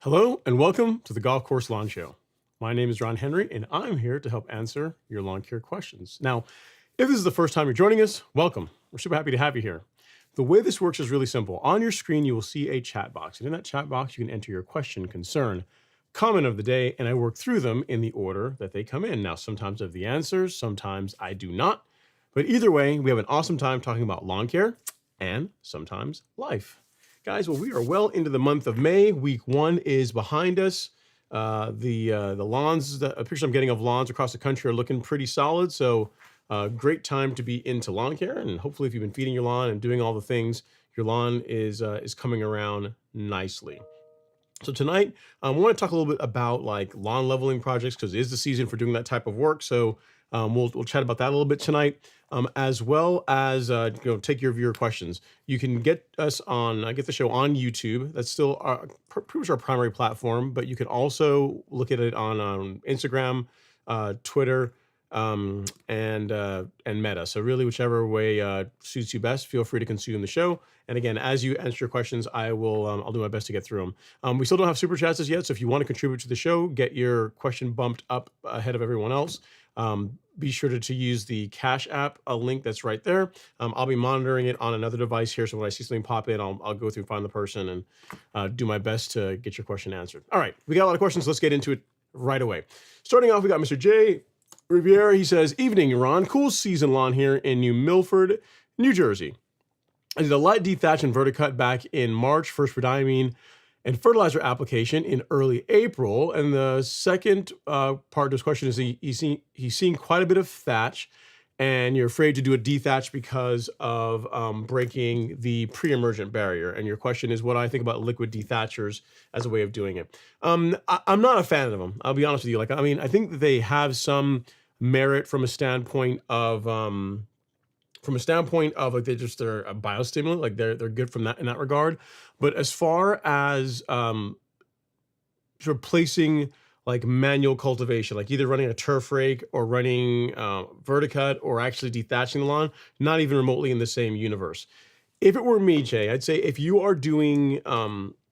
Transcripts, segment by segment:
Hello and welcome to the Golf Course Lawn Show. My name is Ron Henry and I'm here to help answer your lawn care questions. Now, if this is the first time you're joining us, welcome. We're super happy to have you here. The way this works is really simple. On your screen, you will see a chat box, and in that chat box, you can enter your question, concern, comment of the day, and I work through them in the order that they come in. Now, sometimes I have the answers, sometimes I do not, but either way, we have an awesome time talking about lawn care and sometimes life. Guys, well, we are well into the month of May. Week 1 is behind us. The lawns, the pictures I'm getting of lawns across the country are looking pretty solid. So great time to be into lawn care. And hopefully if you've been feeding your lawn and doing all the things, your lawn is coming around nicely. So tonight, I want to talk a little bit about like lawn leveling projects because it is the season for doing that type of work. So we'll chat about that a little bit tonight, as well as take your viewer questions. You can get us on get the show on YouTube. That's still pretty much our primary platform, but you can also look at it on Instagram, Twitter, and Meta. So really, whichever way suits you best, feel free to consume the show. And again, as you answer your questions, I'll do my best to get through them. We still don't have super chats as yet, so if you want to contribute to the show, get your question bumped up ahead of everyone else. Be sure to use the Cash App, a link that's right there. I'll be monitoring it on another device here, so when I see something pop in, I'll go through, find the person, and do my best to get your question answered. All right, we got a lot of questions. Let's get into it right away. Starting off, we got Mr. J. Riviera. He says, "Evening, Ron. Cool season lawn here in New Milford, New Jersey. I did a light dethatch and verticut back in March, first for diamine and fertilizer application in early April. And the second part of his question is he's seeing quite a bit of thatch, and you're afraid to do a dethatch because of breaking the pre-emergent barrier. And your question is what I think about liquid dethatchers as a way of doing it. I'm not a fan of them. I'll be honest with you. I think that they have some merit from a standpoint of from a standpoint of like they're a biostimulant, like they're good from that in that regard. But as far as replacing like manual cultivation, like either running a turf rake or running verticut or actually dethatching the lawn, not even remotely in the same universe. If it were me, Jay, I'd say if you are doing,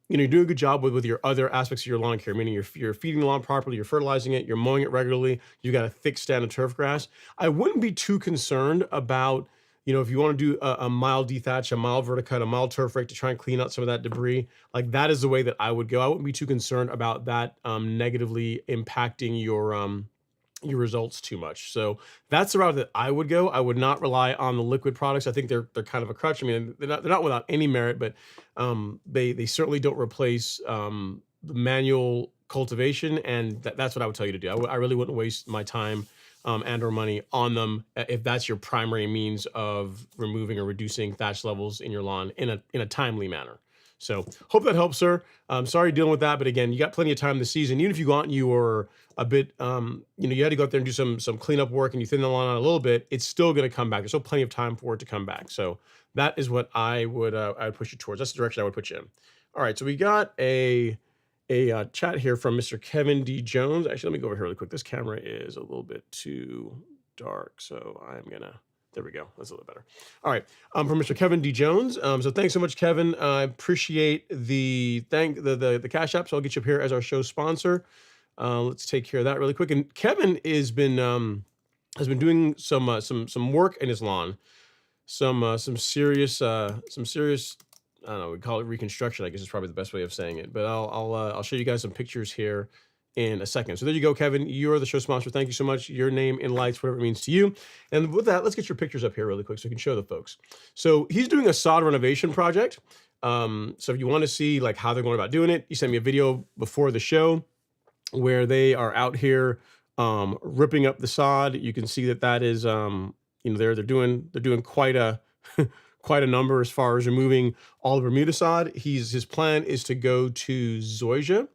you're doing a good job with your other aspects of your lawn care, meaning you're feeding the lawn properly, you're fertilizing it, you're mowing it regularly, you got a thick stand of turf grass. I wouldn't be too concerned about, if you want to do a mild dethatch, a mild verticut, a mild turf rake to try and clean out some of that debris. Like that is the way that I would go. I wouldn't be too concerned about that negatively impacting your results too much. So that's the route that I would go. I would not rely on the liquid products. I think they're kind of a crutch. I mean, they're not without any merit, but they certainly don't replace the manual cultivation, and that's what I would tell you to do. I really wouldn't waste my time and or money on them if that's your primary means of removing or reducing thatch levels in your lawn in a timely manner. So hope that helps, sir. Sorry you're dealing with that, but again, you got plenty of time this season. Even if you go out and you were a bit, you had to go out there and do some cleanup work and you thin the lawn out a little bit, it's still going to come back. There's still plenty of time for it to come back. So that is what I would push you towards. That's the direction I would put you in. All right, so we got a chat here from Mr. Kevin D. Jones. Actually, let me go over here really quick. This camera is a little bit too dark, so I'm gonna. There we go. That's a little better. All right. From Mr. Kevin D. Jones. So thanks so much, Kevin. I appreciate the Cash App. So I'll get you up here as our show sponsor. Let's take care of that really quick. And Kevin has been doing some work in his lawn. Some serious I don't know, we call it reconstruction, I guess is probably the best way of saying it. But I'll show you guys some pictures here in a second. So there you go, Kevin. You're the show sponsor. Thank you so much. Your name in lights, whatever it means to you. And with that, let's get your pictures up here really quick so we can show the folks. So he's doing a sod renovation project. So if you want to see like how they're going about doing it, he sent me a video before the show where they are out here ripping up the sod. You can see that is they're doing quite a quite a number as far as removing all the Bermuda sod. His plan is to go to zoysia.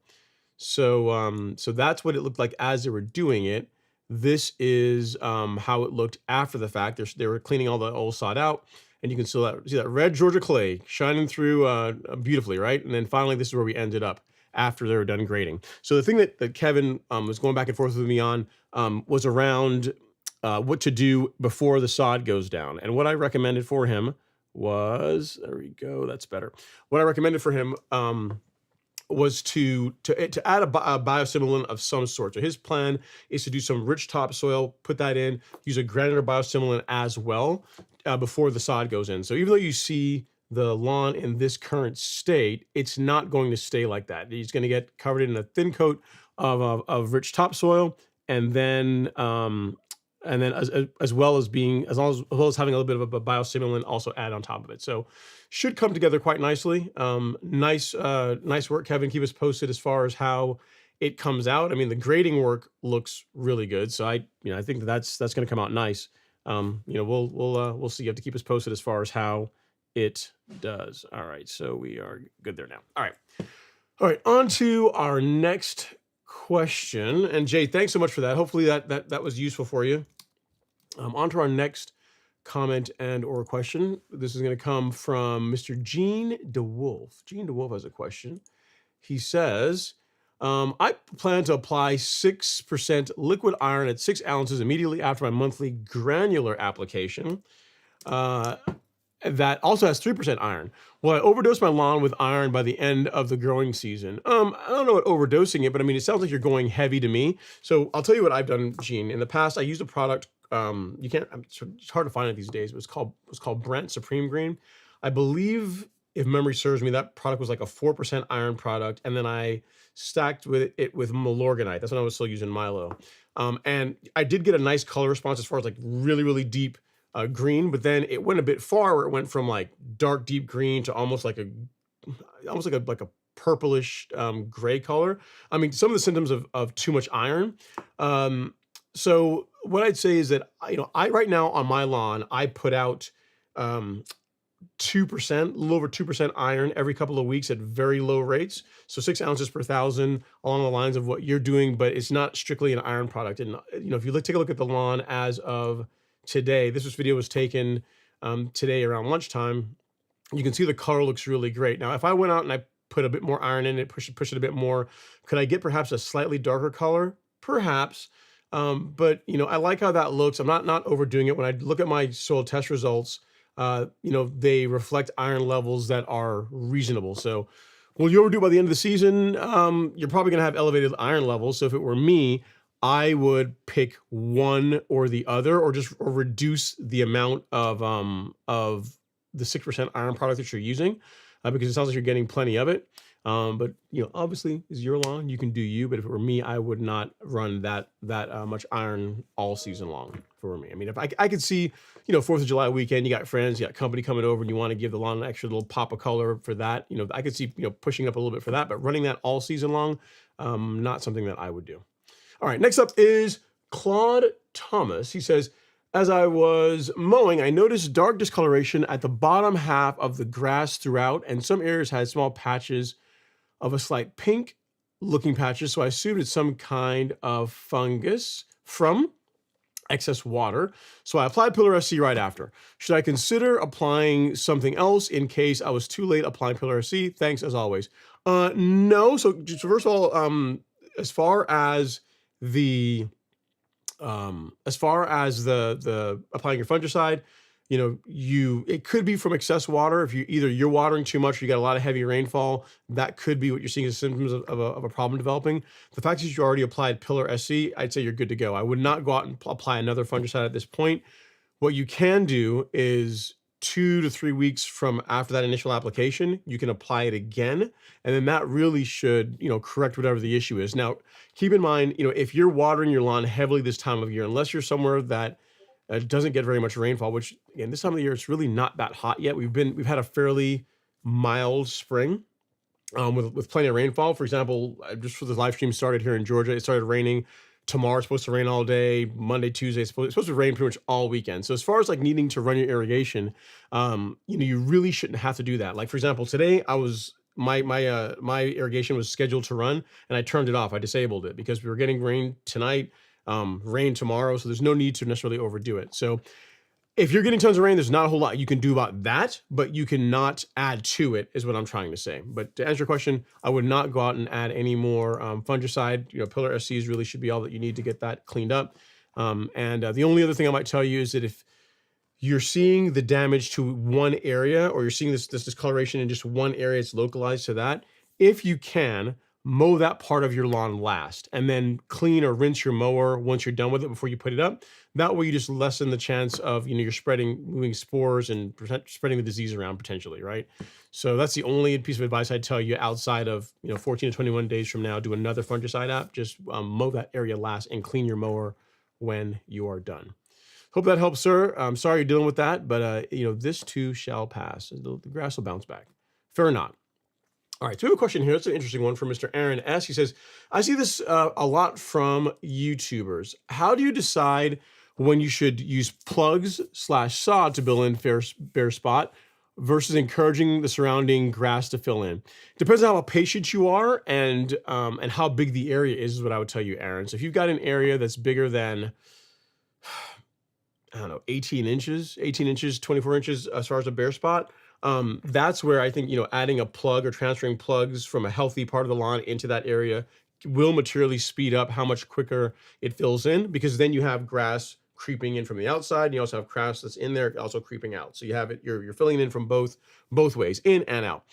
So that's what it looked like as they were doing it. This is how it looked after the fact. They were cleaning all the old sod out, and you can see that red Georgia clay shining through beautifully, right? And then finally, this is where we ended up after they were done grading. So the thing that Kevin was going back and forth with me on was around what to do before the sod goes down. And what I recommended for him was, there we go, that's better. What I recommended for him was to add a biostimulant of some sort. So his plan is to do some rich topsoil, put that in, use a granular biostimulant as well before the sod goes in. So even though you see the lawn in this current state, it's not going to stay like that. He's going to get covered in a thin coat of rich topsoil, and then as well as having a little bit of a biostimulant also add on top of it. So should come together quite nicely. Nice work, Kevin. Keep us posted as far as how it comes out. I mean, the grading work looks really good. So I think that's going to come out nice. We'll see. You have to keep us posted as far as how it does. All right. So we are good there now. All right. On to our next question. And Jay, thanks so much for that. Hopefully that was useful for you. On to our next comment and or question. This is going to come from Mr. Gene DeWolf. Gene DeWolf has a question. He says, I plan to apply 6% liquid iron at 6 ounces immediately after my monthly granular application. That also has 3% iron. Well, I overdosed my lawn with iron by the end of the growing season. I don't know what overdosing it, but I mean, it sounds like you're going heavy to me. So I'll tell you what I've done, Gene. In the past, I used a product. It's hard to find it these days. It was called Brent Supreme Green. I believe, if memory serves me, that product was like a 4% iron product, and then I stacked it with Milorganite. That's when I was still using Milo. And I did get a nice color response as far as like really, really deep green, but then it went a bit far where it went from like dark deep green to almost like a purplish gray color. I mean, some of the symptoms of too much iron. So what I'd say is that I right now on my lawn I put out 2%, a little over 2% iron every couple of weeks at very low rates. So 6 ounces per 1,000 along the lines of what you're doing, but it's not strictly an iron product. And if you take a look at the lawn as of today, this video was taken today around lunchtime. You can see the color looks really great. Now, if I went out and I put a bit more iron in it, push it a bit more, could I get perhaps a slightly darker color? Perhaps. But I like how that looks. I'm not overdoing it. When I look at my soil test results, they reflect iron levels that are reasonable. So will you overdo it by the end of the season? You're probably going to have elevated iron levels. So if it were me, I would pick one or the other, or reduce the amount of the 6% iron product that you're using, because it sounds like you're getting plenty of it. But obviously, is your lawn, you can do you. But if it were me, I would not run that much iron all season long. For me, I mean, if I could see, 4th of July weekend, you got friends, you got company coming over, and you want to give the lawn an extra little pop of color for that, I could see pushing up a little bit for that. But running that all season long, not something that I would do. All right, next up is Claude Thomas. He says, as I was mowing, I noticed dark discoloration at the bottom half of the grass throughout, and some areas had small patches of a slight pink looking patches. So I assumed it's some kind of fungus from excess water. So I applied Pillar SC right after. Should I consider applying something else in case I was too late applying Pillar SC? Thanks as always. No. So just first of all, as far as the applying your fungicide, it could be from excess water. If you're watering too much, or you got a lot of heavy rainfall, that could be what you're seeing as symptoms of a problem developing. The fact that you already applied Pillar SC, I'd say you're good to go. I would not go out and apply another fungicide at this point. What you can do is 2 to 3 weeks from after that initial application, you can apply it again. And then that really should, correct whatever the issue is. Now, keep in mind, if you're watering your lawn heavily this time of year, unless you're somewhere that doesn't get very much rainfall, which again, this time of the year, it's really not that hot yet. We've had a fairly mild spring with plenty of rainfall. For example, just for the live stream started here in Georgia, it started raining. Tomorrow it's supposed to rain all day. Monday, Tuesday, it's supposed to rain pretty much all weekend. So as far as like needing to run your irrigation, you really shouldn't have to do that. Like for example, today my irrigation was scheduled to run, and I turned it off. I disabled it because we were getting rain tonight, rain tomorrow. So there's no need to necessarily overdo it. So if you're getting tons of rain, there's not a whole lot you can do about that, but you cannot add to it, is what I'm trying to say. But to answer your question, I would not go out and add any more fungicide. Pillar SCs really should be all that you need to get that cleaned up. The only other thing I might tell you is that if you're seeing the damage to one area, or you're seeing this discoloration in just one area, it's localized to that, if you can, mow that part of your lawn last, and then clean or rinse your mower once you're done with it before you put it up. That way you just lessen the chance of, you're moving spores and spreading the disease around potentially, right? So that's the only piece of advice I'd tell you outside of, 14 to 21 days from now, do another fungicide app. Just mow that area last and clean your mower when you are done. Hope that helps, sir. I'm sorry you're dealing with that, but this too shall pass. The grass will bounce back. Fair or not. All right, so we have a question here. It's an interesting one from Mr. Aaron S. He says, I see this a lot from YouTubers. How do you decide when you should use plugs/sod to fill in bare spot versus encouraging the surrounding grass to fill in? Depends on how patient you are and how big the area is what I would tell you, Aaron. So if you've got an area that's bigger than, 18 inches, 24 inches as far as a bare spot, that's where I think, adding a plug or transferring plugs from a healthy part of the lawn into that area will materially speed up how much quicker it fills in, because then you have grass creeping in from the outside. And you also have grass that's in there also creeping out. So you have it, you're filling it in from both ways, in and out.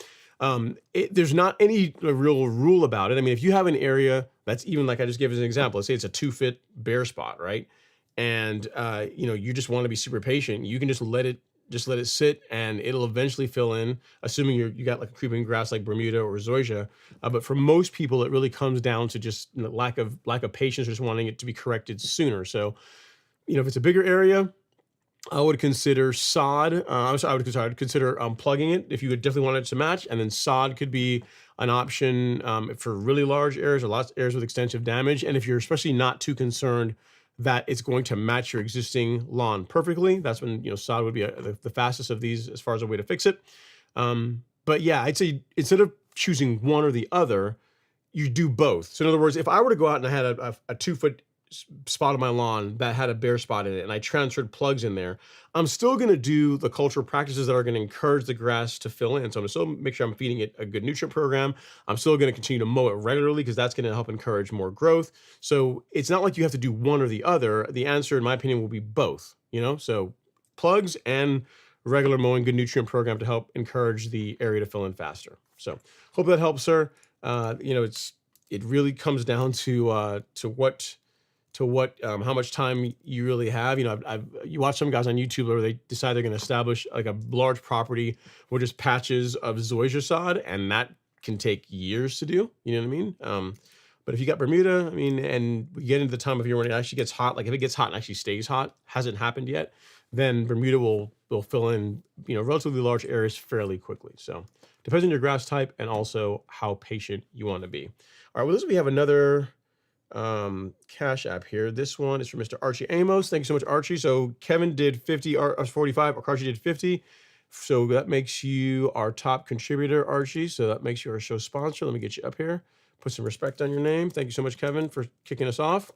There's not any real rule about it. I mean, if you have an area that's even, like I just gave as an example, let's say it's a 2-foot bare spot, right? And, you just want to be super patient. You can just let it sit, and it'll eventually fill in, assuming you got like a creeping grass like Bermuda or zoysia. But for most people, it really comes down to just lack of patience, or just wanting it to be corrected sooner. So, if it's a bigger area, I would consider sod. I would consider plugging it if you would definitely want it to match, and then sod could be an option for really large areas or lots of areas with extensive damage. And if you're especially not too concerned that it's going to match your existing lawn perfectly, that's when sod would be the fastest of these as far as a way to fix it. But yeah, I'd say instead of choosing one or the other, you do both. So in other words, if I were to go out and I had a 2-foot spot of my lawn that had a bare spot in it and I transferred plugs in there, I'm still going to do the cultural practices that are going to encourage the grass to fill in. So I'm going to still make sure I'm feeding it a good nutrient program. I'm still going to continue to mow it regularly because that's going to help encourage more growth. So it's not like you have to do one or the other. The answer, in my opinion, will be both, so plugs and regular mowing, good nutrient program to help encourage the area to fill in faster. So hope that helps, sir. It really comes down to how much time you really have. You watch some guys on YouTube where they decide they're going to establish like a large property with just patches of zoysia sod, and that can take years to do. You know what I mean? But if you got Bermuda, and we get into the time of year when it actually gets hot, like if it gets hot and actually stays hot, hasn't happened yet, then Bermuda will fill in, relatively large areas fairly quickly. So depends on your grass type and also how patient you want to be. All right, well, we have another Cash App here. This one is from Mr. Archie Amos. Thank you so much, Archie. So Kevin did 50 or 45, or Archie did 50. So that makes you our top contributor, Archie. So that makes you our show sponsor. Let me get you up here. Put some respect on your name. Thank you so much, Kevin, for kicking us off.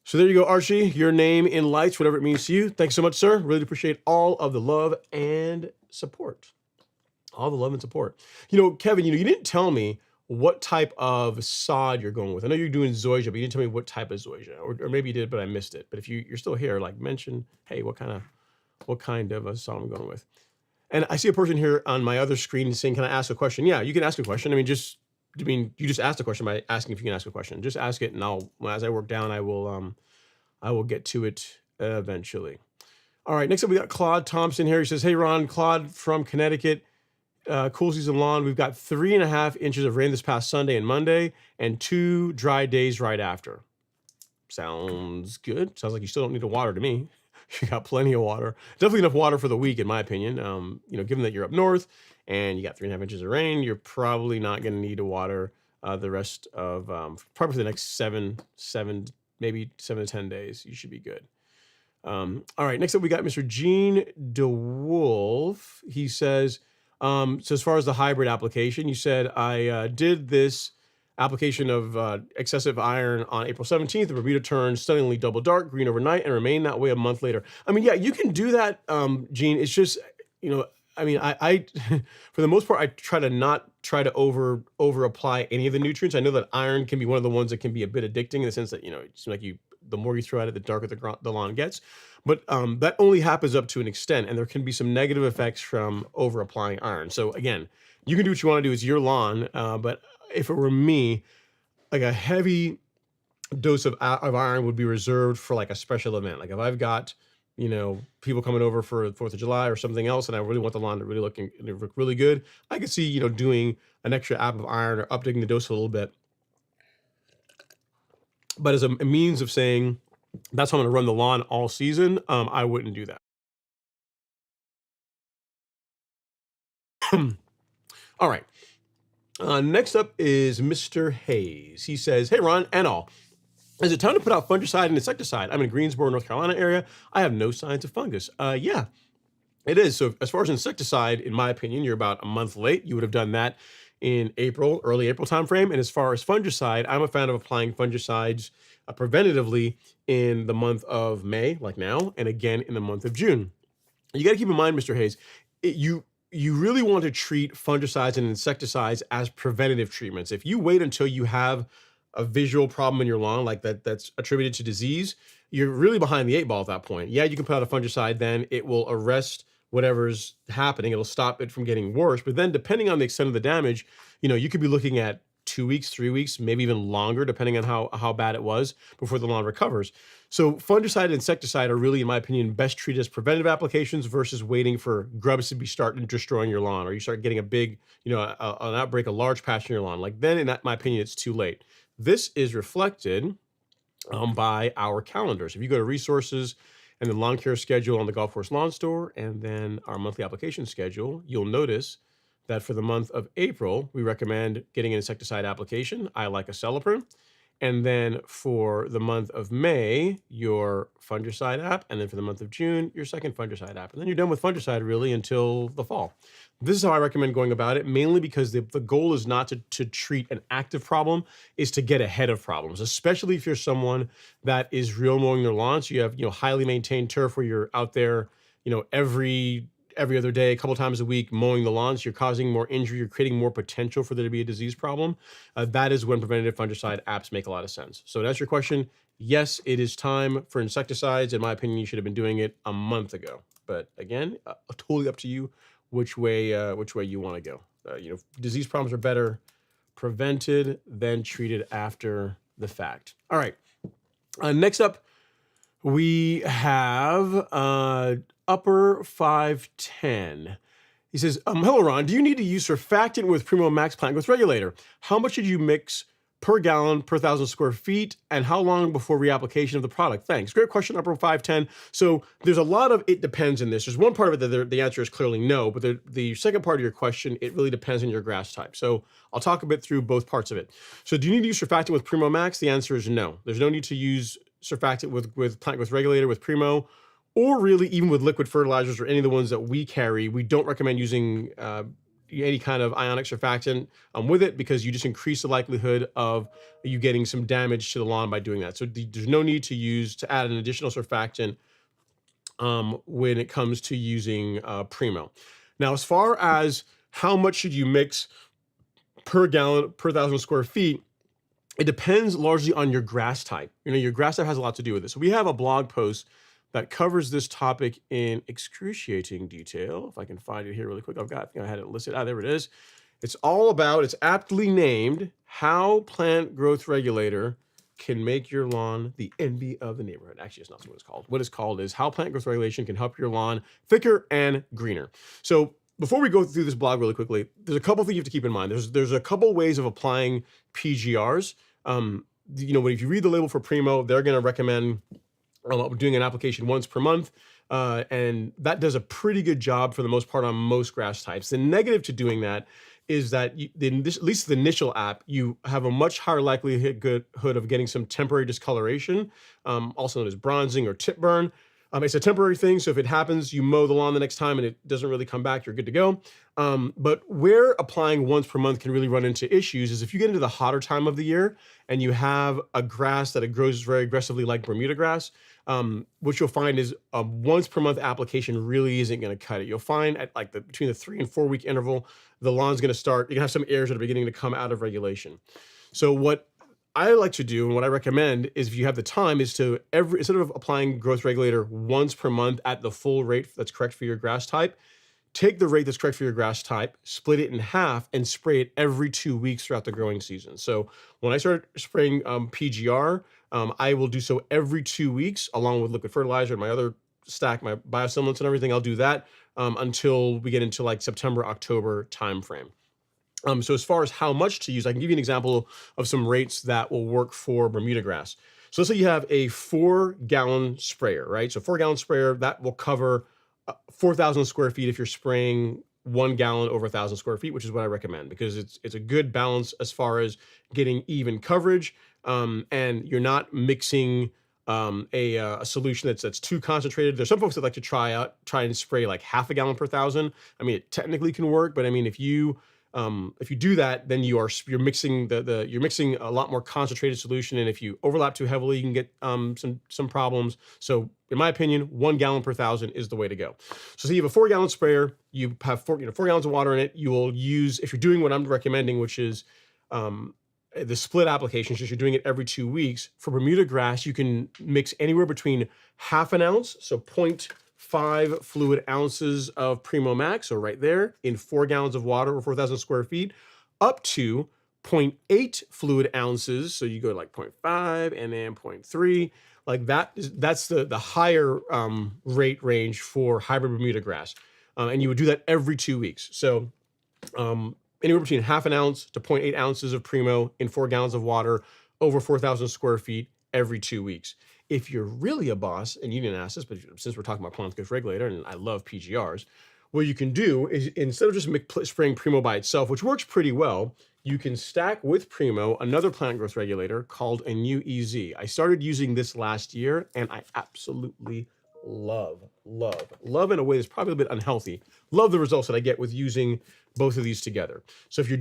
So there you go, Archie. Your name in lights, whatever it means to you. Thanks so much, sir. Really appreciate all of the love and support. All the love and support. Kevin, you didn't tell me what type of sod you're going with. I know you're doing zoysia, but you didn't tell me what type of zoysia, or maybe you did, but I missed it. But if you're still here, like mention, hey, what kind of a sod I'm going with. And I see a person here on my other screen saying, can I ask a question? Yeah, you can ask a question. You just asked a question by asking if you can ask a question. Just ask it, and as I work down, I will get to it eventually. All right, next up we got Claude Thompson here. He says, hey Ron, Claude from Connecticut. Cool season lawn. We've got 3.5 inches of rain this past Sunday and Monday, and 2 dry days right after. Sounds good. Sounds like you still don't need to water to me. You got plenty of water. Definitely enough water for the week, in my opinion. Given that you're up north and you got 3.5 inches of rain, you're probably not going to need to water the rest of probably for the next maybe 7 to 10 days. You should be good. All right. Next up, we got Mr. Gene DeWolf. He says, so as far as the hybrid application, you said, I did this application of excessive iron on April 17th. The Bermuda turned stunningly double dark green overnight and remained that way a month later. Yeah, you can do that, Gene. It's just, I for the most part, I try to over apply any of the nutrients. I know that iron can be one of the ones that can be a bit addicting in the sense that, it seems like the more you throw at it, the darker the lawn gets. But that only happens up to an extent, and there can be some negative effects from over applying iron. So again, you can do what you want to do. It's your lawn. But if it were me, like a heavy dose of iron would be reserved for like a special event. Like if I've got, people coming over for 4th of July or something else, and I really want the lawn to really look really good, I could see, doing an extra app of iron or updating the dose a little bit. But as a means of saying, that's how I'm going to run the lawn all season, I wouldn't do that. All right. Next up is Mr. Hayes. He says, hey, Ron and all. Is it time to put out fungicide and insecticide? I'm in Greensboro, North Carolina area. I have no signs of fungus. Yeah, it is. So as far as insecticide, in my opinion, you're about a month late. You would have done that in early April timeframe. And as far as fungicide, I'm a fan of applying fungicides preventatively in the month of May, like now, and again in the month of June. You got to keep in mind, Mr. Hayes, you really want to treat fungicides and insecticides as preventative treatments. If you wait until you have a visual problem in your lawn like that's attributed to disease, you're really behind the 8 ball at that point. Yeah, you can put out a fungicide, then it will arrest whatever's happening. It'll stop it from getting worse. But then depending on the extent of the damage, you could be looking at 2 weeks, 3 weeks, maybe even longer, depending on how bad it was before the lawn recovers. So fungicide and insecticide are really, in my opinion, best treated as preventative applications versus waiting for grubs to be starting destroying your lawn, or you start getting a big, an outbreak, a large patch in your lawn. Like then, in my opinion, it's too late. This is reflected by our calendars. If you go to resources and the lawn care schedule on the Golf Course Lawn Store, and then our monthly application schedule, you'll notice that for the month of April, we recommend getting an insecticide application. I like Acelepryn. And then for the month of May, your fungicide app. And then for the month of June, your second fungicide app. And then you're done with fungicide really until the fall. This is how I recommend going about it, mainly because the goal is not to treat an active problem, is to get ahead of problems, especially if you're someone that is real mowing their lawns. You have, highly maintained turf where you're out there, every other day, a couple times a week, mowing the lawns. You're causing more injury. You're creating more potential for there to be a disease problem. That is when preventative fungicide apps make a lot of sense. So to answer your question, yes, it is time for insecticides. In my opinion, you should have been doing it a month ago. But again, totally up to you which way you want to go. Disease problems are better prevented than treated after the fact. All right. Next up, we have Upper 510. He says, hello, Ron. Do you need to use surfactant with Primo Max plant growth regulator? How much should you mix per gallon per 1,000 square feet? And how long before reapplication of the product? Thanks. Great question, Upper 510. So there's a lot of it depends in this. There's one part of it that the answer is clearly no, but the second part of your question, it really depends on your grass type. So I'll talk a bit through both parts of it. So do you need to use surfactant with Primo Max? The answer is no. There's no need to use surfactant with plant growth regulator with Primo, or really even with liquid fertilizers or any of the ones that we carry. We don't recommend using any kind of ionic surfactant with it, because you just increase the likelihood of you getting some damage to the lawn by doing that. So there's no need to add an additional surfactant when it comes to using Primo. Now, as far as how much should you mix per gallon per 1,000 square feet, it depends largely on your grass type. Your grass type has a lot to do with it. So we have a blog post that covers this topic in excruciating detail. If I can find it here really quick. I think I had it listed. There it is. It's aptly named How Plant Growth Regulator Can Make Your Lawn the Envy of the Neighborhood. Actually, it's not what it's called. What it's called is How Plant Growth Regulation Can Help Your Lawn Thicker and Greener. So before we go through this blog really quickly, there's a couple things you have to keep in mind. There's a couple ways of applying PGRs. If you read the label for Primo, they're going to recommend doing an application once per month, and that does a pretty good job for the most part on most grass types. The negative to doing that is that at least the initial app, you have a much higher likelihood of getting some temporary discoloration, also known as bronzing or tip burn. It's a temporary thing, so if it happens, you mow the lawn the next time and it doesn't really come back, you're good to go. But where applying once per month can really run into issues is if you get into the hotter time of the year and you have a grass that it grows very aggressively like Bermuda grass, what you'll find is a once per month application really isn't going to cut it. You'll find at between the 3 and 4 week interval, the lawn's going to start, you're going to have some areas that are beginning to come out of regulation. So what I like to do, and what I recommend, is if you have the time, is to instead of applying growth regulator once per month at the full rate that's correct for your grass type, take the rate that's correct for your grass type, split it in half, and spray it every 2 weeks throughout the growing season. So when I start spraying PGR, I will do so every 2 weeks, along with liquid fertilizer and my other stack, my biostimulants and everything. I'll do that until we get into September, October timeframe. So as far as how much to use, I can give you an example of some rates that will work for Bermuda grass. So let's say you have a 4-gallon sprayer, right? So 4-gallon sprayer, that will cover 4,000 square feet if you're spraying 1 gallon over 1,000 square feet, which is what I recommend, because it's a good balance as far as getting even coverage, and you're not mixing a solution that's too concentrated. There's some folks that like to try and spray like half a gallon per 1,000. I mean, it technically can work, but I mean, if you do that, then you're mixing you're mixing a lot more concentrated solution, and if you overlap too heavily, you can get some problems. So in my opinion, 1 gallon per 1,000 is the way to go. So you have a 4-gallon sprayer, you have 4 gallons of water in it. You will use, if you're doing what I'm recommending, which is the split application, since you're doing it every 2 weeks. For Bermuda grass, you can mix anywhere between half an ounce, so 0.5 fluid ounces of Primo Max, so right there, in 4 gallons of water or 4,000 square feet, up to 0.8 fluid ounces. So you go to 0.5 and then 0.3. That's the higher rate range for hybrid Bermuda grass. And you would do that every 2 weeks. So anywhere between half an ounce to 0.8 ounces of Primo in 4 gallons of water over 4,000 square feet every 2 weeks. If you're really a boss, and you didn't ask this, but since we're talking about plant growth regulator, and I love PGRs, what you can do is, instead of just spraying Primo by itself, which works pretty well, you can stack with Primo another plant growth regulator called a new EZ. I started using this last year, and I absolutely love in a way that's probably a bit unhealthy. Love the results that I get with using both of these together. So if you're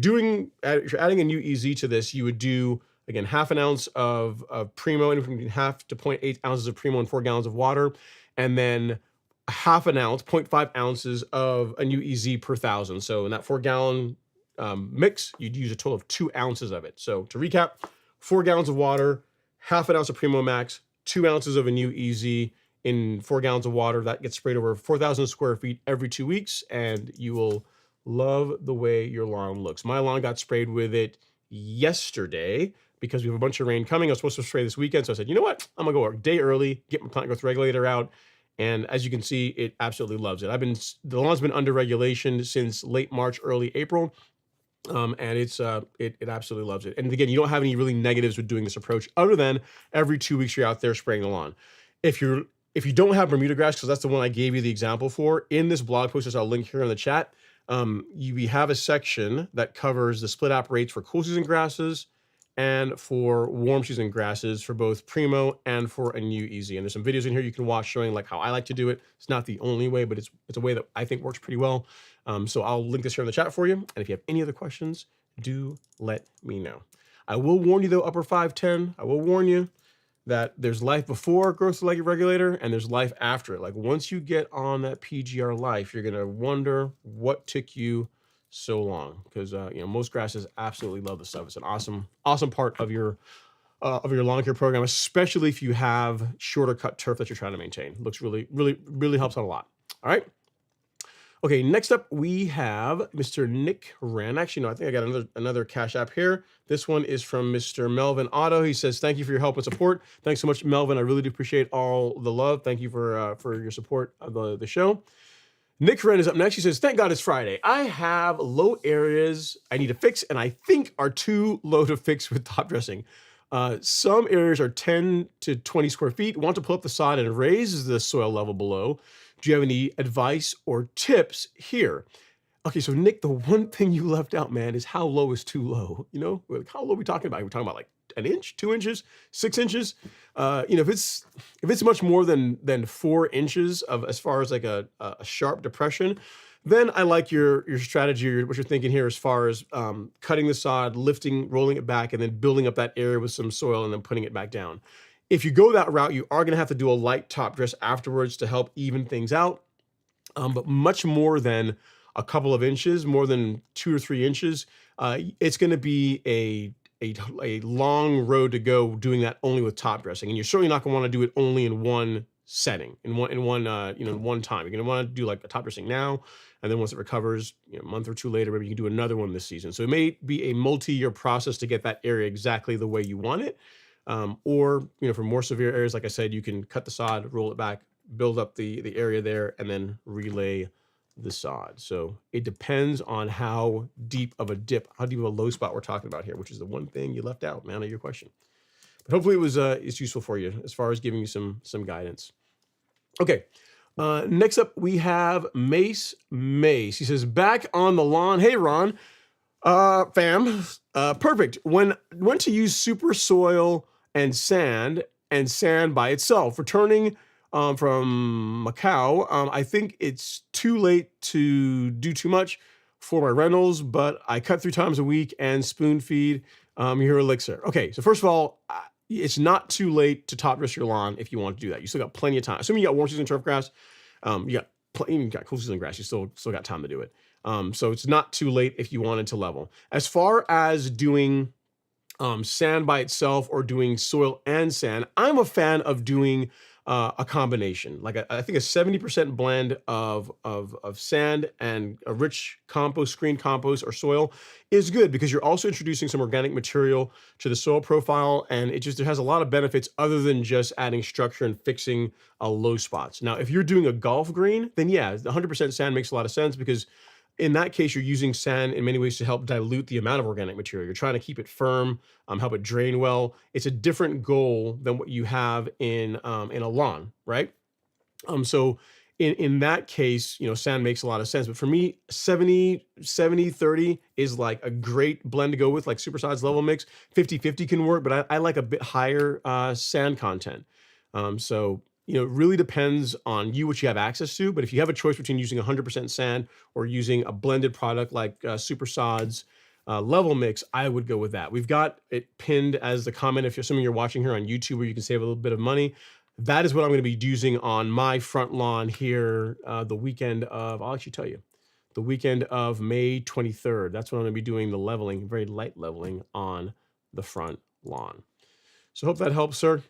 adding a new EZ to this, you would do, again, half an ounce of Primo, anywhere from half to 0.8 ounces of Primo in 4 gallons of water, and then half an ounce, 0.5 ounces of a new EZ per 1,000. So in that 4-gallon mix, you'd use a total of 2 ounces of it. So to recap, 4 gallons of water, half an ounce of Primo Max, 2 ounces of a new EZ in 4 gallons of water. That gets sprayed over 4,000 square feet every 2 weeks, and you will love the way your lawn looks. My lawn got sprayed with it yesterday because we have a bunch of rain coming. I was supposed to spray this weekend, so I said, you know what? I'm gonna go a day early, get my plant growth regulator out, and as you can see, it absolutely loves it. The lawn's been under regulation since late March, early April. And it absolutely loves it. And again, you don't have any really negatives with doing this approach, other than every 2 weeks you're out there spraying the lawn. If you don't have Bermuda grass, because that's the one I gave you the example for, in this blog post, as I'll link here in the chat, we have a section that covers the split app rates for cool season grasses and for warm season grasses for both Primo and for a new EZ. And there's some videos in here you can watch showing like how I like to do it. It's not the only way, but it's a way that I think works pretty well. So I'll link this here in the chat for you. And if you have any other questions, do let me know. I will warn you though, upper 510, I will warn you that there's life before growth regulator and there's life after it. Like once you get on that PGR life, you're gonna wonder what took you so long, because most grasses absolutely love this stuff. It's an awesome part of your lawn care program, especially if you have shorter cut turf that you're trying to maintain. Looks really helps out a lot. All right. Okay, next up we have Mr. Nick Wren. Actually, no, I think I got another Cash App here. This one is from Mr. Melvin Otto. He says, thank you for your help and support. Thanks so much, Melvin. I really do appreciate all the love. Thank you for your support of the show. Nick Wren is up next. He says, thank God it's Friday. I have low areas I need to fix, and I think are too low to fix with top dressing. Some areas are 10 to 20 square feet. Want to pull up the sod and raise the soil level below. Do you have any advice or tips here? Okay, so Nick, the one thing you left out, man, is how low is too low. Like how low are we talking about? Are we talking about like an inch, 2 inches, 6 inches? If it's much more than 4 inches of, as far as like a sharp depression, then I like your strategy, or what you're thinking here, as far as cutting the sod, lifting, rolling it back, and then building up that area with some soil and then putting it back down. If you go that route, you are going to have to do a light top dress afterwards to help even things out. But much more than a couple of inches, more than 2 or 3 inches, it's going to be a long road to go doing that only with top dressing. And you're certainly not going to want to do it only in one setting, in one time. You're going to want to do like a top dressing now, and then once it recovers, a month or two later, maybe you can do another one this season. So it may be a multi-year process to get that area exactly the way you want it. Or for more severe areas, like I said, you can cut the sod, roll it back, build up the area there, and then relay the sod. So it depends on how deep of a dip, how deep of a low spot we're talking about here, which is the one thing you left out, man, of your question. But hopefully it's useful for you as far as giving you some guidance. Okay. Next up we have Mace. He says, back on the lawn. Hey, Ron. Fam. Perfect. When to use super soil and sand by itself. Returning from Macau, I think it's too late to do too much for my rentals, but I cut 3 times a week and spoon feed your elixir. Okay, so first of all, it's not too late to top dress your lawn if you want to do that. You still got plenty of time. Assuming you got warm season turf grass, you got cool season grass, you still got time to do it. So it's not too late if you wanted to level. As far as doing sand by itself or doing soil and sand, I'm a fan of doing a combination. Like I think a 70% blend of sand and a rich compost, screen compost or soil is good, because you're also introducing some organic material to the soil profile, and it has a lot of benefits other than just adding structure and fixing low spots. Now, if you're doing a golf green, then yeah, 100% sand makes a lot of sense, because in that case, you're using sand in many ways to help dilute the amount of organic material. You're trying to keep it firm, help it drain well. It's a different goal than what you have in a lawn, right? So in that case, sand makes a lot of sense. But for me, 70-30 is like a great blend to go with, like supersize level mix. 50-50 can work, but I like a bit higher sand content. So, it really depends on you, what you have access to. But if you have a choice between using 100% sand or using a blended product like supersods level mix, I would go with that. We've got it pinned as the comment if you're assuming you're watching here on YouTube where you can save a little bit of money. That is what I'm going to be using on my front lawn here the weekend of, I'll actually tell you, the weekend of May 23rd. That's when I'm going to be doing the leveling, very light leveling on the front lawn. So hope that helps, sir.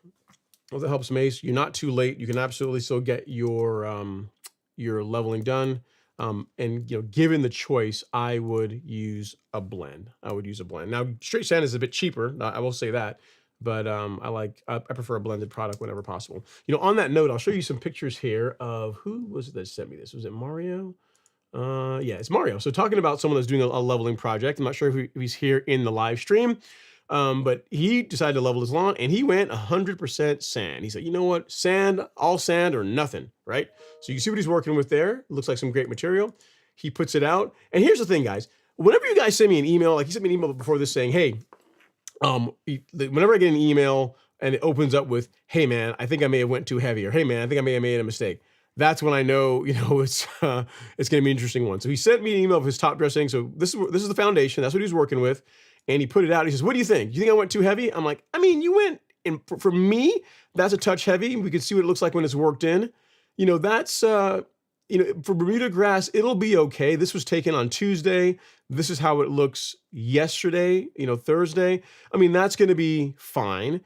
Hope that helps, Mace. You're not too late. You can absolutely still get your leveling done. And given the choice, I would use a blend. Now, straight sand is a bit cheaper. I will say that. But I prefer a blended product whenever possible. On that note, I'll show you some pictures here of who was it that sent me this? Was it Mario? Yeah, it's Mario. So talking about someone that's doing a leveling project. I'm not sure if he's here in the live stream, but he decided to level his lawn and he went 100% sand. He said, you know what? Sand, all sand or nothing, right? So you see what he's working with there. It looks like some great material. He puts it out. And here's the thing, guys. Whenever you guys send me an email, like he sent me an email before this saying, hey, whenever I get an email and it opens up with, hey man, I think I may have went too heavy, or hey man, I think I may have made a mistake. That's when I know, it's going to be an interesting one. So he sent me an email of his top dressing. So this is the foundation. That's what he's working with. And he put it out. He says, what do you think? Do you think I went too heavy? I'm like, I mean, you went in, for me, that's a touch heavy. We can see what it looks like when it's worked in. That's, for Bermuda grass, it'll be okay. This was taken on Tuesday. This is how it looks yesterday, Thursday. I mean, that's going to be fine.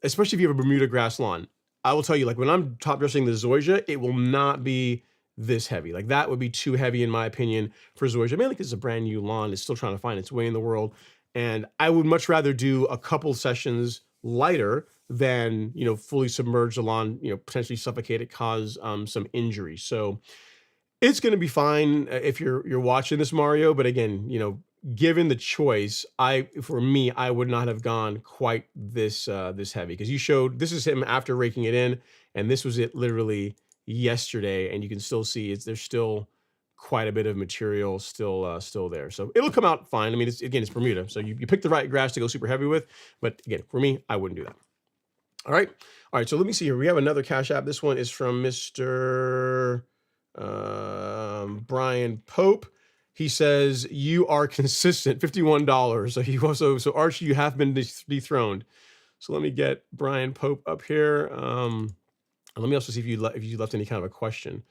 Especially if you have a Bermuda grass lawn. I will tell you, like when I'm top dressing the zoysia, it will not be this heavy. Like that would be too heavy in my opinion for zoysia. Mainly because it's a brand new lawn. It's still trying to find its way in the world. And I would much rather do a couple sessions lighter than, fully submerge the lawn, potentially suffocate it, cause some injury. So it's going to be fine if you're watching this, Mario. But again, given the choice, for me, I would not have gone quite this heavy, because you showed this is him after raking it in, and this was it literally yesterday, and you can still see there's still quite a bit of material still there. So it'll come out fine. I mean, it's Bermuda, so you pick the right grass to go super heavy with. But again, for me, I wouldn't do that. All right. So let me see here. We have another Cash App. This one is from Mr. Brian Pope. He says, you are consistent, $51. So Archie, you have been dethroned. So let me get Brian Pope up here. And let me also see if you left any kind of a question.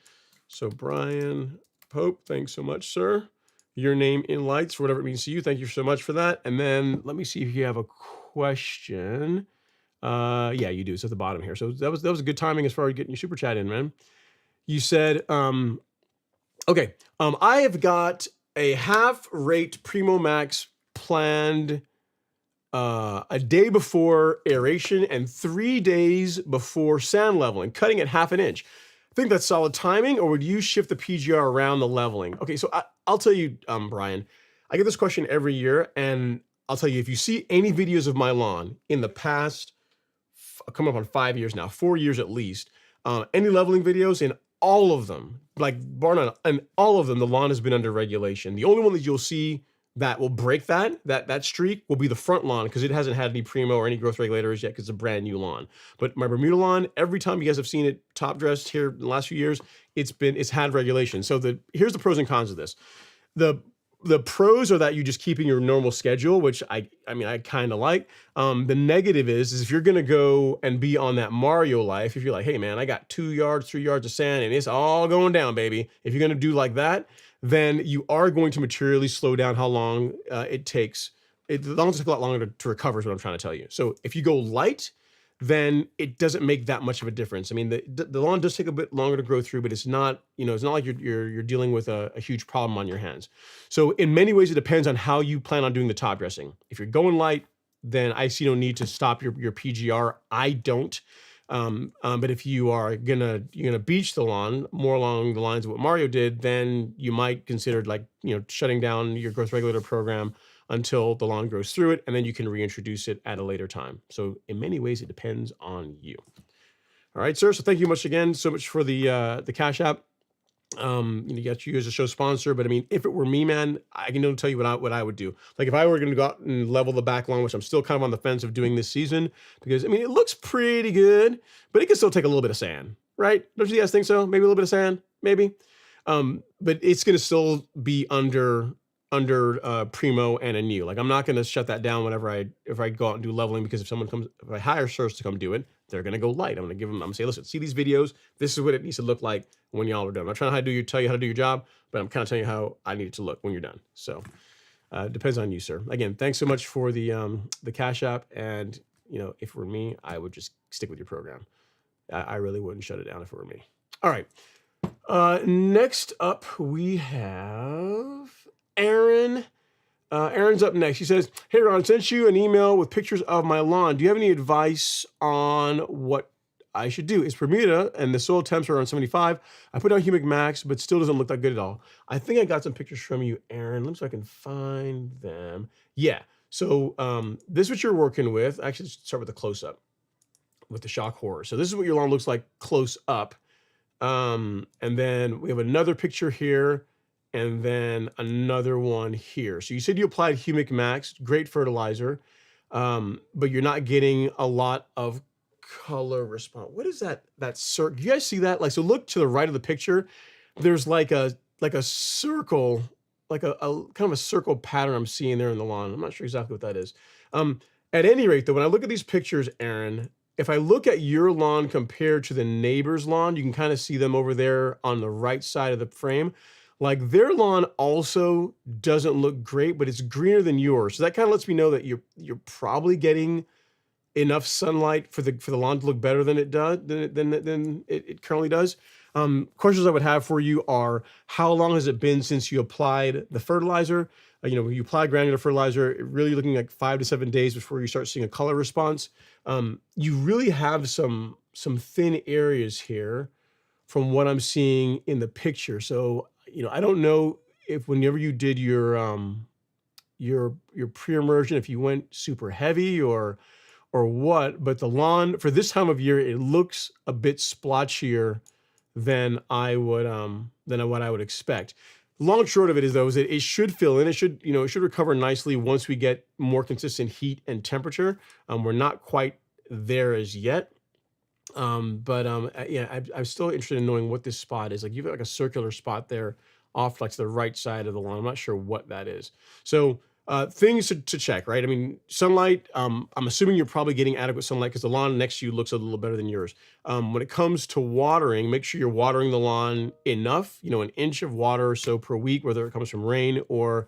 So Brian Pope, thanks so much, sir. Your name in lights, for whatever it means to you. Thank you so much for that. And then let me see if you have a question. Yeah, you do. It's at the bottom here. So that was a good timing as far as getting your super chat in, man. You said, okay, I have got a half rate Primo Max planned a day before aeration and 3 days before sand leveling, cutting at 1/2 inch. I think that's solid timing, or would you shift the PGR around the leveling? Okay, so I'll tell you, Brian, I get this question every year, and I'll tell you, if you see any videos of my lawn in the past, coming up on 5 years now, 4 years at least, any leveling videos, in all of them, like bar none, and all of them, the lawn has been under regulation. The only one that you'll see that will break that streak will be the front lawn, because it hasn't had any Primo or any growth regulators yet, because it's a brand new lawn. But my Bermuda lawn, every time you guys have seen it top dressed here in the last few years, it's had regulation. So here's the pros and cons of this. The pros are that you're just keeping your normal schedule, which I mean, I kind of like. The negative is if you're going to go and be on that Mario life, if you're like, hey man, I got 2 yards, 3 yards of sand and it's all going down, baby. If you're going to do like that, then you are going to materially slow down how long it takes. The lawn takes a lot longer to recover is what I'm trying to tell you. So if you go light, then it doesn't make that much of a difference. I mean, the lawn does take a bit longer to grow through, but it's not, it's not like you're dealing with a huge problem on your hands. So in many ways, it depends on how you plan on doing the top dressing. If you're going light, then I see no need to stop your PGR. I don't. But if you are you're gonna beach the lawn more along the lines of what Mario did, then you might consider shutting down your growth regulator program until the lawn grows through it, and then you can reintroduce it at a later time. So in many ways, it depends on you. All right, sir. So thank you so much for the Cash App. You got you as a show sponsor, but I mean, if it were me, man, I can only tell you what I would do. Like if I were going to go out and level the back lawn, which I'm still kind of on the fence of doing this season, because I mean, it looks pretty good, but it can still take a little bit of sand, right? Don't you guys think so? Maybe a little bit of sand, maybe. But it's going to still be under primo and a new. Like I'm not going to shut that down if I go out and do leveling, because if I hire Sirs to come do it, they're going to go light. I'm going to say, listen, see these videos. This is what it needs to look like when y'all are done. I'm not trying to tell you how to do your job, but I'm kind of telling you how I need it to look when you're done. So it depends on you, sir. Again, thanks so much for the Cash App. And if it were me, I would just stick with your program. I really wouldn't shut it down if it were me. All right. Next up, we have Aaron. Aaron's up next. He says, hey, Ron, I sent you an email with pictures of my lawn. Do you have any advice on what I should do? It's Bermuda, and the soil temps are around 75. I put down humic max, but still doesn't look that good at all. I think I got some pictures from you, Aaron. Let me see if I can find them. Yeah. So this is what you're working with. Actually, let's start with the close-up with the shock horror. So this is what your lawn looks like close up. And then we have another picture here, and then another one here. So you said you applied humic max, great fertilizer, but you're not getting a lot of color response. What is that circle? Do you guys see that? Like, so look to the right of the picture. There's like a circle, like a kind of a circle pattern I'm seeing there in the lawn. I'm not sure exactly what that is. At any rate, though, when I look at these pictures, Aaron, if I look at your lawn compared to the neighbor's lawn, you can kind of see them over there on the right side of the frame. Like their lawn also doesn't look great, but it's greener than yours. So that kind of lets me know that you're probably getting enough sunlight for the lawn to look better than it does than it currently does. Questions I would have for you are, how long has it been since you applied the fertilizer? When you apply granular fertilizer, really looking like 5 to 7 days before you start seeing a color response. You really have some thin areas here from what I'm seeing in the picture. So, I don't know if whenever you did your pre-immersion, if you went super heavy or what, but the lawn for this time of year, it looks a bit splotchier than what I would expect. Long and short of it is, though, is that it should fill in. It should recover nicely once we get more consistent heat and temperature. We're not quite there as yet. Yeah, I'm still interested in knowing what this spot is. Like you've got like a circular spot there off like to the right side of the lawn. I'm not sure what that is. So things to check, right? I mean, sunlight, I'm assuming you're probably getting adequate sunlight because the lawn next to you looks a little better than yours. When it comes to watering, make sure you're watering the lawn enough, an inch of water or so per week, whether it comes from rain or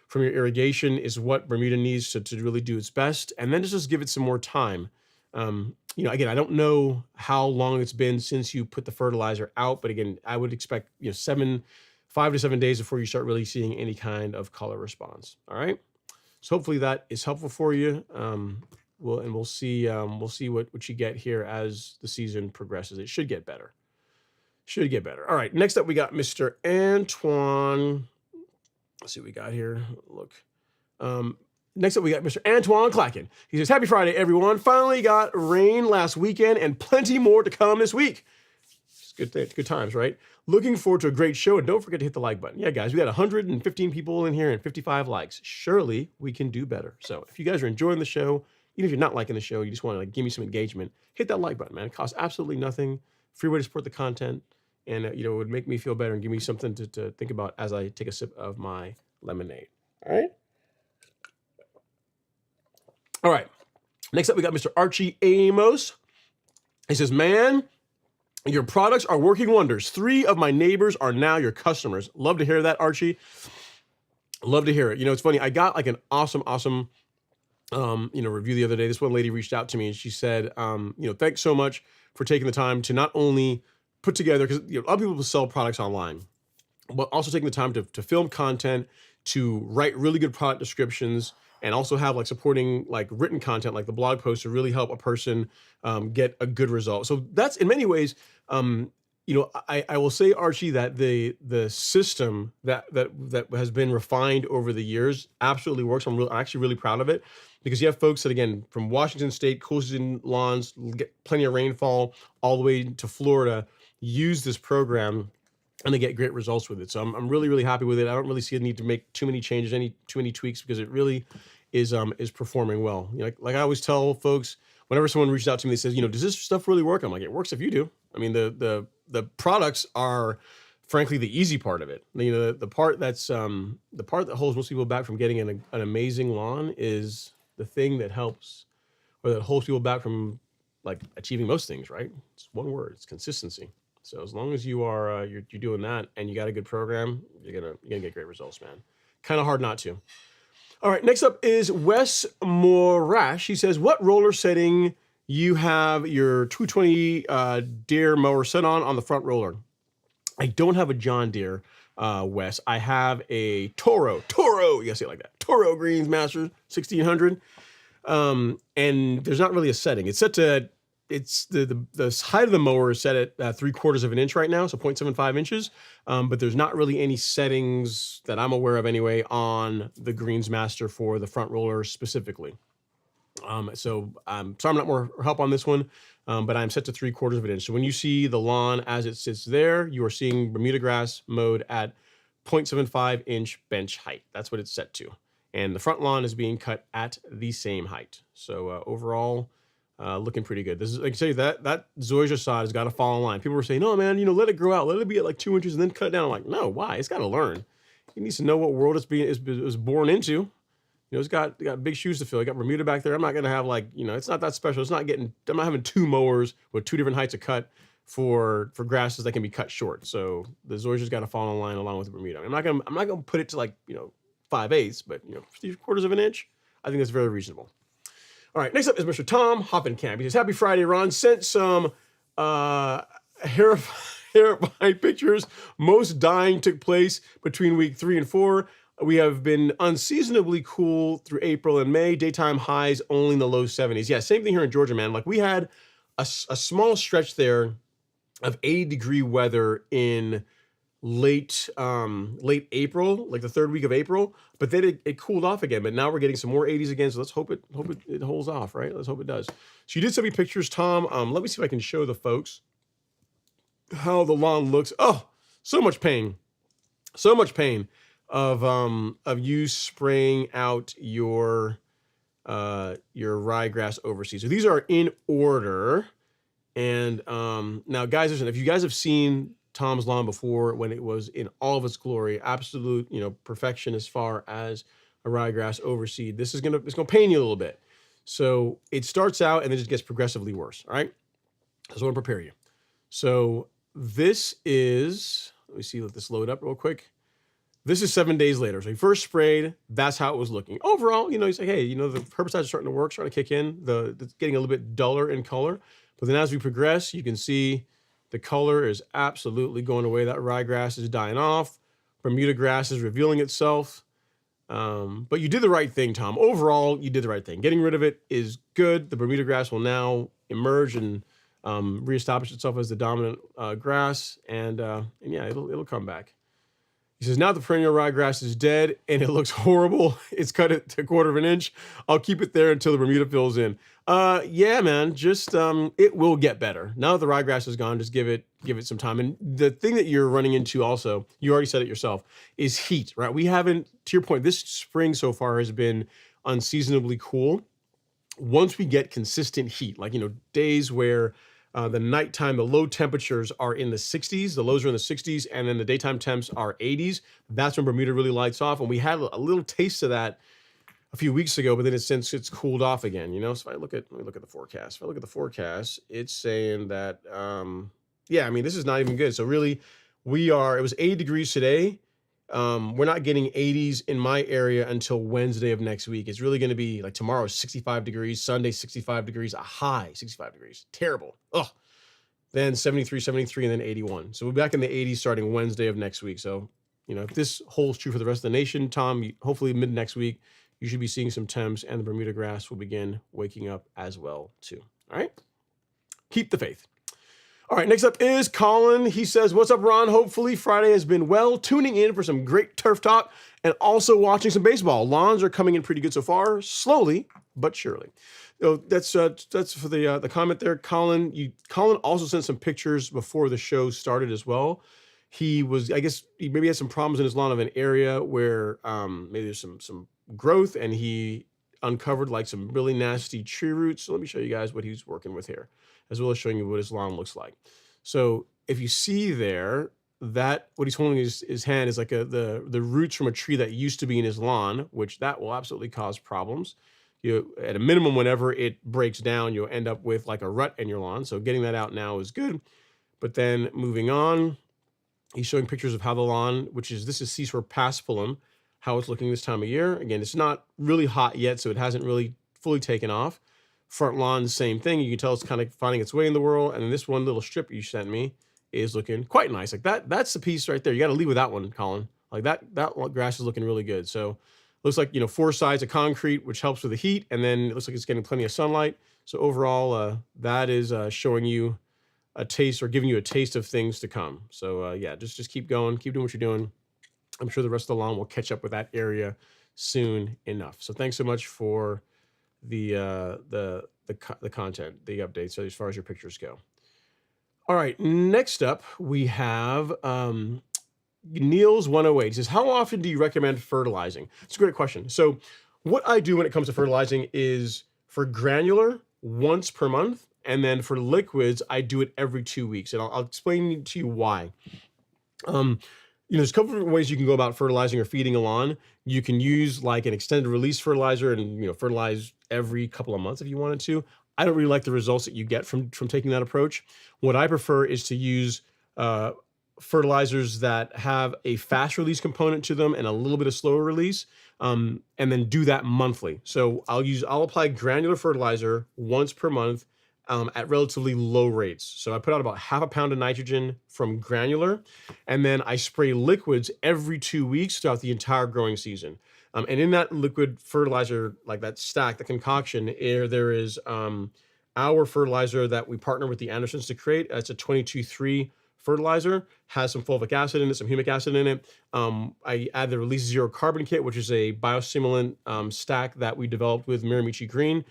from your irrigation, is what Bermuda needs to really do its best. And then just give it some more time. Again, I don't know how long it's been since you put the fertilizer out, but again, I would expect 5 to 7 days before you start really seeing any kind of color response. All right. So hopefully that is helpful for you. We'll see what you get here as the season progresses. It should get better. All right. Next up, we got Mr. Antoine. Let's see what we got here. Look. Next up, we got Mr. Antoine Clacken. He says, happy Friday, everyone. Finally got rain last weekend and plenty more to come this week. It's good times, right? Looking forward to a great show, and don't forget to hit the like button. Yeah, guys, we got 115 people in here and 55 likes. Surely we can do better. So if you guys are enjoying the show, even if you're not liking the show, you just want to give me some engagement, hit that like button, man. It costs absolutely nothing. Free way to support the content, and it would make me feel better and give me something to think about as I take a sip of my lemonade. All right. Next up, we got Mr. Archie Amos. He says, man, your products are working wonders. 3 of my neighbors are now your customers. Love to hear that, Archie. Love to hear it. It's funny. I got like an awesome, review the other day. This one lady reached out to me and she said, thanks so much for taking the time to not only put together, because a lot of people sell products online, but also taking the time to film content, to write really good product descriptions, and also have like supporting like written content, like the blog post, to really help a person get a good result. So that's in many ways, I will say, Archie, that the system that has been refined over the years absolutely works. I'm actually really proud of it, because you have folks that, again, from Washington State, cool season lawns, get plenty of rainfall, all the way to Florida, use this program, and they get great results with it. So I'm really, really happy with it. I don't really see a need to make too many changes, too many tweaks, because it really is performing well. Like I always tell folks, whenever someone reaches out to me, they says, does this stuff really work? I'm like, it works if you do. I mean, the products are frankly the easy part of it. The part that's the part that holds most people back from getting an amazing lawn is the thing that helps, or that holds people back from like achieving most things, right? It's one word, it's consistency. So as long as you are you're doing that and you got a good program, you're gonna get great results, man. Kind of hard not to. All right, next up is Wes Morash. He says, what roller setting you have your 220 Deere mower set on the front roller? I don't have a John Deere, Wes. I have a Toro. You gotta say it like that. Toro Greensmaster 1600. And there's not really a setting. It's set to, the height of the mower is set at 3/4 of an inch right now, so 0.75 inches. But there's not really any settings that I'm aware of anyway on the Greensmaster for the front roller specifically. So I'm sorry I'm not more help on this one, but I'm set to 3/4 of an inch. So when you see the lawn as it sits there, you are seeing Bermuda grass mowed at 0.75 inch bench height. That's what it's set to. And the front lawn is being cut at the same height. So overall, looking pretty good. This is, like I say, that zoysia sod has got to fall in line. People were saying, "No, man, let it grow out. Let it be at like 2 inches and then cut it down." I'm like, no, why? It's got to learn. It needs to know what world it was born into. It's got big shoes to fill. I got Bermuda back there. I'm not gonna have it's not that special. I'm not having 2 mowers with 2 different heights of cut for grasses that can be cut short. So the zoysia's got to fall in line along with the Bermuda. I'm not gonna put it to 5/8, but 3/4 of an inch. I think that's very reasonable. All right, next up is Mr. Tom Hoppenkamp. He says, happy Friday, Ron. Sent some terrifying pictures. Most dying took place between week 3 and 4. We have been unseasonably cool through April and May. Daytime highs only in the low 70s. Yeah, same thing here in Georgia, man. Like we had a small stretch there of 80-degree weather in late April, like the 3rd week of April, but then it cooled off again. But now we're getting some more 80s again. So let's hope it holds off, right? Let's hope it does. So you did send me pictures, Tom. Let me see if I can show the folks how the lawn looks. Oh, so much pain of you spraying out your ryegrass overseed. So these are in order. And now, guys, listen, if you guys have seen Tom's lawn before when it was in all of its glory, absolute, perfection as far as a ryegrass overseed, it's gonna pain you a little bit. So it starts out and then it just gets progressively worse. All right. I just want to prepare you. So this is, let me see, let this load up real quick. This is 7 days later. So he first sprayed, that's how it was looking. Overall, he's like, hey, the herbicides are starting to work, starting to kick in. It's getting a little bit duller in color. But then as we progress, you can see the color is absolutely going away. That ryegrass is dying off. Bermuda grass is revealing itself. But you did the right thing, Tom. Overall, you did the right thing. Getting rid of it is good. The Bermuda grass will now emerge and reestablish itself as the dominant grass. And yeah, it'll come back. He says, now the perennial ryegrass is dead and it looks horrible. It's cut it to 1/4 of an inch. I'll keep it there until the Bermuda fills in. Yeah, man, just it will get better. Now that the ryegrass is gone, just give it some time. And the thing that you're running into also, you already said it yourself, is heat, right? We haven't, to your point, this spring so far has been unseasonably cool. Once we get consistent heat, like, days where the nighttime, the low temperatures are in the 60s, the lows are in the 60s, and then the daytime temps are 80s. That's when Bermuda really lights off. And we had a little taste of that a few weeks ago, but then since it's cooled off again, So if let me look at the forecast. If I look at the forecast, it's saying that, yeah, I mean, this is not even good. So really, it was 80 degrees today. We're not getting 80s in my area until Wednesday of next week. It's really going to be like tomorrow, 65 degrees, Sunday, 65 degrees, a high 65 degrees. Terrible. Ugh. Then 73, and then 81. So we're back in the 80s starting Wednesday of next week. So, if this holds true for the rest of the nation, Tom, hopefully mid next week, you should be seeing some temps and the Bermuda grass will begin waking up as well too. All right. Keep the faith. All right, next up is Colin. He says, what's up, Ron? Hopefully Friday has been well. Tuning in for some great turf talk and also watching some baseball. Lawns are coming in pretty good so far, slowly but surely. So that's for the comment there, Colin. Colin also sent some pictures before the show started as well. He was, I guess, he maybe had some problems in his lawn of an area where maybe there's some growth, and he uncovered like some really nasty tree roots. So let me show you guys what he's working with here, as well as showing you what his lawn looks like. So if you see there, that what he's holding in his hand is like the roots from a tree that used to be in his lawn, which that will absolutely cause problems. At a minimum, whenever it breaks down, you'll end up with like a rut in your lawn. So getting that out now is good. But then moving on, he's showing pictures of how the lawn, this is Ceasor paspalum, how it's looking this time of year. Again, it's not really hot yet, so it hasn't really fully taken off. Front lawn, same thing. You can tell it's kind of finding its way in the world. And then this one little strip you sent me is looking quite nice. Like that's the piece right there. You got to leave with that one, Colin. Like that grass is looking really good. So looks like, 4 sides of concrete, which helps with the heat. And then it looks like it's getting plenty of sunlight. So overall, that is showing you a taste, or giving you a taste of things to come. So yeah, just keep going, keep doing what you're doing. I'm sure the rest of the lawn will catch up with that area soon enough. So thanks so much for the content, the updates, so as far as your pictures go. All right, next up we have Niels 108. He says, how often do you recommend fertilizing? It's a great question. So what I do when it comes to fertilizing is, for granular, once per month, and then for liquids, I do it every 2 weeks. And I'll explain to you why. There's a couple different ways you can go about fertilizing or feeding a lawn. You can use like an extended release fertilizer and fertilize every couple of months if you wanted to. I don't really like the results that you get from taking that approach. What I prefer is to use fertilizers that have a fast release component to them and a little bit of slower release, and then do that monthly. So I'll apply granular fertilizer once per month at relatively low rates. So I put out about 1/2 pound of nitrogen from granular, and then I spray liquids every 2 weeks throughout the entire growing season. And in that liquid fertilizer, like that stack, the concoction, there is our fertilizer that we partner with the Andersons to create. It's a 22-3 fertilizer, has some fulvic acid in it, some humic acid in it. I add the Release Zero Carbon Kit, which is a biostimulant stack that we developed with Miramichi Green.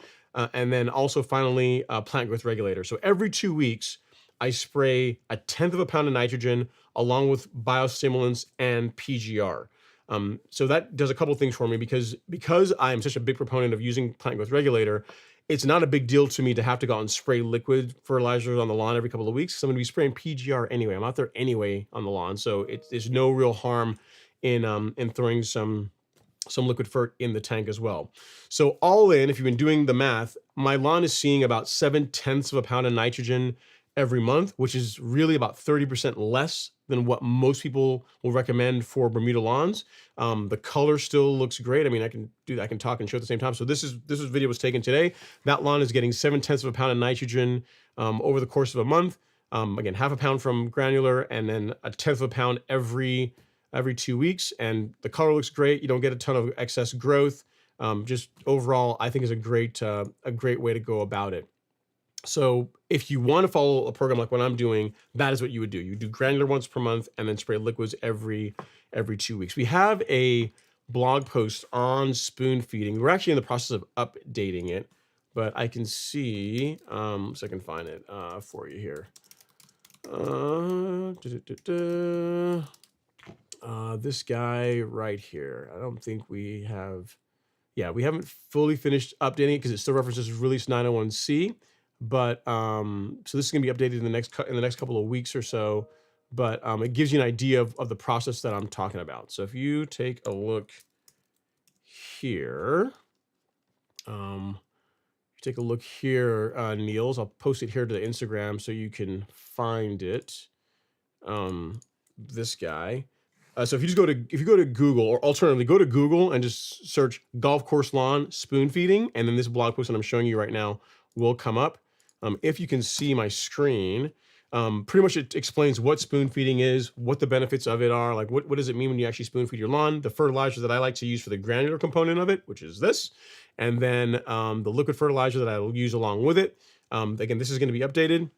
And then also finally, plant growth regulator. So every 2 weeks, I spray 1/10 pound of nitrogen along with biostimulants and PGR. So that does a couple things for me, because I am such a big proponent of using plant growth regulator. It's not a big deal to me to have to go out and spray liquid fertilizers on the lawn every couple of weeks. So I'm going to be spraying PGR anyway. I'm out there anyway on the lawn, so there's no real harm in throwing some liquid fert in the tank as well. So all in, if you've been doing the math, my lawn is seeing about 0.7 pound of nitrogen every month, which is really about 30% less than what most people will recommend for Bermuda lawns. The color still looks great. I mean, I can talk and show at the same time. So this video was taken today. That lawn is getting 0.7 pound of nitrogen over the course of a month. Again, 1/2 pound from granular, and then 1/10 pound every 2 weeks. And the color looks great. You don't get a ton of excess growth. Just overall, I think is a great way to go about it. So if you want to follow a program like what I'm doing, that is what you would do. You do granular once per month and then spray liquids every 2 weeks. We have a blog post on spoon feeding. We're actually in the process of updating it, but I can see, so I can find it for you here. This guy right here. I don't think we have, we haven't fully finished updating it because it still references release 901C. But so this is going to be updated in the next couple of weeks or so. But it gives you an idea of the process that I'm talking about. So if you take a look here, Niels, I'll post it here to the Instagram so you can find it. This guy. So if you go to Google, or alternatively go to Google and just search golf course lawn spoon feeding, and then this blog post that I'm showing you right now will come up. If you can see my screen, pretty much it explains what spoon feeding is, what the benefits of it are, like what does it mean when you actually spoon feed your lawn, the fertilizer that I like to use for the granular component of it, which is this, and then the liquid fertilizer that I will use along with it. Again, this is going to be updated.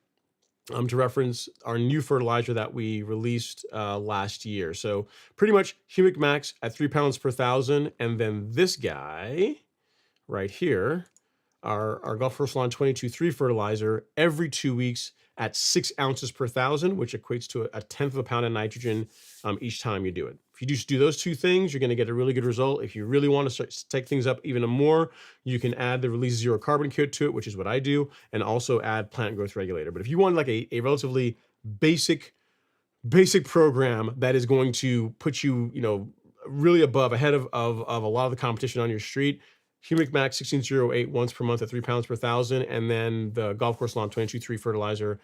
to reference our new fertilizer that we released last year. So pretty much humic max at 3 pounds per thousand. And then this guy right here, our Gulf Force Lawn 22-3 fertilizer every 2 weeks at 6 ounces per thousand, which equates to a tenth of a pound of nitrogen each time you do it. If you just do those two things, you're going to get a really good result. If you really want to start take things up even more, you can add the Release Zero Carbon kit to it, which is what I do, and also add plant growth regulator. But if you want like a relatively basic program that is going to put you, really ahead of a lot of the competition on your street, Humic Max 1608 once per month at 3 pounds per thousand, and then the Golf Course Lawn 22-3 fertilizer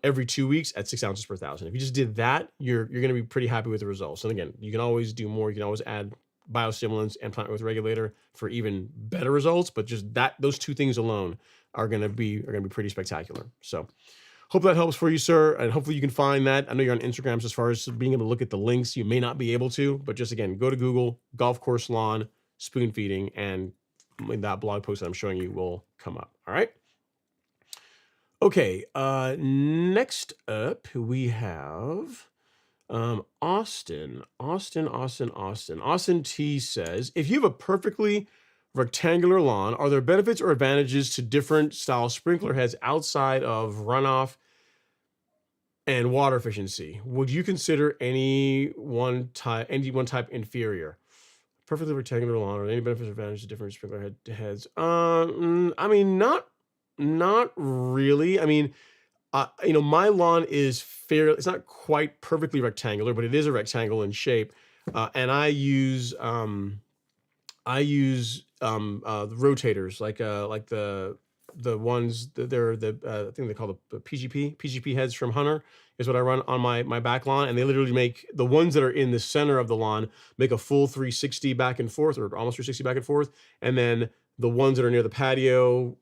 every 2 weeks at 6 ounces per thousand. If you just did that, you're going to be pretty happy with the results. And again, you can always do more. You can always add biostimulants and plant growth regulator for even better results. But just those two things alone are going to be pretty spectacular. So hope that helps for you, sir. And hopefully you can find that. I know you're on Instagram, so as far as being able to look at the links, you may not be able to, but just again, go to Google, Golf Course Lawn, spoon feeding, and that blog post that I'm showing you will come up. All right. Okay. Next up we have Austin T says, if you have a perfectly rectangular lawn, are there benefits or advantages to different style sprinkler heads outside of runoff and water efficiency? Would you consider any one type inferior? Perfectly rectangular lawn, or any benefits or advantages to different sprinkler heads? I mean, not really. I mean, my lawn is it's not quite perfectly rectangular, but it is a rectangle in shape. And I use the rotators, like the ones that they're I think they call the PGP heads from Hunter is what I run on my back lawn. And they literally make the ones that are in the center of the lawn make a full 360 back and forth, or almost 360 back and forth. And then the ones that are near the patio,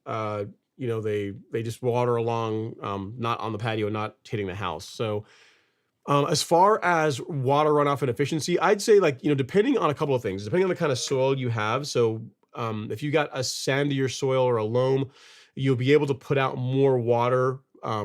they just water along, not on the patio, not hitting the house. So as far as water runoff and efficiency, I'd say, depending on a couple of things, depending on the kind of soil you have. So if you got a sandier soil or a loam, you'll be able to put out more water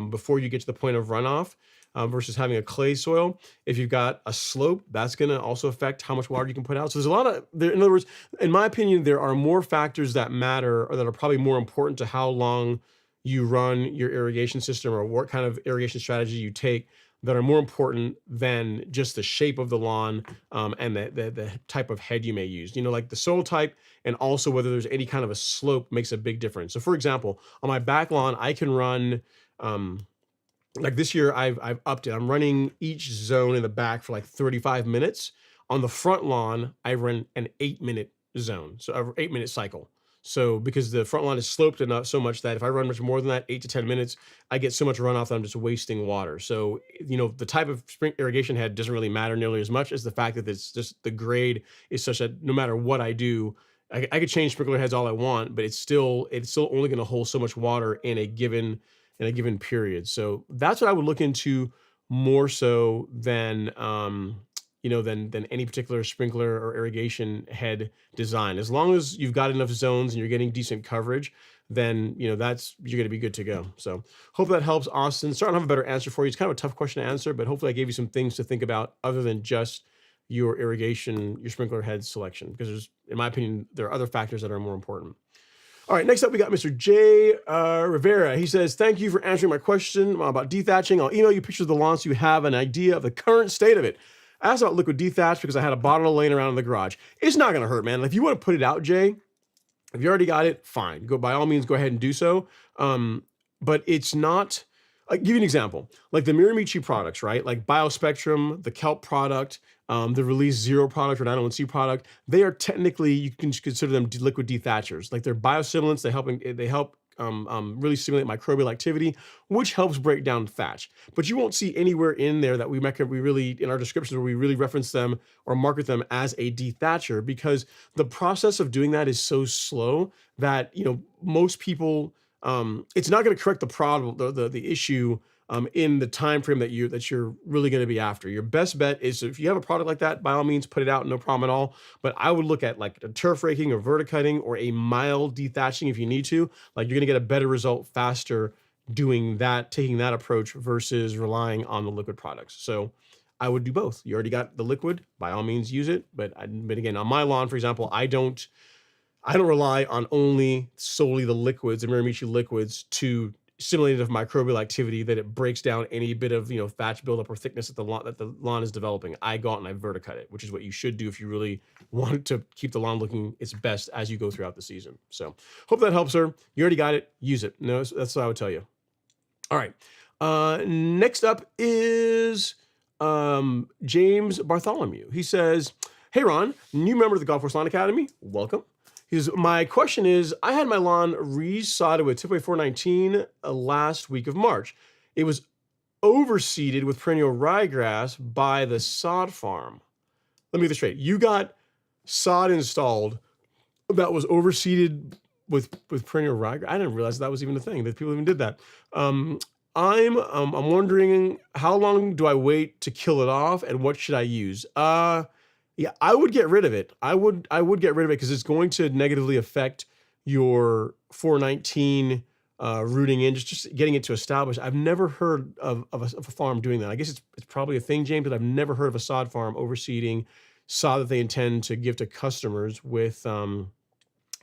before you get to the point of runoff versus having a clay soil. If you've got a slope, that's going to also affect how much water you can put out. So there's a lot of, in other words, in my opinion, there are more factors that matter, or that are probably more important to how long you run your irrigation system, or what kind of irrigation strategy you take, that are more important than just the shape of the lawn and the type of head you may use. Like the soil type, and also whether there's any kind of a slope makes a big difference. So for example, on my back lawn, I can run, like this year I've upped it. I'm running each zone in the back for like 35 minutes. On the front lawn, I run an 8-minute zone, so an 8-minute cycle. So because the front lawn is sloped enough so much that if I run much more than that, 8 to 10 minutes, I get so much runoff that I'm just wasting water. So, the type of spring irrigation head doesn't really matter nearly as much as the fact that it's just the grade is such that no matter what I do, I could change sprinkler heads all I want, but it's still only going to hold so much water in a given period. So that's what I would look into more so than than any particular sprinkler or irrigation head design. As long as you've got enough zones and you're getting decent coverage, then you're going to be good to go. So hope that helps, Austin. Sorry I don't have a better answer for you. It's kind of a tough question to answer, but hopefully I gave you some things to think about other than just your sprinkler head selection, because in my opinion, there are other factors that are more important. All right, next up, we got Mr. J. Rivera. He says, thank you for answering my question about dethatching. I'll email you pictures of the lawn so you have an idea of the current state of it. I asked about liquid dethatch because I had a bottle laying around in the garage. It's not going to hurt, man. If you want to put it out, Jay, if you already got it, fine. By all means, go ahead and do so. But it's not, I'll give you an example. Like the Miramichi products, right? Like Biospectrum, the Kelp product, the Release Zero product or 901C product, they are technically, you can consider them liquid dethatchers. Like they're biostimulants. They help really stimulate microbial activity, which helps break down thatch. But you won't see anywhere in there that we really, in our descriptions, where we really reference them or market them as a dethatcher, because the process of doing that is so slow that, most people, it's not going to correct the problem, the issue in the time frame that you're really going to be after. Your best bet is, if you have a product like that, by all means, put it out, no problem at all. But I would look at like a turf raking or verticutting or a mild dethatching if you need to. Like, you're going to get a better result faster doing that, taking that approach versus relying on the liquid products. So I would do both. You already got the liquid, by all means use it. But again, on my lawn, for example, I don't rely on solely the liquids, the Miramichi liquids, to stimulate enough microbial activity that it breaks down any bit of thatch buildup or thickness that the lawn is developing. I go out and I verticut it, which is what you should do if you really want to keep the lawn looking its best as you go throughout the season. So hope that helps, sir. You already got it. Use it. No, that's what I would tell you. All right. Next up is James Bartholomew. He says, "Hey Ron, new member of the Golf Course Lawn Academy. Welcome. My question is, I had my lawn resodded with Tipway 419 last week of March. It was overseeded with perennial ryegrass by the sod farm." Let me get this straight. You got sod installed that was overseeded with perennial ryegrass? I didn't realize that was even a thing, that people even did that. I'm wondering, how long do I wait to kill it off, and what should I use? Yeah, I would get rid of it. I would get rid of it because it's going to negatively affect your 419 rooting in, just getting it to establish. I've never heard of a farm doing that. I guess it's probably a thing, James, but I've never heard of a sod farm overseeding sod that they intend to give to customers with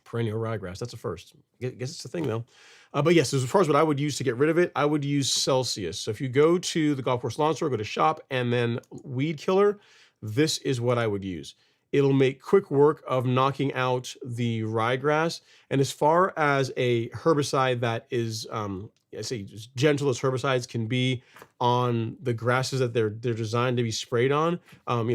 perennial ryegrass. That's a first. I guess it's a thing though. But yes, as far as what I would use to get rid of it, I would use Celsius. So if you go to the Golf Course Lawn Store, go to shop, and then weed killer, this is what I would use. It'll make quick work of knocking out the ryegrass. And as far as a herbicide that is, I say as gentle as herbicides can be on the grasses that they're designed to be sprayed on,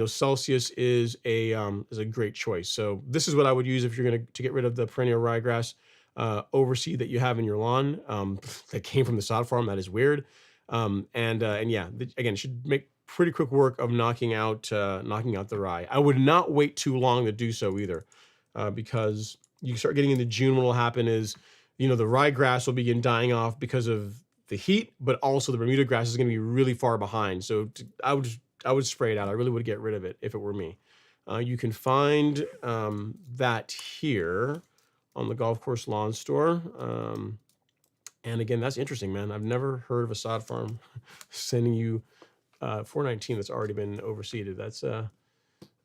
Celsius is a great choice. So this is what I would use if you're going to get rid of the perennial ryegrass overseed that you have in your lawn that came from the sod farm. That is weird. And yeah, again, it should make pretty quick work of knocking out the rye. I would not wait too long to do so either, because you start getting into June. What will happen is, the ryegrass will begin dying off because of the heat, but also the Bermuda grass is going to be really far behind. So I would spray it out. I really would get rid of it if it were me. You can find that here on the Golf Course Lawn Store. And again, that's interesting, man. I've never heard of a sod farm sending you 419 that's already been overseeded.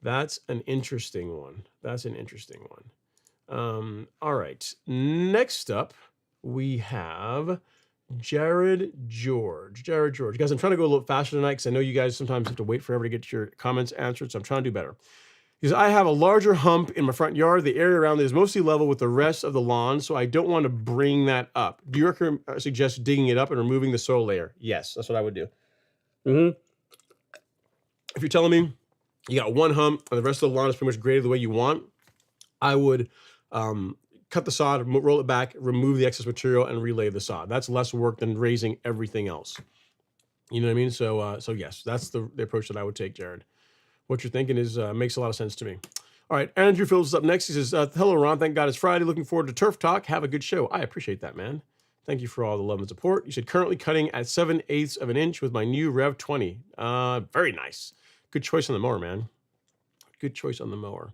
That's an interesting one. That's an interesting one. All right. Next up, we have Jared George. Guys, I'm trying to go a little faster tonight because I know you guys sometimes have to wait forever to get your comments answered, so I'm trying to do better. He says, I have a larger hump in my front yard. The area around it is mostly level with the rest of the lawn, so I don't want to bring that up. Do you suggest digging it up and removing the soil layer? Yes, that's what I would do. If you're telling me you got one hump and the rest of the lawn is pretty much graded the way you want, I would cut the sod, roll it back, remove the excess material, and relay the sod. That's less work than raising everything else. You know what I mean? So yes, that's the approach that I would take, Jared. What you're thinking is makes a lot of sense to me. All right, Andrew fills us up next. He says, hello, Ron. Thank God it's Friday. Looking forward to Turf Talk. Have a good show. I appreciate that, man. Thank you for all the love and support. You said, currently cutting at 7/8 of an inch with my new Rev 20. Very nice. Good choice on the mower, man. Good choice on the mower.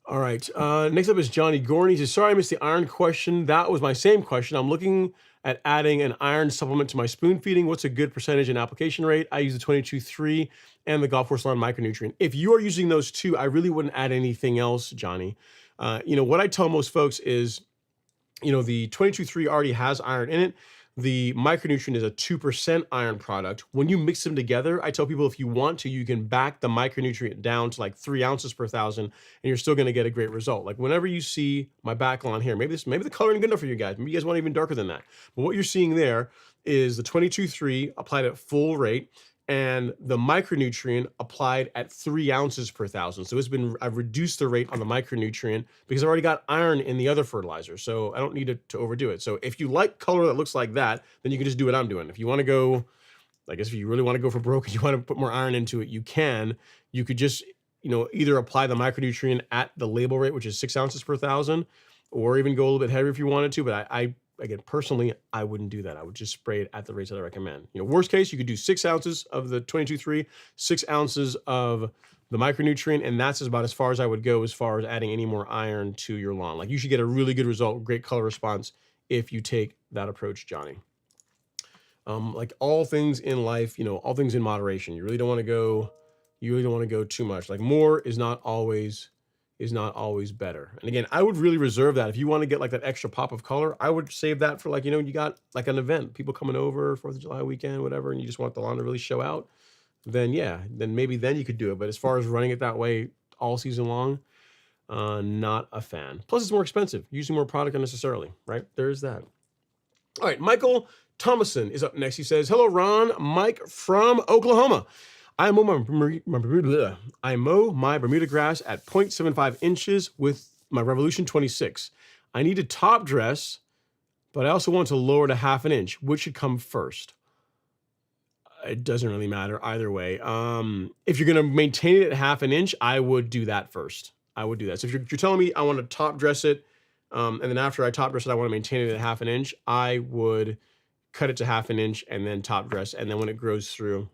All right. Next up is Johnny Gorney. He says, sorry, I missed the iron question. That was my same question. I'm looking at adding an iron supplement to my spoon feeding. What's a good percentage and application rate? I use the 22-3 and the Golf Course Lawn micronutrient. If you are using those two, I really wouldn't add anything else, Johnny. What I tell most folks is, the 22-3 already has iron in it. The micronutrient is a 2% iron product. When you mix them together, I tell people if you want to, you can back the micronutrient down to like 3 ounces per thousand, and you're still going to get a great result. Like whenever you see my back lawn here, maybe the color isn't good enough for you guys. Maybe you guys want even darker than that. But what you're seeing there is the 22-3 applied at full rate, and the micronutrient applied at 3 ounces per thousand. So I've reduced the rate on the micronutrient because I've already got iron in the other fertilizer. So I don't need to overdo it. So if you like color that looks like that, then you can just do what I'm doing. If you want to go, I guess if you really want to go for broke and you want to put more iron into it, you can. You could just, either apply the micronutrient at the label rate, which is 6 ounces per thousand, or even go a little bit heavier if you wanted to. But again, personally, I wouldn't do that. I would just spray it at the rates that I recommend. Worst case, you could do 6 ounces of the 22-3, 6 ounces of the micronutrient, and that's about as far as I would go as far as adding any more iron to your lawn. Like you should get a really good result, great color response if you take that approach, Johnny. Like all things in life, all things in moderation. You really don't want to go. You really don't want to go too much. Like more is not always better. And again, I would really reserve that. If you want to get like that extra pop of color, I would save that for like, you got like an event, people coming over, 4th of July weekend, whatever, and you just want the lawn to really show out, then yeah, then maybe then you could do it. But as far as running it that way all season long, not a fan. Plus it's more expensive, using more product unnecessarily, right? There's that. All right, Michael Thomason is up next. He says, hello, Ron, Mike from Oklahoma. I mow my Bermuda grass at 0.75 inches with my Revolution 26. I need to top dress, but I also want to lower to half an inch. Which should come first? It doesn't really matter either way. If you're going to maintain it at half an inch, I would do that first. I would do that. So if you're telling me I want to top dress it, and then after I top dress it, I want to maintain it at half an inch, I would cut it to half an inch and then top dress. And then when it grows through,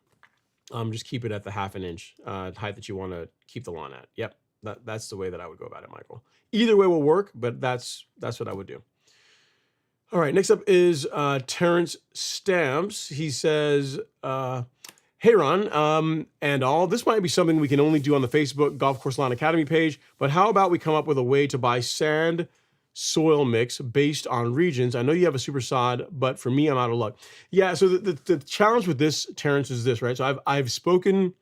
just keep it at the half an inch height that you want to keep the lawn at. Yep, that's the way that I would go about it, Michael. Either way will work, but that's what I would do. All right, next up is Terrence Stamps. He says, hey, Ron, and all. This might be something we can only do on the Facebook Golf Course Lawn Academy page, but how about we come up with a way to buy sand soil mix based on regions? I know you have a super sod, but for me, I'm out of luck. Yeah, so the challenge with this, Terrence, is this, right? So I've spoken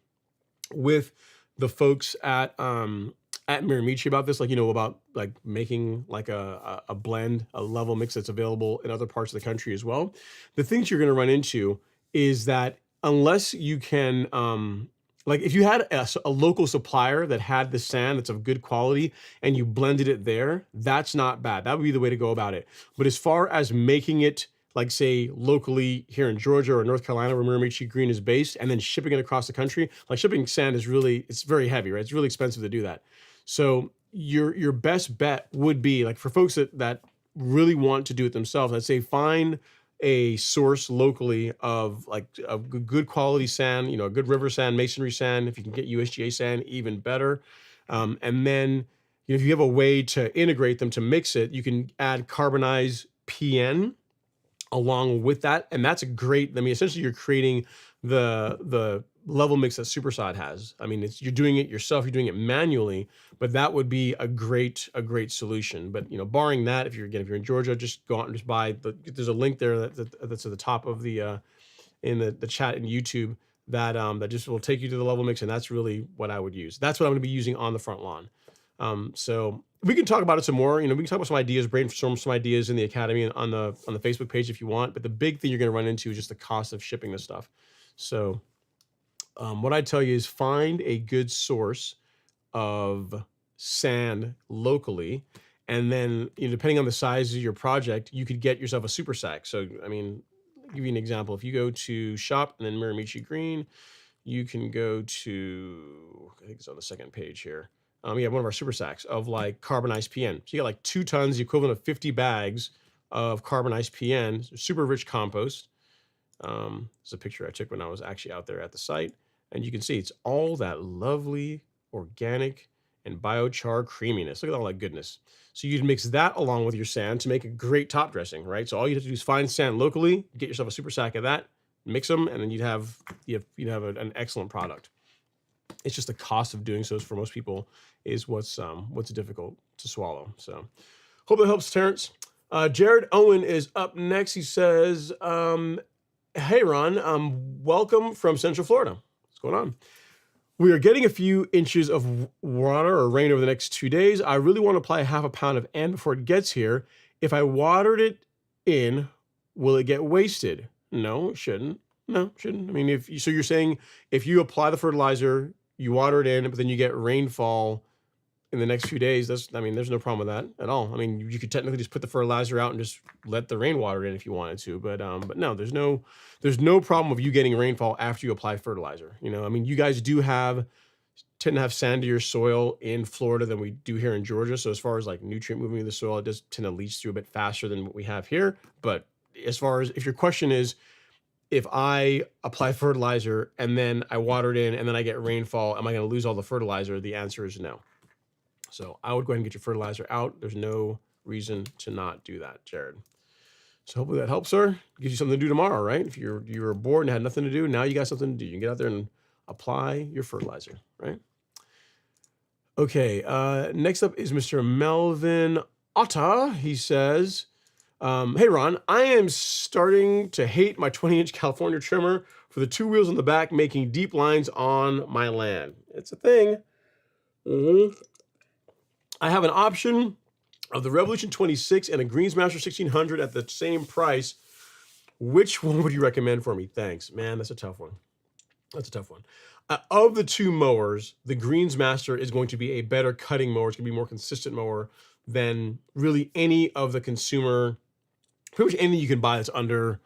with the folks at Miramichi about this, like, about like making like a blend, a level mix that's available in other parts of the country as well. The things you're going to run into is that unless you can, like if you had a local supplier that had the sand that's of good quality and you blended it there, that's not bad. That would be the way to go about it. But as far as making it, like say locally here in Georgia or North Carolina where Miramichi Green is based, and then shipping it across the country, like shipping sand is it's very heavy, right? It's really expensive to do that. So your best bet would be like for folks that really want to do it themselves, I'd say find a source locally of like a good quality sand, a good river sand, masonry sand. If you can get USGA sand, even better. And then if you have a way to integrate them to mix it, you can add carbonized PN along with that. And that's a great, essentially you're creating the level mix that Supersod has. You're doing it yourself, you're doing it manually, but that would be a great solution. But barring that, if you're in Georgia, just go out and just buy there's a link there that's at the top of the in the chat in YouTube that just will take you to the level mix, and that's really what I would use. That's what I'm going to be using on the front lawn. So we can talk about it some more. We can talk about some ideas, brainstorm some ideas in the academy and on the Facebook page if you want. But the big thing you're going to run into is just the cost of shipping this stuff. So what I tell you is find a good source of sand locally, and then depending on the size of your project, you could get yourself a super sack. So I'll give you an example. If you go to shop and then Miramichi Green, you can go to, I think it's on the second page here. You have one of our super sacks of like carbonized PN. So you got like 2 tons, the equivalent of 50 bags of carbonized PN, super rich compost. It's a picture I took when I was actually out there at the site. And you can see it's all that lovely organic and biochar creaminess. Look at all that goodness. So you'd mix that along with your sand to make a great top dressing, right? So all you have to do is find sand locally, get yourself a super sack of that, mix them, and then you'd have an excellent product. It's just the cost of doing so for most people is what's difficult to swallow. So hope that helps, Terrence. Jared Owen is up next. He says, hey, Ron, welcome from Central Florida. What's going on? We are getting a few inches of water or rain over the next 2 days. I really want to apply 1/2 pound of N before it gets here. If I watered it in, will it get wasted? No, it shouldn't. No, it shouldn't. So you're saying if you apply the fertilizer, you water it in, but then you get rainfall in the next few days, there's no problem with that at all. You could technically just put the fertilizer out and just let the rain water in if you wanted to, but no, there's no problem with you getting rainfall after you apply fertilizer. You guys tend to have sandier soil in Florida than we do here in Georgia. So as far as like nutrient moving in the soil, it does tend to leach through a bit faster than what we have here. But as far as if your question is, if I apply fertilizer and then I water it in and then I get rainfall, am I going to lose all the fertilizer? The answer is no. So I would go ahead and get your fertilizer out. There's no reason to not do that, Jared. So hopefully that helps, sir. Gives you something to do tomorrow, right? If you were bored and had nothing to do, now you got something to do. You can get out there and apply your fertilizer, right? Okay, next up is Mr. Melvin Otta. He says, hey, Ron, I am starting to hate my 20-inch California trimmer for the two wheels on the back making deep lines on my land. It's a thing. I have an option of the Revolution 26 and a Greensmaster 1600 at the same price. Which one would you recommend for me? Thanks. Man, that's a tough one. That's a tough one. Of the two mowers, the Greensmaster is going to be a better cutting mower. It's going to be a more consistent mower than really any of the consumer, pretty much anything you can buy that's under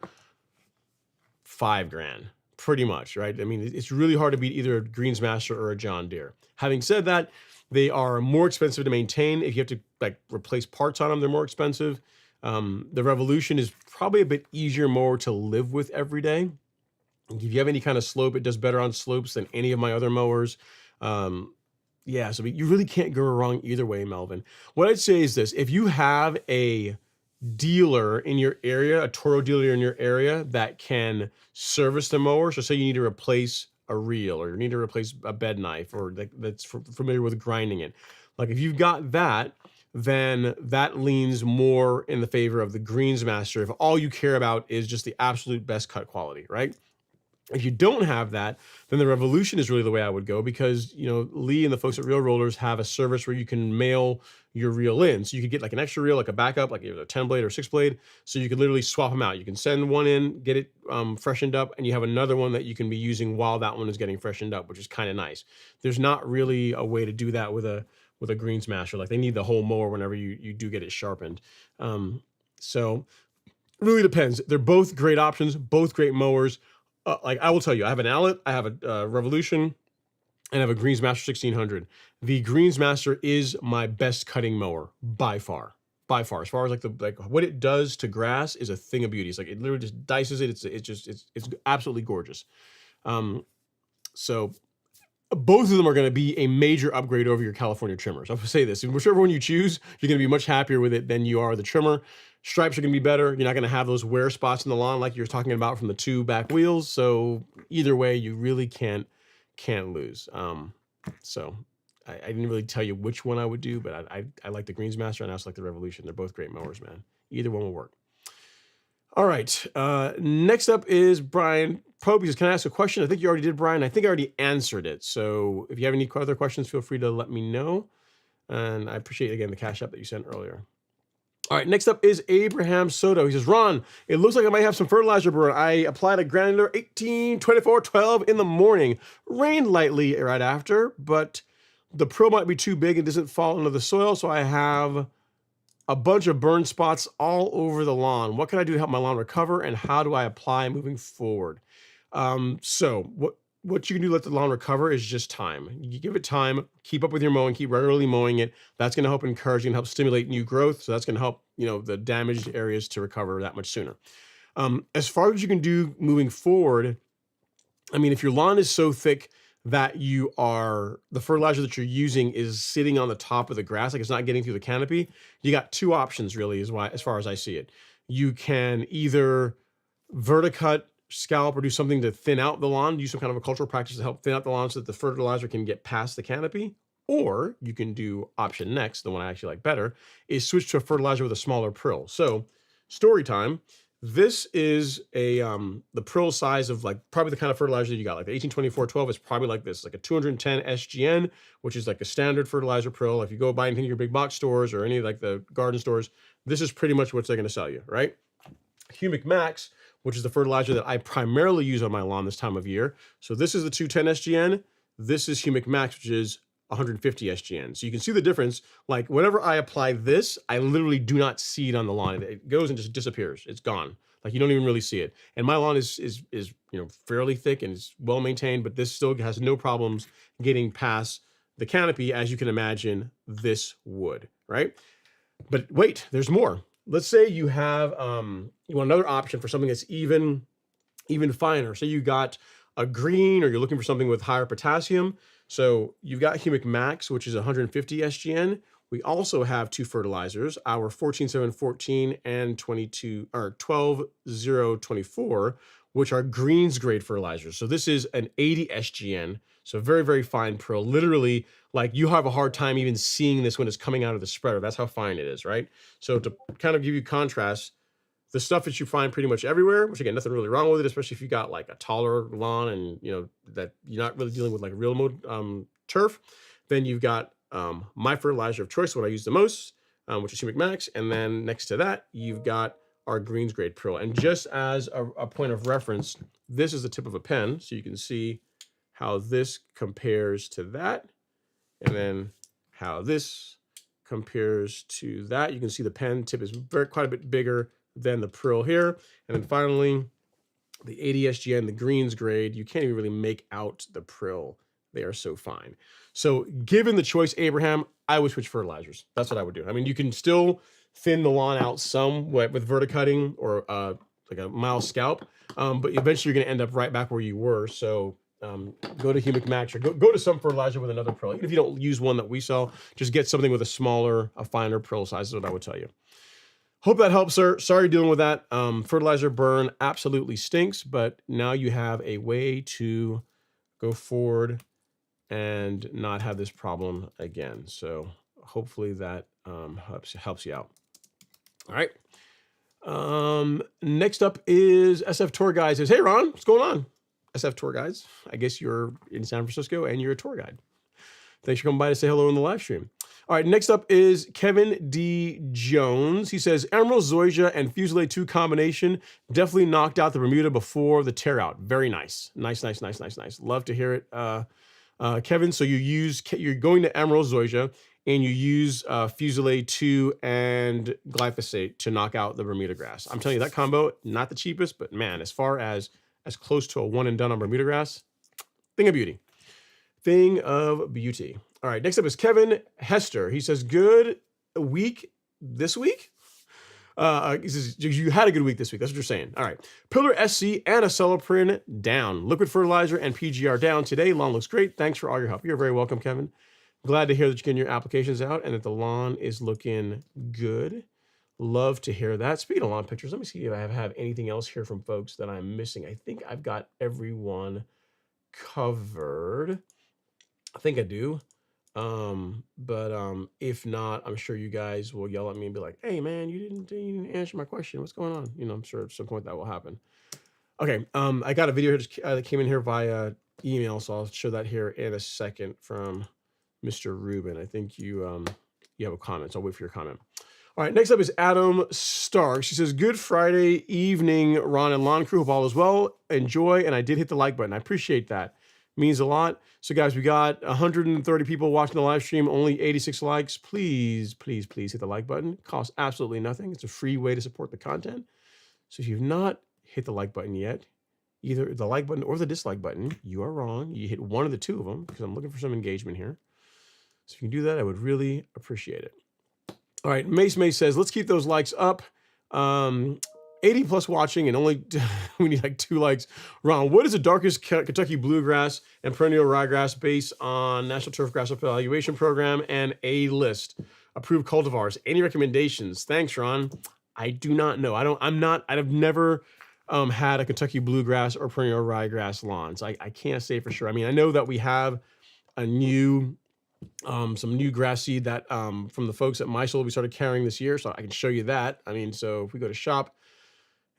$5,000, pretty much, right? I mean, it's really hard to beat either a Greensmaster or a John Deere. Having said that, they are more expensive to maintain. If you have to like replace parts on them, they're more expensive. The Revolution is probably a bit easier mower to live with every day. If you have any kind of slope, it does better on slopes than any of my other mowers. Yeah, so you really can't go wrong either way, Melvin. What I'd say is this: if you have a dealer in your area, a Toro dealer in your area that can service the mower, so say you need to replace a reel or you need to replace a bed knife or that's familiar with grinding it. Like if you've got that, then that leans more in the favor of the Greensmaster if all you care about is just the absolute best cut quality, right? If you don't have that, then the Revolution is really the way I would go because, you know, Lee and the folks at Reel Rollers have a service where you can mail your reel in. So you could get like an extra reel, like a backup, like either a 10 blade or 6 blade. So you could literally swap them out. You can send one in, get it freshened up, and you have another one that you can be using while that one is getting freshened up, which is kind of nice. There's not really a way to do that with a Greensmaster. Like they need the whole mower whenever you do get it sharpened. So it really depends. They're both great options, both great mowers. Like I will tell you, I have an Outlet, I have a Revolution, and I have a Greensmaster 1600. The Greensmaster is my best cutting mower by far. By far, as far as like what it does to grass is a thing of beauty. It's like it literally just dices it. It's absolutely gorgeous. So both of them are going to be a major upgrade over your California trimmers. I'll say this: whichever one you choose, you're going to be much happier with it than you are the trimmer. Stripes are going to be better. You're not going to have those wear spots in the lawn like you're talking about from the two back wheels. So either way, you really can't lose. So I didn't really tell you which one I would do, but I like the Greensmaster and I also like the Revolution. They're both great mowers, man. Either one will work. All right. Next up is Brian Pope. He says, can I ask a question? I think you already did, Brian. I think I already answered it. So if you have any other questions, feel free to let me know. And I appreciate, again, the cash app that you sent earlier. All right, next up is Abraham Soto. He says, Ron, it looks like I might have some fertilizer burn. I applied a granular 18-24-12 in the morning. Rained lightly right after, but the prill might be too big and doesn't fall into the soil, so I have a bunch of burn spots all over the lawn. What can I do to help my lawn recover, and how do I apply moving forward? So what you can do to let the lawn recover is just time. You give it time, keep up with your mowing, keep regularly mowing it. That's going to help encourage and help stimulate new growth. So that's going to help, you know, the damaged areas to recover that much sooner. As far as you can do moving forward, I mean, if your lawn is so thick that the fertilizer that you're using is sitting on the top of the grass, like it's not getting through the canopy, you got two options really, as far as I see it. You can either verticut, scalp, or do something to thin out the lawn, use some kind of a cultural practice to help thin out the lawn so that the fertilizer can get past the canopy. Or you can do option next, the one I actually like better, is switch to a fertilizer with a smaller prill. So story time. This is the prill size of like probably the kind of fertilizer that you got. Like the 18-24-12 is probably like this, like a 210 SGN, which is like a standard fertilizer prill. If you go buy anything in your big box stores or any like the garden stores, this is pretty much what they're going to sell you, right? Humic Max, which is the fertilizer that I primarily use on my lawn this time of year. So this is the 210 SGN. This is Humic Max, which is 150 SGN. So you can see the difference. Like whenever I apply this, I literally do not see it on the lawn. It goes and just disappears. It's gone. Like you don't even really see it. And my lawn is you know, fairly thick and is well maintained, but this still has no problems getting past the canopy, as you can imagine this would, right? But wait, there's more. Let's say you have you want another option for something that's even finer. Say you got a green, or you're looking for something with higher potassium. So you've got Humic Max, which is 150 SGN. We also have 2 fertilizers, our 14-7-14 and 12-0-24, which are greens grade fertilizers. So this is an 80 SGN, so very, very fine prill. Literally, like you have a hard time even seeing this when it's coming out of the spreader. That's how fine it is, right? So to kind of give you contrast, the stuff that you find pretty much everywhere, which again, nothing really wrong with it, especially if you got like a taller lawn and you know that you're not really dealing with like real mode turf. Then you've got my fertilizer of choice, what I use the most, which is Humic Max, and then next to that you've got our greens grade prill. And just as a point of reference, this is the tip of a pen, so you can see how this compares to that, and then how this compares to that. You can see the pen tip is quite a bit bigger than the prill here. And then finally, the 80 SGN, the greens grade, you can't even really make out the prill. They are so fine. So given the choice, Abraham, I would switch fertilizers. That's what I would do. I mean, you can still thin the lawn out some with verticutting or like a mild scalp, but eventually you're going to end up right back where you were. So go to Humic Max or go to some fertilizer with another prill. Even if you don't use one that we sell, just get something with a smaller, a finer prill size is what I would tell you. Hope that helps, sir. Sorry dealing with that. Fertilizer burn absolutely stinks, but now you have a way to go forward and not have this problem again. So hopefully that helps you out. All right. Next up is SF Tour Guide. Says, hey, Ron, what's going on? SF Tour Guides. I guess you're in San Francisco and you're a tour guide. Thanks for coming by to say hello in the live stream. All right, next up is Kevin D. Jones. He says, Emerald, Zoysia, and Fusilier 2 combination definitely knocked out the Bermuda before the tear out. Very nice. Nice. Love to hear it, Kevin. So you're going to Emerald, Zoysia, and you use Fusilier 2 and glyphosate to knock out the Bermuda grass. I'm telling you, that combo, not the cheapest, but man, as far as close to a one and done on Bermuda grass, thing of beauty. Thing of beauty. All right, next up is Kevin Hester. He says, good week this week? He says, you had a good week this week. That's what you're saying. All right. Pillar SC and Acelepryn down. Liquid fertilizer and PGR down today. Lawn looks great. Thanks for all your help. You're very welcome, Kevin. Glad to hear that you're getting your applications out and that the lawn is looking good. Love to hear that. Speaking of lawn pictures, let me see if I have anything else here from folks that I'm missing. I think I've got everyone covered. I think I do. But if not, I'm sure you guys will yell at me and be like, hey man, you didn't answer my question. What's going on? You know, I'm sure at some point that will happen. Okay. I got a video here that came in here via email, so I'll show that here in a second from Mr. Rubin. I think you have a comment, so I'll wait for your comment. All right, next up is Adam Stark. She says, good Friday evening, Ron and Lawn Crew. Hope all is well. Enjoy, and I did hit the like button. I appreciate that. Means a lot. So guys, we got 130 people watching the live stream, only 86 likes. Please hit the like button. It costs absolutely nothing. It's a free way to support the content. So if you've not hit the like button yet, either the like button or the dislike button, you are wrong. You hit one of the two of them because I'm looking for some engagement here. So if you can do that, I would really appreciate it. All right, Mace says, let's keep those likes up. 80 plus watching and only we need like 2 likes. Ron, what is the darkest Kentucky bluegrass and perennial ryegrass based on National Turf Grass Evaluation Program and a list? Approved cultivars. Any recommendations? Thanks, Ron. I do not know. I've never had a Kentucky bluegrass or perennial ryegrass lawns. I can't say for sure. I mean, I know that we have a new some new grass seed that from the folks at My Soil we started carrying this year, so I can show you that. I mean, so if we go to shop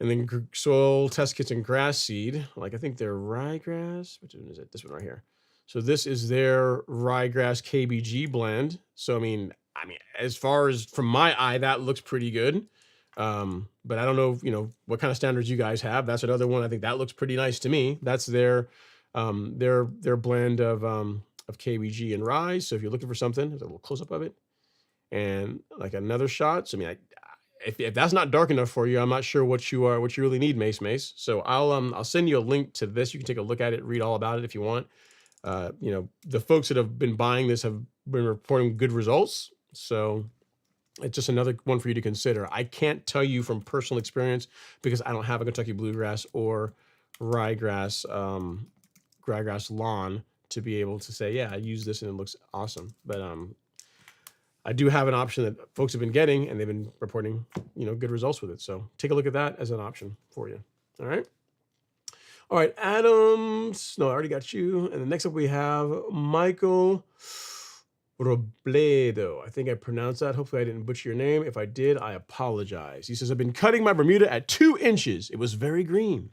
and then soil test kits and grass seed, like I think they're ryegrass. Which one is it? This one right here. So this is their ryegrass KBG blend. So I mean, as far as from my eye, that looks pretty good. But I don't know, what kind of standards you guys have. That's another one. I think that looks pretty nice to me. That's their blend of KBG and rye. So if you're looking for something, there's a little close up of it, and like another shot. So I mean, if that's not dark enough for you, I'm not sure what you really need, Mace. So I'll send you a link to this. You can take a look at it, read all about it if you want. The folks that have been buying this have been reporting good results. So it's just another one for you to consider. I can't tell you from personal experience because I don't have a Kentucky bluegrass or ryegrass lawn to be able to say, yeah, I use this and it looks awesome. But I do have an option that folks have been getting, and they've been reporting, good results with it. So take a look at that as an option for you. All right. All right, Adams. No, I already got you. And then next up we have Michael Robledo. I think I pronounced that. Hopefully I didn't butcher your name. If I did, I apologize. He says, I've been cutting my Bermuda at 2 inches. It was very green.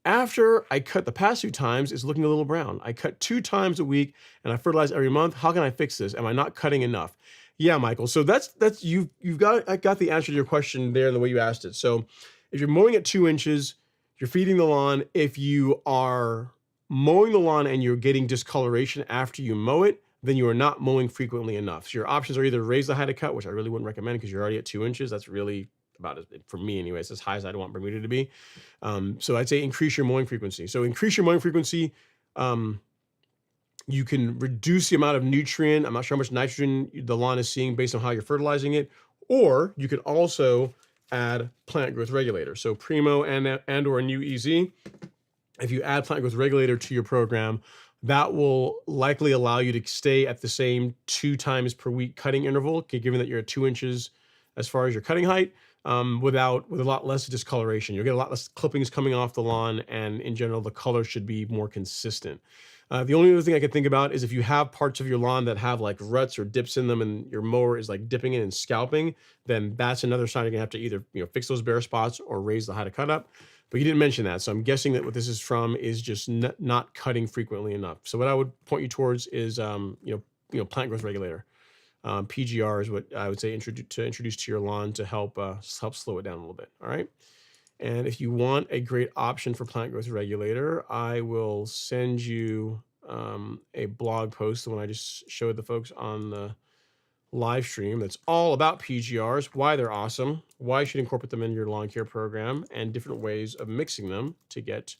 After I cut the past 2 times, it's looking a little brown. I cut 2 times a week and I fertilize every month. How can I fix this? Am I not cutting enough? Yeah, Michael. So I got the answer to your question there in the way you asked it. So if you're mowing at 2 inches, you're feeding the lawn. If you are mowing the lawn and you're getting discoloration after you mow it, then you are not mowing frequently enough. So your options are either raise the height of cut, which I really wouldn't recommend because you're already at 2 inches. That's really about it for me anyways, as high as I'd want Bermuda to be. So I'd say increase your mowing frequency. So increase your mowing frequency. You can reduce the amount of nutrient. I'm not sure how much nitrogen the lawn is seeing based on how you're fertilizing it. Or you could also add plant growth regulator. So Primo and or a new EZ. If you add plant growth regulator to your program, that will likely allow you to stay at the same 2 times per week cutting interval, given that you're at 2 inches as far as your cutting height, with a lot less discoloration. You'll get a lot less clippings coming off the lawn, and in general, the color should be more consistent. The only other thing I could think about is if you have parts of your lawn that have like ruts or dips in them and your mower is like dipping in and scalping, then that's another sign you're gonna have to either fix those bare spots or raise the height of cut up. But you didn't mention that. So I'm guessing that what this is from is just not cutting frequently enough. So what I would point you towards is plant growth regulator. PGR is what I would say introduce to your lawn to help slow it down a little bit. All right. And if you want a great option for plant growth regulator, I will send you a blog post, the one I just showed the folks on the live stream, that's all about PGRs, why they're awesome, why you should incorporate them in your lawn care program, and different ways of mixing them to get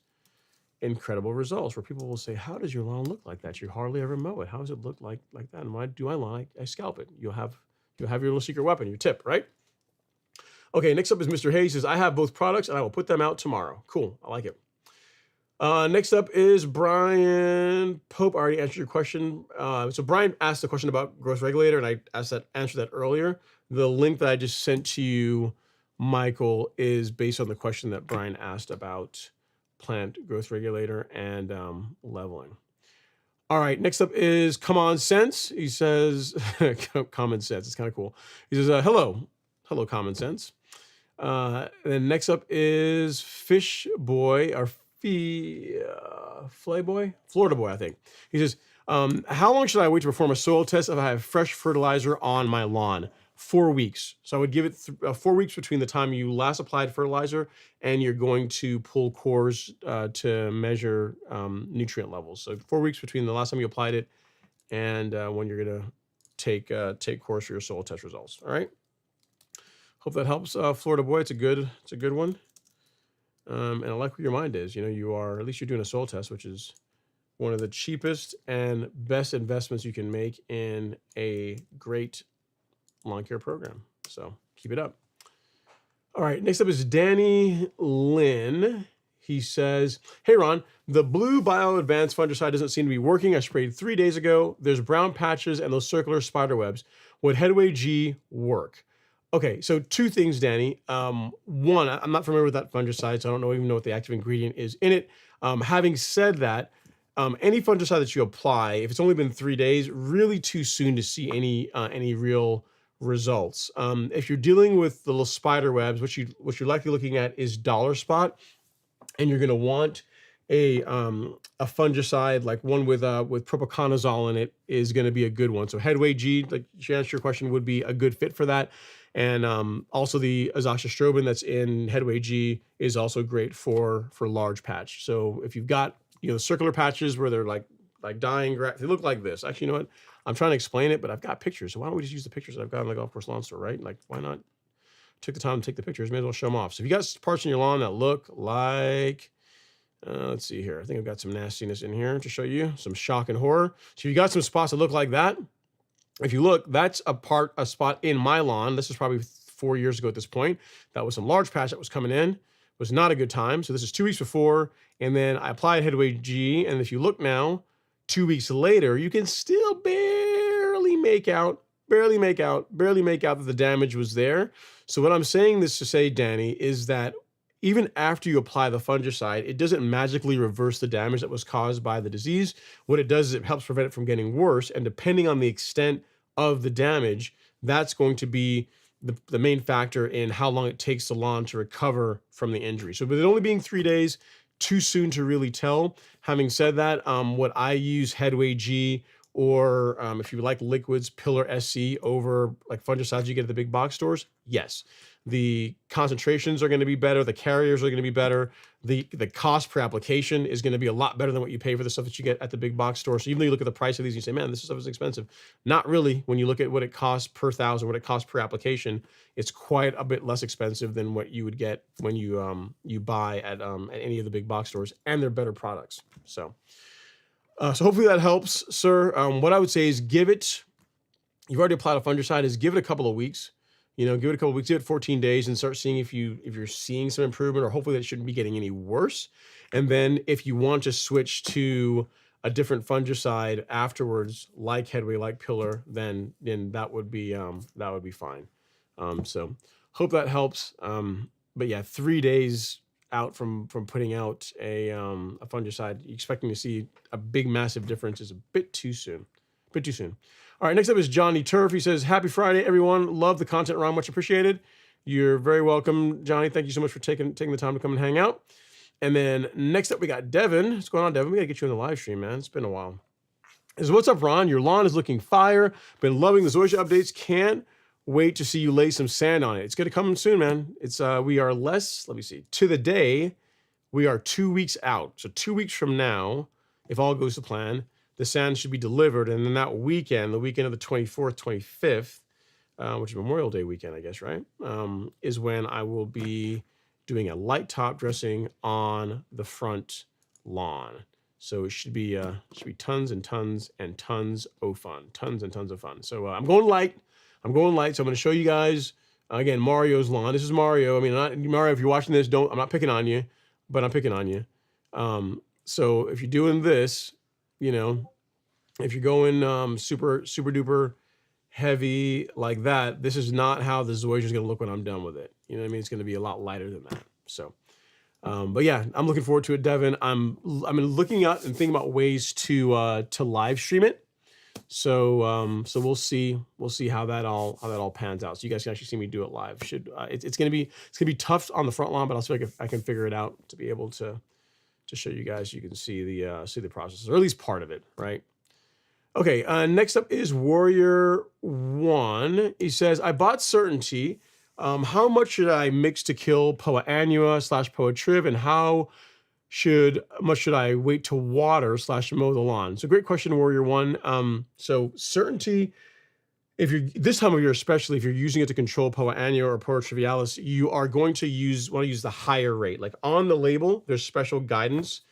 incredible results, where people will say, how does your lawn look like that? You hardly ever mow it. How does it look like that? And why do I scalp it? You'll have your little secret weapon, your tip, right? Okay, next up is Mr. Hayes. Says, I have both products and I will put them out tomorrow. Cool, I like it. Next up is Brian Pope. I already answered your question. So Brian asked the question about growth regulator, and I answered that earlier. The link that I just sent to you, Michael, is based on the question that Brian asked about plant growth regulator and leveling. All right, next up is Common Sense. He says, Common Sense, it's kind of cool. He says, hello, Common Sense. Then next up is Fish Boy, or Flay Boy? Florida Boy, I think. He says, how long should I wait to perform a soil test if I have fresh fertilizer on my lawn? 4 weeks. So I would give it 4 weeks between the time you last applied fertilizer and you're going to pull cores to measure nutrient levels. So 4 weeks between the last time you applied it and when you're going to take cores for your soil test results. All right. Hope that helps, Florida Boy. It's a good one. And I like where your mind is. At least you're doing a soil test, which is one of the cheapest and best investments you can make in a great lawn care program. So keep it up. All right, next up is Danny Lynn. He says, hey Ron, the blue bio advanced fungicide doesn't seem to be working. I sprayed 3 days ago. There's brown patches and those circular spider webs. Would Headway G work? Okay, so 2 things, Danny. One, I'm not familiar with that fungicide, so I don't even know what the active ingredient is in it. Having said that, any fungicide that you apply, if it's only been 3 days, really too soon to see any real results. If you're dealing with the little spider webs, what you're likely looking at is dollar spot, and you're going to want a fungicide like one with propiconazole in it is going to be a good one. So Headway G, like to answer your question, would be a good fit for that. And also the azoxystrobin that's in Headway G is also great for large patch. So if you've got circular patches where they're like dying grass, they look like this. Actually, you know what? I'm trying to explain it, but I've got pictures. So why don't we just use the pictures that I've got on the golf course lawn store, right? Like, why not take the time to take the pictures? May as well show them off. So if you got parts in your lawn that look like, let's see here. I think I've got some nastiness in here to show you, some shock and horror. So if you got some spots that look like that, if you look, that's a spot in my lawn. This is probably 4 years ago at this point. That was some large patch that was coming in. It was not a good time. So this is 2 weeks before, and then I applied Headway G. And if you look now, 2 weeks later, you can still barely make out barely make out that the damage was there. So what I'm saying this to say, Danny, is that even after you apply the fungicide, it doesn't magically reverse the damage that was caused by the disease. What it does is it helps prevent it from getting worse. And depending on the extent of the damage, that's going to be the main factor in how long it takes the lawn to recover from the injury. So with it only being 3 days, too soon to really tell. Having said that, what I use Headway G, or if you like liquids, Pillar SC over like fungicides you get at the big box stores, yes. The concentrations are going to be better. The carriers are going to be better. The cost per application is going to be a lot better than what you pay for the stuff that you get at the big box store. So even though you look at the price of these, you say, man, this stuff is expensive. Not really. When you look at what it costs per thousand, what it costs per application, it's quite a bit less expensive than what you would get when you buy at any of the big box stores, and they're better products. So hopefully that helps, sir. What I would say is you've already applied a fungicide, is give it a couple of weeks. Give it a couple of weeks, give it 14 days, and start seeing if you're seeing some improvement, or hopefully that shouldn't be getting any worse. And then if you want to switch to a different fungicide afterwards, like Headway, like Pillar, then that would be fine. So hope that helps. But yeah, 3 days out from putting out a fungicide, expecting to see a big, massive difference is a bit too soon. All right, next up is Johnny Turf. He says, happy Friday, everyone. Love the content, Ron. Much appreciated. You're very welcome, Johnny. Thank you so much for taking the time to come and hang out. And then next up, we got Devin. What's going on, Devin? We got to get you on the live stream, man. It's been a while. He says, what's up, Ron? Your lawn is looking fire. Been loving the Zoysia updates. Can't wait to see you lay some sand on it. It's going to come soon, man. We are less, let me see, to the day, we are 2 weeks out. So 2 weeks from now, if all goes to plan, the sand should be delivered. And then that weekend, the weekend of the 24th, 25th, which is Memorial Day weekend, I guess, right? Is when I will be doing a light top dressing on the front lawn. So it should be tons and tons and tons of fun. Tons and tons of fun. So I'm going light. So I'm going to show you guys, again, Mario's lawn. This is Mario. I mean, Mario, if you're watching this, I'm not picking on you, but I'm picking on you. So if you're doing this, if you're going super duper heavy like that, this is not how the Zoysia is going to look when I'm done with it. You know what I mean? It's going to be a lot lighter than that. So, but yeah, I'm looking forward to it, Devin. I'm looking at and thinking about ways to live stream it. So we'll see how that all pans out. So you guys can actually see me do it live. It's gonna be tough on the front lawn, but I'll see if I can figure it out to be able to show you guys. You can see the process, or at least part of it, right? Okay, next up is Warrior 1. He says, I bought Certainty. How much should I mix to kill Poa annua / Poa triv, and how much should I wait to water / mow the lawn? So great question, Warrior 1. So Certainty, if you're this time of year, especially if you're using it to control Poa annua or Poa trivialis, you are going to want to use the higher rate. Like on the label, there's special guidance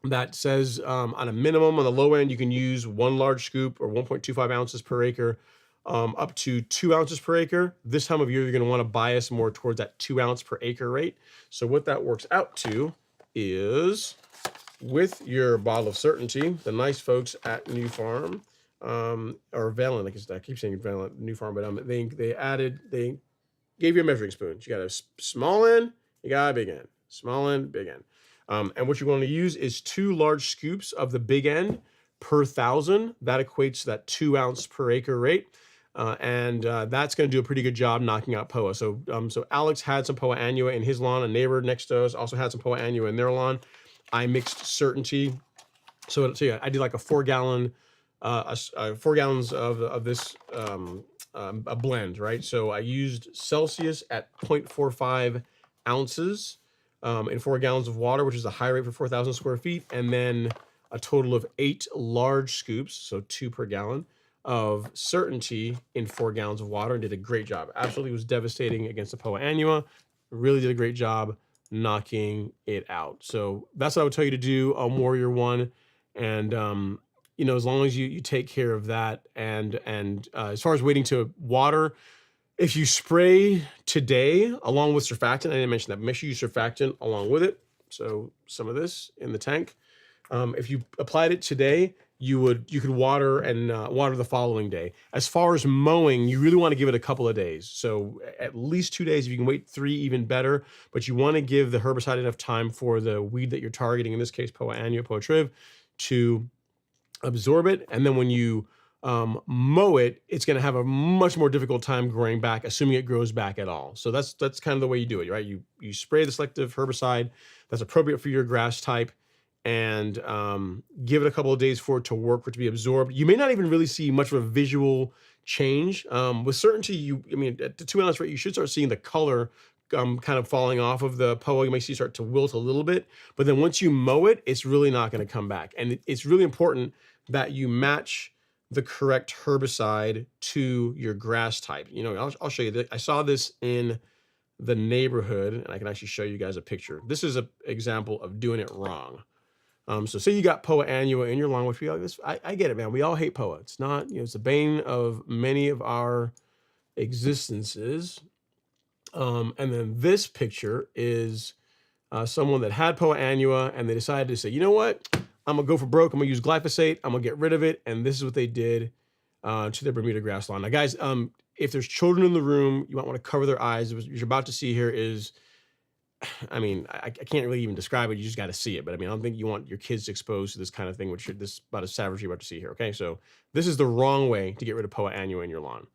that says on a minimum, on the low end, you can use 1 large scoop or 1.25 ounces per acre, up to 2 ounces per acre. This time of year, you're going to want to bias more towards that 2 ounce per acre rate. So what that works out to is, with your bottle of Certainty, the nice folks at New Farm, or Valent, I keep saying Valent, New Farm, but they gave you a measuring spoon. You got a small end, you got a big end. Small end, big end. And what you're going to use is 2 large scoops of the big end per 1,000. That equates to that 2 ounce per acre rate. And that's going to do a pretty good job knocking out Poa. So Alex had some Poa annua in his lawn. A neighbor next to us also had some Poa annua in their lawn. I mixed Certainty. So yeah, I did like a 4 gallons of this a blend, right? So I used Celsius at 0.45 ounces in 4 gallons of water, which is a high rate for 4,000 square feet, and then a total of 8 large scoops, so 2 per gallon, of Certainty in 4 gallons of water, and did a great job. Absolutely was devastating against the Poa annua. Really did a great job knocking it out. So that's what I would tell you to do on Warrior 1. And as long as you take care of that, and as far as waiting to water, if you spray today along with surfactant, I didn't mention that, but make sure you use surfactant along with it. So some of this in the tank. If you applied it today, you could water and water the following day. As far as mowing, you really want to give it a couple of days. So at least 2 days. If you can wait 3, even better. But you want to give the herbicide enough time for the weed that you're targeting, in this case, Poa annua, Poa triv, to absorb it. And then when you mow it, it's going to have a much more difficult time growing back, assuming it grows back at all. So that's kind of the way you do it, right? You spray the selective herbicide that's appropriate for your grass type, and give it a couple of days for it to work, for it to be absorbed. You may not even really see much of a visual change. With certainty, at the 2 ounce rate, you should start seeing the color kind of falling off of the Poa. You may see start to wilt a little bit, but then once you mow it, it's really not going to come back. And it's really important that you match the correct herbicide to your grass type. I'll show you that. I saw this in the neighborhood, and I can actually show you guys a picture. This is an example of doing it wrong. So say you got Poa annua in your lawn, which I get it, man. We all hate Poa. It's not, it's the bane of many of our existences. And then this picture is someone that had Poa annua, and they decided to say, you know what? I'm gonna go for broke. I'm gonna use glyphosate. I'm gonna get rid of it. And this is what they did to their Bermuda grass lawn. Now, guys, if there's children in the room, you might want to cover their eyes. What you're about to see here is, I can't really even describe it. You just got to see it. But I don't think you want your kids exposed to this kind of thing, which this about as savage you're about to see here. Okay, so this is the wrong way to get rid of Poa annua in your lawn.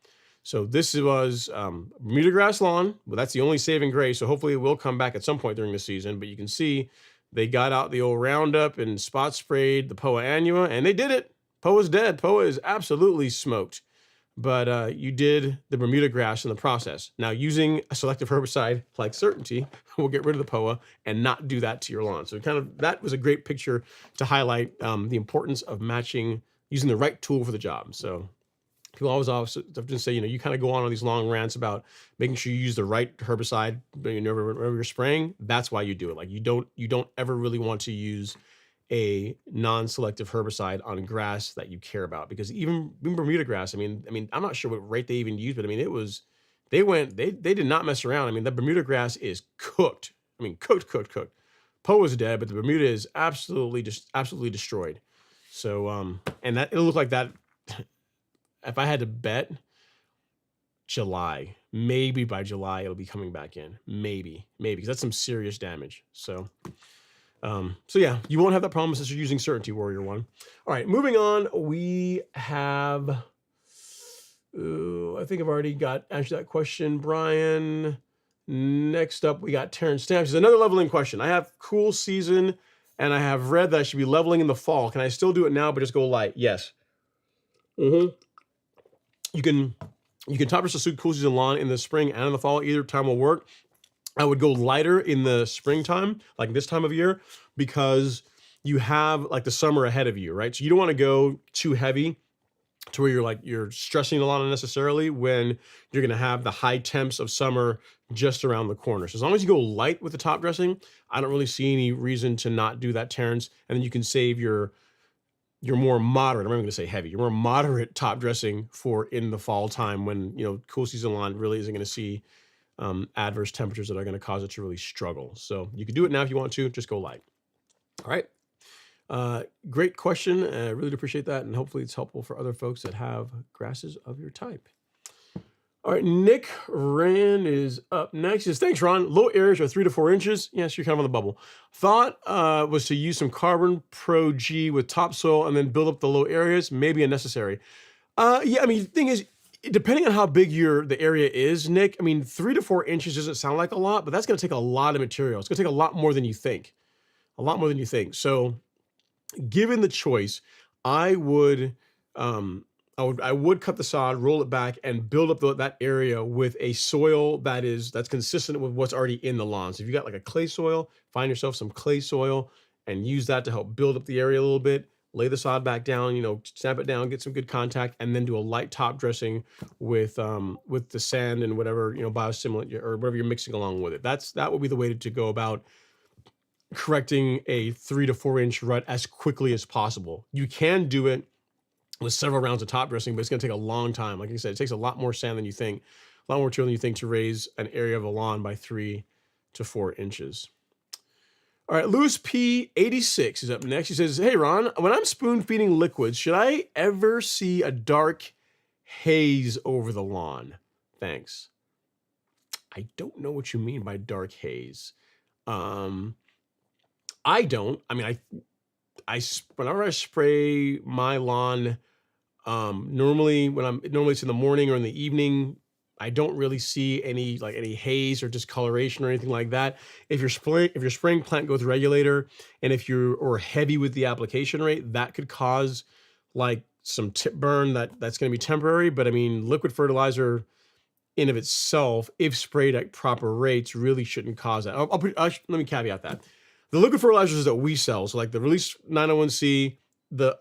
So this was Bermuda grass lawn. Well, that's the only saving grace. So hopefully it will come back at some point during the season. But you can see they got out the old Roundup and spot sprayed the Poa annua, and they did it. Poa's dead. Poa is absolutely smoked. But you did the Bermuda grass in the process. Now, using a selective herbicide like Certainty will get rid of the Poa and not do that to your lawn. So that was a great picture to highlight the importance of using the right tool for the job. So people always often say, you kind of go on these long rants about making sure you use the right herbicide whenever you're spraying. That's why you do it. Like you don't ever really want to use a non-selective herbicide on grass that you care about, because even Bermuda grass, I'm not sure what rate they even used, but they did not mess around. The Bermuda grass is cooked. Cooked. Poa's dead, but the Bermuda is absolutely destroyed. So, and that it'll look like that. If I had to bet, July, maybe by July, it'll be coming back in. Maybe, because that's some serious damage. So yeah, you won't have that problem since you're using Certainty Warrior 1. All right, moving on, we have, I think I've already answered that question, Brian. Next up, we got Terrence Stamps. It's another leveling question. I have cool season, and I have read that I should be leveling in the fall. Can I still do it now, but just go light? Yes. You can top dress a cool season lawn in the spring and in the fall. Either time will work. I would go lighter in the springtime, like this time of year, because you have like the summer ahead of you, right? So you don't want to go too heavy to where you're stressing a lot unnecessarily when you're going to have the high temps of summer just around the corner. So as long as you go light with the top dressing, I don't really see any reason to not do that, Terrence. And then you can save your more moderate, I'm not going to say heavy, your more moderate top dressing for in the fall time when, cool season lawn really isn't going to see adverse temperatures that are going to cause it to really struggle. So you can do it now if you want to, just go light. All right. Great question. I really do appreciate that. And hopefully it's helpful for other folks that have grasses of your type. All right, Nick Rand is up next. He says, thanks, Ron. Low areas are 3 to 4 inches. Yes, you're kind of on the bubble. Thought was to use some Carbon Pro G with topsoil and then build up the low areas. Maybe unnecessary. Yeah, the thing is, depending on how big the area is, Nick, 3 to 4 inches doesn't sound like a lot, but that's going to take a lot of material. It's going to take a lot more than you think. So given the choice, I would cut the sod, roll it back, and build up that area with a soil that's consistent with what's already in the lawn. So if you got like a clay soil, find yourself some clay soil and use that to help build up the area a little bit. Lay the sod back down, snap it down, get some good contact, and then do a light top dressing with the sand and whatever, biostimulant or whatever you're mixing along with it. That would be the way to go about correcting a 3 to 4 inch rut as quickly as possible. You can do it with several rounds of top dressing, but it's going to take a long time. Like I said, it takes a lot more sand than you think, a lot more material than you think to raise an area of a lawn by 3 to 4 inches. All right, Louis P86 is up next. He says, hey, Ron, when I'm spoon feeding liquids, should I ever see a dark haze over the lawn? Thanks. I don't know what you mean by dark haze. I don't. I mean, whenever I spray my lawn, normally it's in the morning or in the evening, I don't really see any haze or discoloration or anything like that. If you're spraying plant growth regulator, and if you're heavy with the application rate, that could cause like some tip burn that's going to be temporary. But I mean, liquid fertilizer in of itself, if sprayed at proper rates, really shouldn't cause that. Let me caveat that. The liquid fertilizers that we sell, so like the Release 901C,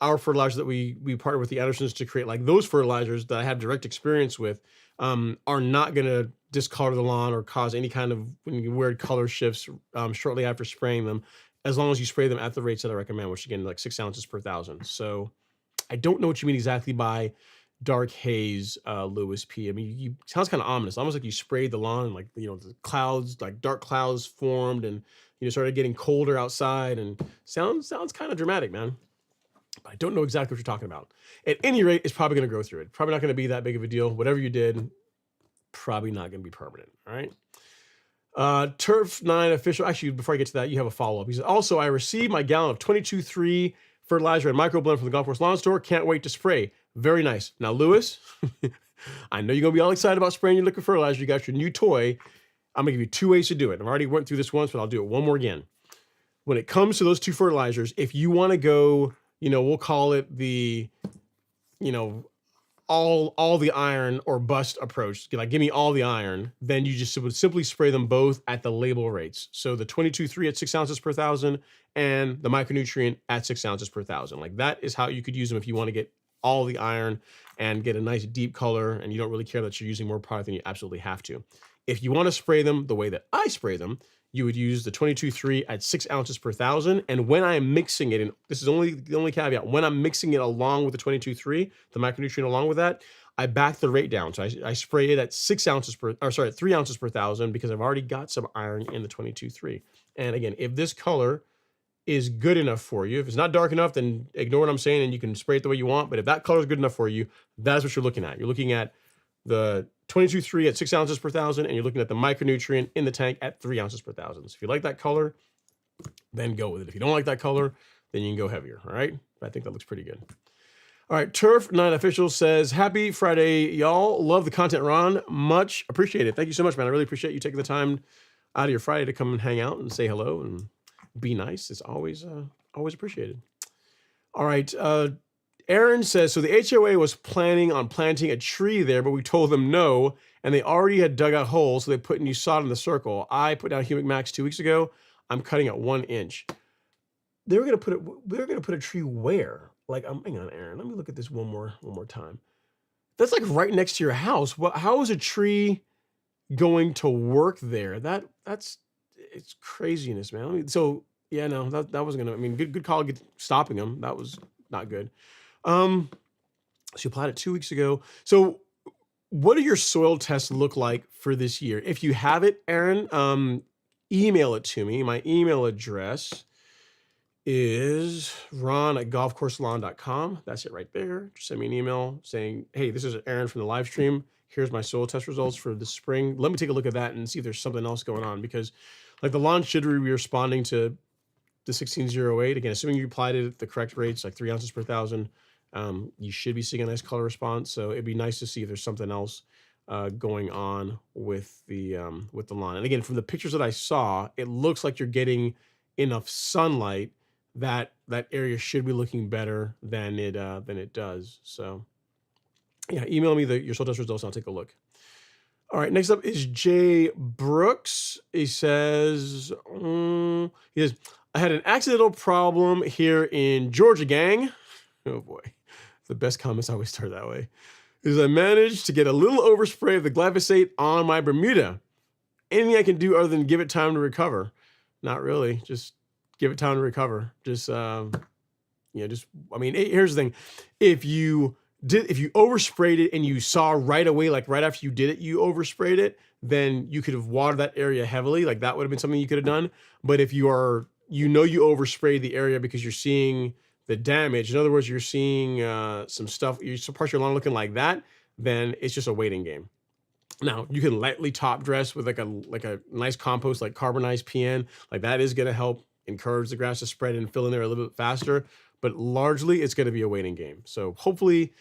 our fertilizer that we partner with the Andersons to create, like those fertilizers that I have direct experience with, are not going to discolor the lawn or cause any kind of weird color shifts shortly after spraying them, as long as you spray them at the rates that I recommend, which again, like 6 ounces per thousand. So I don't know what you mean exactly by dark haze, Louis P. I mean, you sounds kind of ominous, almost like you sprayed the lawn, like, you know, the clouds, like dark clouds formed, and started getting colder outside, and sounds kind of dramatic, man. I don't know exactly what you're talking about. At any rate, it's probably going to go through it. Probably not going to be that big of a deal. Whatever you did, probably not going to be permanent. All right. Turf 9 official. Actually, before I get to that, you have a follow-up. He says, also, I received my gallon of 22-3 fertilizer and microblend from the Golf Course Lawn Store. Can't wait to spray. Very nice. Now, Lewis, I know you're going to be all excited about spraying your liquid fertilizer. You got your new toy. I'm going to give you 2 ways to do it. I've already went through this once, but I'll do it one more again. When it comes to those 2 fertilizers, if you want to go, we'll call it the, all the iron or bust approach, like give me all the iron, then you just would simply spray them both at the label rates. So the 22-3 at 6 ounces per thousand and the micronutrient at 6 ounces per thousand. Like that is how you could use them if you want to get all the iron and get a nice deep color, and you don't really care that you're using more product than you absolutely have to. If you want to spray them the way that I spray them, you would use the 22-3 at 6 ounces per thousand. And when I am mixing it, and this is the only caveat, when I'm mixing it along with the 22-3, the micronutrient along with that, I back the rate down. So I spray it at 3 ounces per thousand, because I've already got some iron in the 22-3. And again, if this color is good enough for you, if it's not dark enough, then ignore what I'm saying and you can spray it the way you want. But if that color is good enough for you, that's what you're looking at. You're looking at the 22-3 at 6 ounces per thousand, and you're looking at the micronutrient in the tank at 3 ounces per thousand. So if you like that color, then go with it. If you don't like that color, then you can go heavier. All right. I think that looks pretty good. All right. Turf 9 official says, happy Friday, y'all. Love the content, Ron. Much appreciated. Thank you so much, man. I really appreciate you taking the time out of your Friday to come and hang out and say hello and be nice. It's always appreciated. All right. Aaron says, so the HOA was planning on planting a tree there, but we told them no, and they already had dug out holes, so they put new sod in the circle. I put down Humic Max 2 weeks ago. I'm cutting at 1 inch. They were gonna put a tree where? Like, hang on, Aaron. Let me look at this one more time. That's like right next to your house. How is a tree going to work there? It's craziness, man. So yeah, no, that wasn't gonna. I mean, good call stopping them. That was not good. So you applied it 2 weeks ago. So what do your soil tests look like for this year? If you have it, Aaron, email it to me. My email address is ron@golfcourselawn.com. That's it right there. Just send me an email saying, hey, this is Aaron from the live stream. Here's my soil test results for the spring. Let me take a look at that and see if there's something else going on, because like the lawn should be responding to the 1608. Again, assuming you applied it at the correct rates, like 3 ounces per thousand, you should be seeing a nice color response. So it'd be nice to see if there's something else going on with the lawn. And again, from the pictures that I saw, it looks like you're getting enough sunlight that area should be looking better than it does. So yeah, email me your soil test results and I'll take a look. All right, next up is Jay Brooks. He says, I had an accidental problem here in Georgia, gang. Oh boy, the best comments always start that way. Is I managed to get a little overspray of the glyphosate on my Bermuda. Anything I can do other than give it time to recover? Not really. Just give it time to recover. Here's the thing. If you oversprayed it and you saw right away, like right after you did it, you oversprayed it, then you could have watered that area heavily. Like that would have been something you could have done. But if you are you know you oversprayed the area because you're seeing the damage. In other words, you're seeing some stuff, some parts of your lawn looking like that, then it's just a waiting game. Now you can lightly top dress with like a nice compost, like carbonized PN, like that is going to help encourage the grass to spread and fill in there a little bit faster. But largely, it's going to be a waiting game. So hopefully,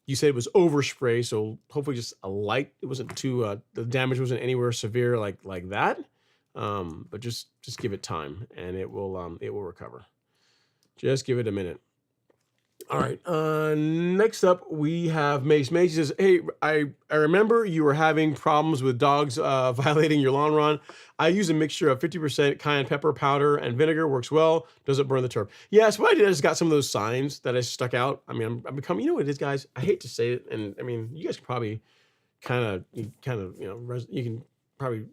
you said it was overspray, so hopefully just a light. It wasn't too the damage wasn't anywhere severe like that. But just give it time, and it will recover. Just give it a minute. All right. Next up, we have Mace. Mace says, "Hey, I remember you were having problems with dogs violating your lawn run. I use a mixture of 50% cayenne pepper powder and vinegar. Works well. Doesn't burn the turf. Yes, what I did is got some of those signs that I stuck out. I mean, I'm becoming. You know what it is, guys. I hate to say it, and I mean, you guys can probably kind of you can probably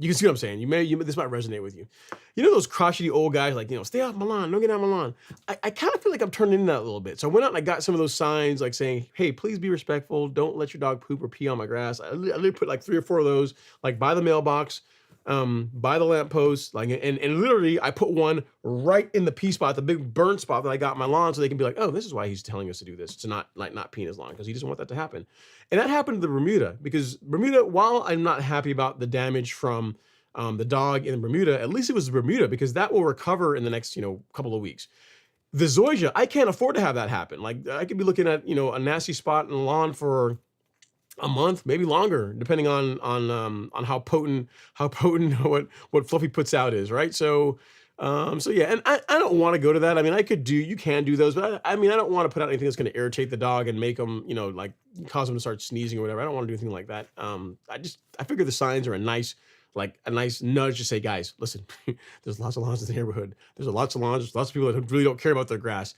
you can see what I'm saying. This might resonate with you. You know those crotchety old guys, like, stay off my lawn, don't get out my lawn. I kind of feel like I'm turning into that a little bit. So I went out and I got some of those signs, like saying, hey, please be respectful. Don't let your dog poop or pee on my grass. I literally put like 3 or 4 of those, like by the mailbox, by the lamppost, like, and literally I put one right in the pee spot, the big burn spot that I got on my lawn, so they can be like, oh, this is why he's telling us to do this, to not pee in his lawn, because he doesn't want that to happen. And that happened to the Bermuda, because Bermuda, while I'm not happy about the damage from the dog in Bermuda, at least it was Bermuda, because that will recover in the next, couple of weeks. The zoysia, I can't afford to have that happen. Like, I could be looking at, a nasty spot in the lawn for a month, maybe longer, depending on how potent what Fluffy puts out is, right? So yeah, and I don't want to go to that. I mean, you can do those, but I don't want to put out anything that's going to irritate the dog and make them, like cause them to start sneezing or whatever. I don't want to do anything like that. I figure the signs are a nice nudge to say, guys, listen, there's lots of lawns in the neighborhood. There's lots of lawns. There's lots of people that really don't care about their grass.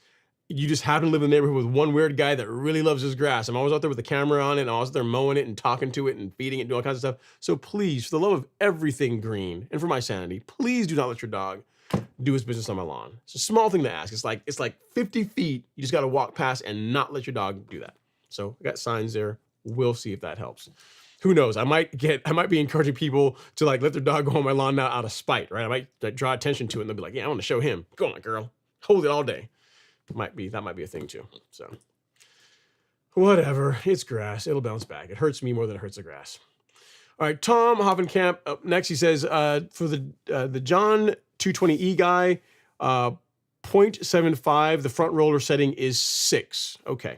You just happen to live in the neighborhood with one weird guy that really loves his grass. I'm always out there with the camera on it, and I'm always out there mowing it and talking to it and feeding it and doing all kinds of stuff. So please, for the love of everything green and for my sanity, please do not let your dog do his business on my lawn. It's a small thing to ask. It's like 50 feet. You just got to walk past and not let your dog do that. So I got signs there. We'll see if that helps. Who knows? I might be encouraging people to like let their dog go on my lawn now out of spite, right? I might draw attention to it, and they'll be like, yeah, I want to show him. Go on, girl. Hold it all day. That might be a thing too. So whatever, it's grass. It'll bounce back. It hurts me more than it hurts the grass. All right, Tom Hoffenkamp up next. He says, for the John 220E guy, 0.75, the front roller setting is 6. Okay,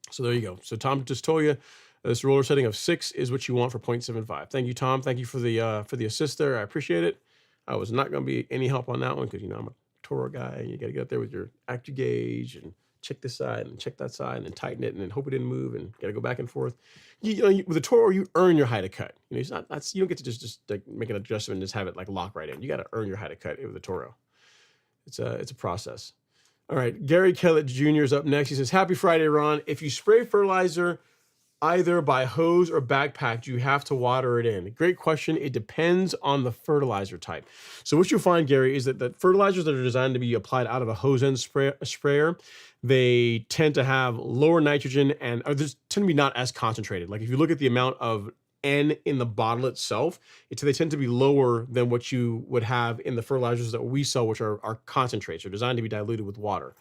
so there you go. So Tom just told you this roller setting of 6 is what you want for 0.75. Thank you, Tom. Thank you for the assist there. I appreciate it. I was not going to be any help on that one because I'm a Toro guy. You got to get up there with your AccuGauge and check this side and check that side and then tighten it and then hope it didn't move and got to go back and forth. With a Toro, you earn your height of cut. It's not you don't get to just like make an adjustment and just have it like lock right in. You got to earn your height of cut with a Toro. It's a process. All right, Gary Kellett Jr. is up next. He says, "Happy Friday, Ron. If you spray fertilizer either by hose or backpack, do you have to water it in?" Great question. It depends on the fertilizer type. So what you'll find, Gary, is that the fertilizers that are designed to be applied out of a hose end sprayer, they tend to have lower nitrogen and tend to be not as concentrated. Like if you look at the amount of N in the bottle itself, they tend to be lower than what you would have in the fertilizers that we sell, which are concentrates. They're designed to be diluted with water.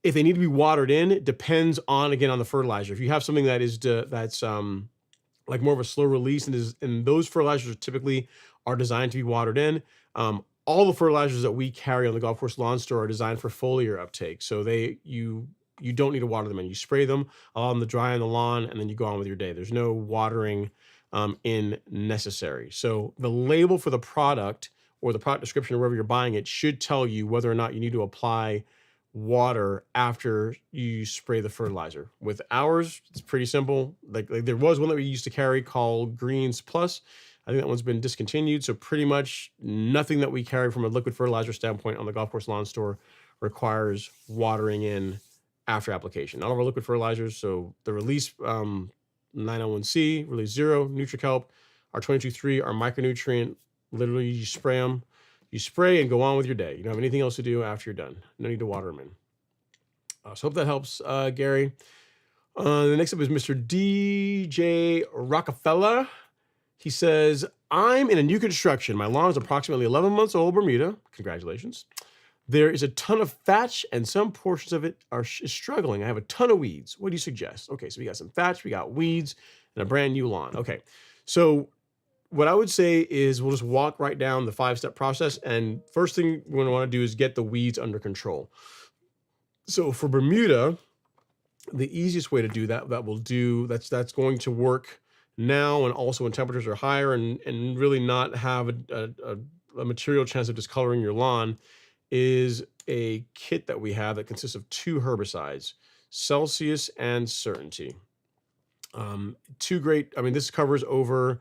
If they need to be watered in, it depends on the fertilizer. If you have something that's like more of a slow release, and those fertilizers typically are designed to be watered in. All the fertilizers that we carry on the Golf Course Lawn Store are designed for foliar uptake. So you don't need to water them in. You spray them, allow them to dry on the lawn, and then you go on with your day. There's no watering in necessary. So the label for the product or the product description or wherever you're buying it should tell you whether or not you need to apply water after you spray the fertilizer. With ours, it's pretty simple. Like there was one that we used to carry called Greens Plus. I think that one's been discontinued. So pretty much nothing that we carry from a liquid fertilizer standpoint on the Golf Course Lawn Store requires watering in after application. All of our liquid fertilizers, so the Release 901C, Release 0, NutriKelp, our 22-3, our micronutrient, literally you spray them. You spray and go on with your day. You don't have anything else to do after you're done. No need to water them in. So hope that helps, Gary. The next up is Mr. DJ Rockefeller. He says, I'm in a new construction. My lawn is approximately 11 months old, Bermuda. Congratulations. There is a ton of thatch and some portions of it is struggling. I have a ton of weeds. What do you suggest? Okay, so we got some thatch, we got weeds, and a brand new lawn. Okay, so what I would say is we'll just walk right down the 5-step process. And first thing we're going to want to do is get the weeds under control. So for Bermuda, the easiest way to do that, that's going to work now and also when temperatures are higher and really not have a material chance of discoloring your lawn, is a kit that we have that consists of 2 herbicides, Celsius and Certainty. Two great, I mean, this covers over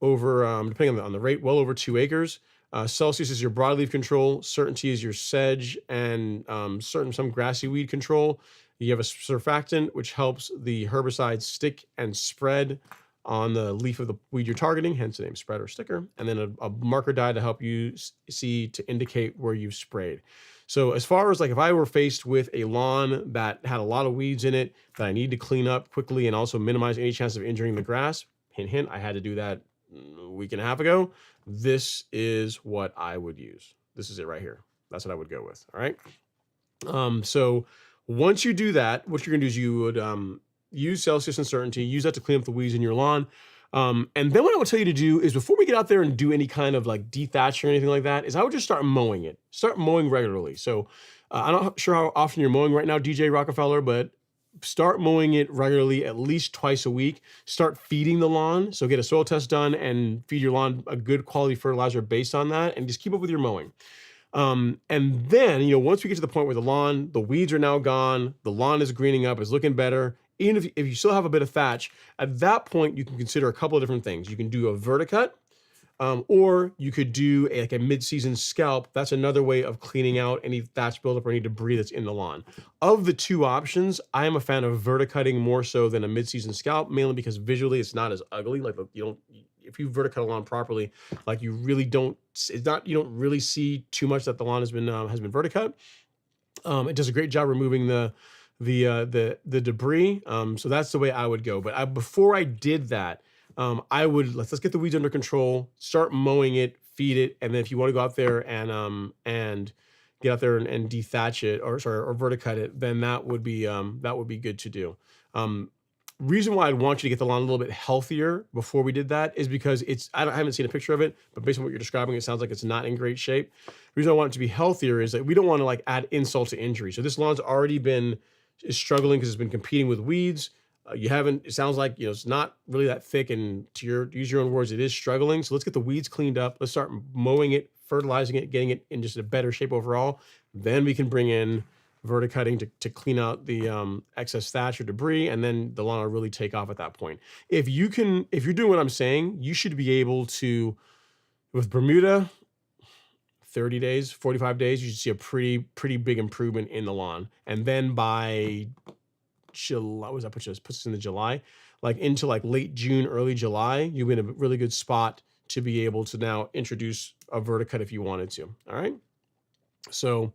depending on the rate, well over 2 acres. Celsius is your broadleaf control. Certainty is your sedge and some grassy weed control. You have a surfactant, which helps the herbicide stick and spread on the leaf of the weed you're targeting, hence the name spread or sticker, and then a marker dye to help you see to indicate where you've sprayed. So as far as like if I were faced with a lawn that had a lot of weeds in it that I need to clean up quickly and also minimize any chance of injuring the grass, hint, hint, I had to do that a week and a half ago. This is what I would use. This is it right here. That's what I would go with. All right. So once you do that, what you're gonna do is you would use Celsius and Certainty, use that to clean up the weeds in your lawn. And then what I would tell you to do is before we get out there and do any kind of like dethatch or anything like that, is I would just start mowing it. Start mowing regularly. So I'm not sure how often you're mowing right now, DJ Rockefeller, but start mowing it regularly, at least twice a week. Start feeding the lawn. So get a soil test done and feed your lawn a good quality fertilizer based on that, and just keep up with your mowing. And then, once we get to the point where the weeds are now gone, the lawn is greening up, is looking better, even if you still have a bit of thatch, at that point, you can consider a couple of different things. You can do a verticut, or you could do like a mid-season scalp. That's another way of cleaning out any thatch buildup or any debris that's in the lawn. Of the 2 options, I am a fan of verticutting more so than a mid-season scalp, mainly because visually it's not as ugly. Like if you verticut a lawn properly, like you don't really see too much that the lawn has been verticut. It does a great job removing the debris. So that's the way I would go. But before I did that, I would let's get the weeds under control, start mowing it, feed it, and then if you want to go out there and get out there and dethatch it or verticut it, then that would be good to do. Reason why I'd want you to get the lawn a little bit healthier before we did that is because I haven't seen a picture of it, but based on what you're describing, it sounds like it's not in great shape. The reason I want it to be healthier is that we don't want to like add insult to injury. So this lawn's already is struggling because it's been competing with weeds. It sounds like, it's not really that thick, and to use your own words, it is struggling. So let's get the weeds cleaned up. Let's start mowing it, fertilizing it, getting it in just a better shape overall. Then we can bring in verticutting to clean out the excess thatch or debris, and then the lawn will really take off at that point. If you're doing what I'm saying, you should be able to, with Bermuda, 30 days, 45 days, you should see a pretty big improvement in the lawn. And then by July, what does that put us? Puts us into July, like into like late June, early July, you'll be in a really good spot to be able to now introduce a verticut if you wanted to. All right. So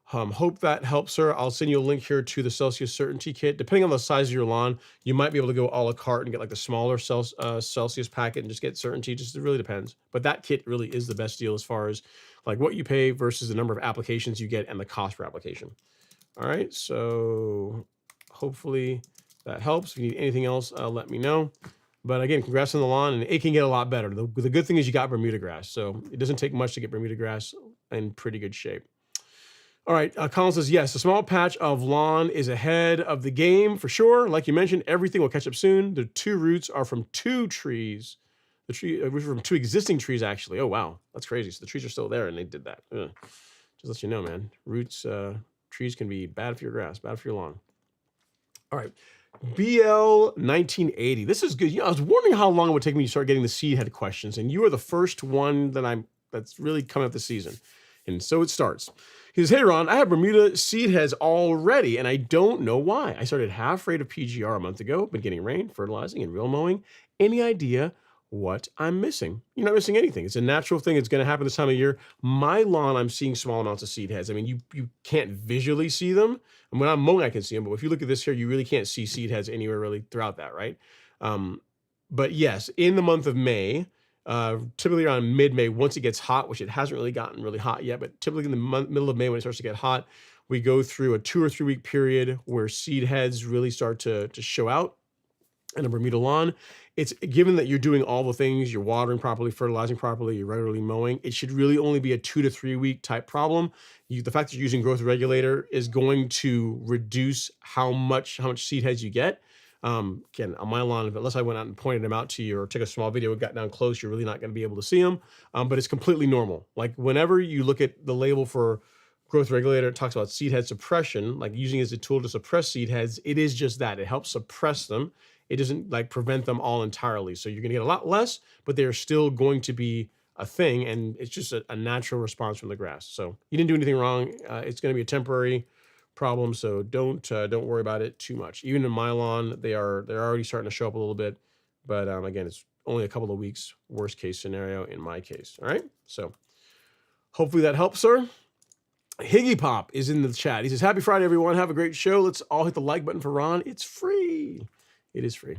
hope that helps, sir. I'll send you a link here to the Celsius Certainty Kit. Depending on the size of your lawn, you might be able to go a la carte and get like the smaller Celsius packet and just get Certainty. Just it really depends. But that kit really is the best deal as far as like what you pay versus the number of applications you get and the cost per application. All right, so hopefully that helps. If you need anything else, let me know. But again, congrats on the lawn, and it can get a lot better. The good thing is you got Bermuda grass, so it doesn't take much to get Bermuda grass in pretty good shape. All right, Colin says, yes, a small patch of lawn is ahead of the game for sure. Like you mentioned, everything will catch up soon. The 2 roots are from 2 trees. The tree from 2 existing trees, actually. Oh, wow, that's crazy. So the trees are still there, and they did that. Ugh. Just let you know, man. Roots, trees can be bad for your grass, bad for your lawn. All right, BL 1980. This is good. I was wondering how long it would take me to start getting the seed head questions, and you are the first one that's really coming up this season. And so it starts. He says, hey, Ron, I have Bermuda seed heads already, and I don't know why. I started half rate of PGR a month ago, been getting rain, fertilizing, and real mowing. Any idea what I'm missing? You're not missing anything. It's a natural thing. It's going to happen this time of year. My lawn, I'm seeing small amounts of seed heads. I mean, you can't visually see them. And when I'm mowing, I can see them. But if you look at this here, you really can't see seed heads anywhere really throughout that, right? But yes, in the month of May, typically around mid-May, once it gets hot, which it hasn't really gotten really hot yet, but typically in the middle of May when it starts to get hot, we go through a 2 or 3 week period where seed heads really start to show out in a Bermuda lawn. It's given that you're doing all the things, you're watering properly, fertilizing properly, you're regularly mowing, it should really only be a 2 to 3 week type problem. The fact that you're using growth regulator is going to reduce how much seed heads you get. Again, on my lawn, unless I went out and pointed them out to you or took a small video and got down close, you're really not going to be able to see them. But it's completely normal. Like whenever you look at the label for growth regulator, it talks about seed head suppression, like using it as a tool to suppress seed heads. It is just that. It helps suppress them. It doesn't like prevent them all entirely. So you're going to get a lot less, but they're still going to be a thing. And it's just a natural response from the grass. So you didn't do anything wrong. It's going to be a temporary problem. So don't worry about it too much. Even in my lawn, they're already starting to show up a little bit. But again, it's only a couple of weeks, worst case scenario in my case. All right. So hopefully that helps, sir. Higgy Pop is in the chat. He says, happy Friday, everyone. Have a great show. Let's all hit the like button for Ron. It's free. It is free.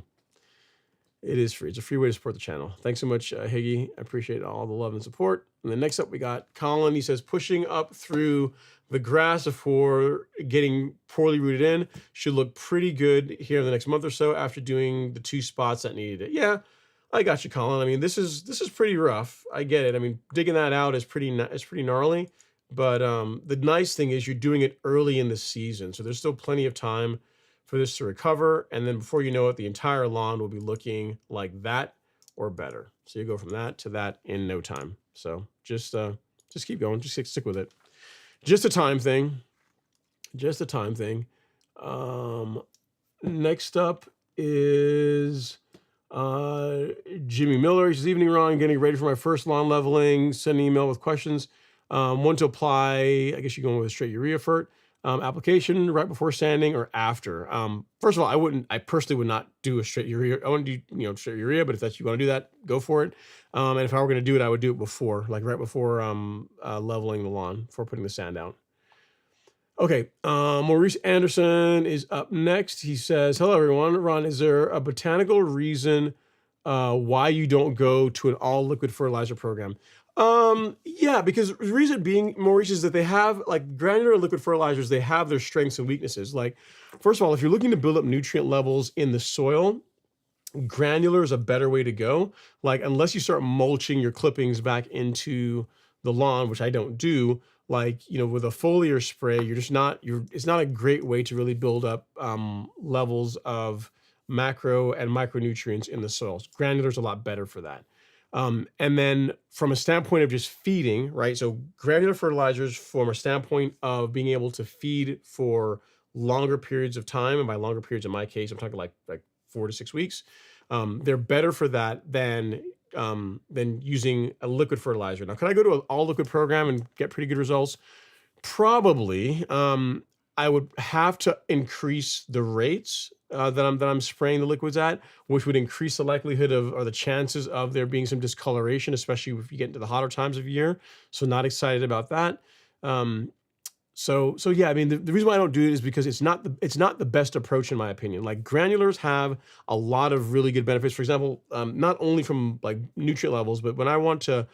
It is free. It's a free way to support the channel. Thanks so much, Higgy. I appreciate all the love and support. And then next up, we got Colin. He says, pushing up through the grass before getting poorly rooted in should look pretty good here in the next month or so after doing the 2 spots that needed it. Yeah, I got you, Colin. I mean, this is pretty rough. I get it. I mean, digging that out is pretty gnarly. But the nice thing is you're doing it early in the season. So there's still plenty of time for this to recover. And then before you know it, the entire lawn will be looking like that or better. So you go from that to that in no time. So just keep going. Just stick with it. Just a time thing. Just a time thing. Next up is Jimmy Miller. He says, evening, Ron. Getting ready for my first lawn leveling. Send an email with questions. When to apply, I guess you're going with a straight urea fert. Application right before sanding or after. First of all, I personally would not do a straight urea. I wouldn't do, straight urea, but if that's you want to do that, go for it. And if I were going to do it, I would do it before, like right before leveling the lawn, before putting the sand out. Okay, Maurice Anderson is up next. He says, hello, everyone. Ron, is there a botanical reason why you don't go to an all-liquid fertilizer program? Yeah, because the reason being, Maurice, is that they have like granular liquid fertilizers, they have their strengths and weaknesses. Like, first of all, if you're looking to build up nutrient levels in the soil, granular is a better way to go. Like, unless you start mulching your clippings back into the lawn, which I don't do, like, with a foliar spray, it's not a great way to really build up levels of macro and micronutrients in the soils. Granular is a lot better for that. And then from a standpoint of just feeding, right? So granular fertilizers from a standpoint of being able to feed for longer periods of time, and by longer periods in my case, I'm talking like 4 to 6 weeks. They're better for that than using a liquid fertilizer. Now, can I go to an all liquid program and get pretty good results? Probably. I would have to increase the rates that I'm spraying the liquids at, which would increase the likelihood of, or the chances of there being some discoloration, especially if you get into the hotter times of year. So not excited about that. So yeah, I mean, the reason why I don't do it is because it's not the best approach in my opinion. Like granulars have a lot of really good benefits. For example, not only from like nutrient levels, but when I want to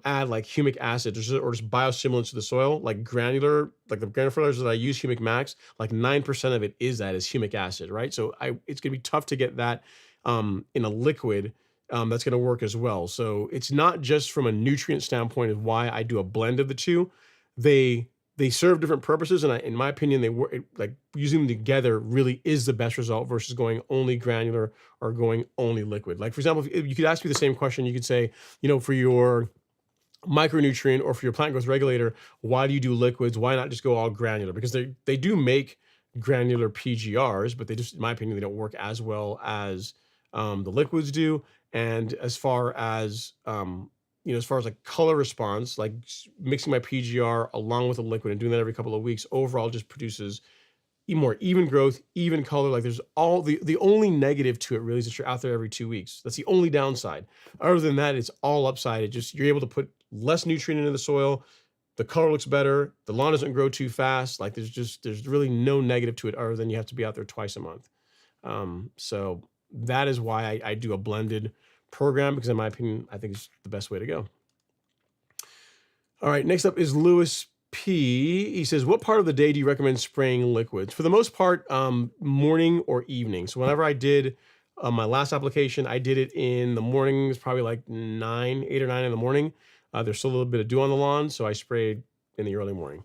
add like humic acid or just biostimulants to the soil, like granular, like the granular fertilizers that I use, Humic Max, like 9% of it is humic acid, right? So it's gonna be tough to get that in a liquid that's gonna work as well. So it's not just from a nutrient standpoint of why I do a blend of the two. They serve different purposes, and in my opinion, they work, like using them together really is the best result versus going only granular or going only liquid. Like for example, if you could ask me the same question, you could say, for your micronutrient or for your plant growth regulator, why do you do liquids? Why not just go all granular? Because they do make granular PGRs, but they just, in my opinion, they don't work as well as the liquids do. And as far as like color response, like mixing my PGR along with a liquid and doing that every couple of weeks, overall just produces more even growth, even color. Like there's all the only negative to it really is that you're out there every 2 weeks. That's the only downside. Other than that, it's all upside. You're able to put less nutrient into the soil. The color looks better. The lawn doesn't grow too fast. Like there's really no negative to it other than you have to be out there twice a month. So that is why I do a blended program, because in my opinion, I think it's the best way to go. All right, next up is Lewis P. He says, what part of the day do you recommend spraying liquids? For the most part, morning or evening. So whenever I did my last application, I did it in the morning. It's probably like 8 or 9 in the morning. There's still a little bit of dew on the lawn, so I sprayed in the early morning.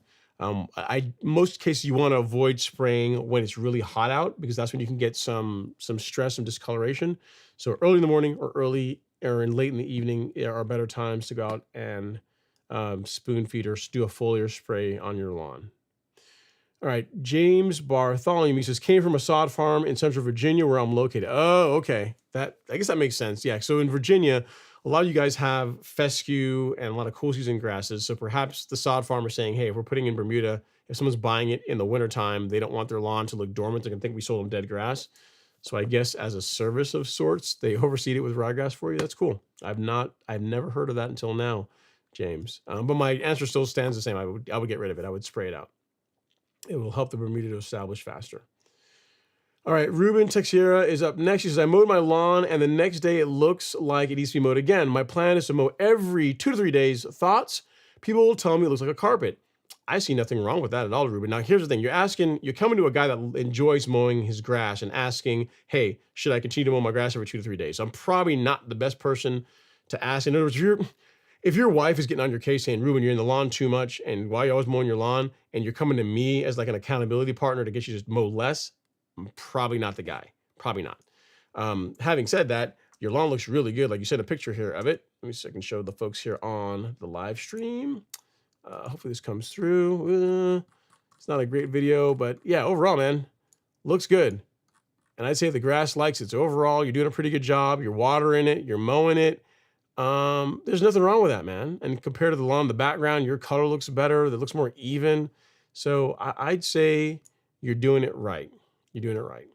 Most cases you want to avoid spraying when it's really hot out, because that's when you can get some stress and discoloration. So early in the morning or late in the evening are better times to go out and spoon feed or do a foliar spray on your lawn. All right, James Bartholomew, he says, came from a sod farm in Central Virginia where I'm located. Oh, okay. I guess that makes sense. Yeah, so in Virginia, a lot of you guys have fescue and a lot of cool season grasses. So perhaps the sod farmer is saying, hey, if we're putting in Bermuda, if someone's buying it in the wintertime, they don't want their lawn to look dormant. They can think we sold them dead grass. So I guess as a service of sorts, they overseed it with ryegrass for you. That's cool. I've never heard of that until now, James. But my answer still stands the same. I would get rid of it. I would spray it out. It will help the Bermuda to establish faster. All right, Ruben Texiera is up next. He says, I mowed my lawn, and the next day it looks like it needs to be mowed again. My plan is to mow every 2 to 3 days. Thoughts? People will tell me it looks like a carpet. I see nothing wrong with that at all, Ruben. Now, here's the thing. You're coming to a guy that enjoys mowing his grass and asking, hey, should I continue to mow my grass every 2 to 3 days? So I'm probably not the best person to ask. In other words, if your wife is getting on your case saying, Ruben, you're in the lawn too much, and why are you always mowing your lawn, and you're coming to me as like an accountability partner to get you to mow less, I'm probably not the guy. Probably not. Having said that, your lawn looks really good. Like you sent a picture here of it. Let me see if I can show the folks here on the live stream. Hopefully this comes through. It's not a great video, but yeah, overall, man, looks good. And I'd say the grass likes it. So overall, you're doing a pretty good job. You're watering it. You're mowing it. There's nothing wrong with that, man. And compared to the lawn in the background, your color looks better. It looks more even. So I'd say you're doing it right. You're doing it right.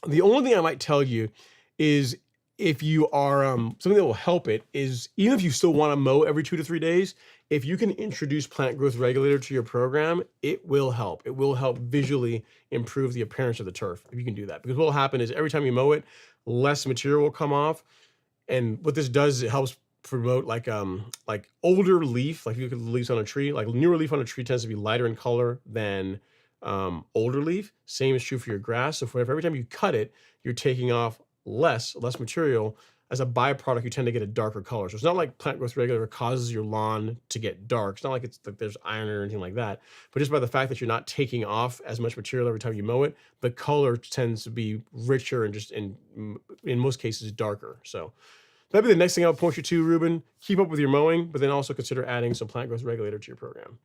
The only thing I might tell you is if you are, something that will help it is, even if you still want to mow every 2 to 3 days, if you can introduce plant growth regulator to your program, it will help. It will help visually improve the appearance of the turf if you can do that. Because what will happen is every time you mow it, less material will come off. And what this does is it helps promote like older leaf, like if you look at the leaves on a tree, like newer leaf on a tree tends to be lighter in color than older leaf. Same is true for your grass. So for every time you cut it, you're taking off less material. As a byproduct, you tend to get a darker color. So it's not like plant growth regulator causes your lawn to get dark. It's not like there's iron or anything like that. But just by the fact that you're not taking off as much material every time you mow it, the color tends to be richer and just in most cases darker. So that'd be the next thing I would point you to, Ruben. Keep up with your mowing, but then also consider adding some plant growth regulator to your program.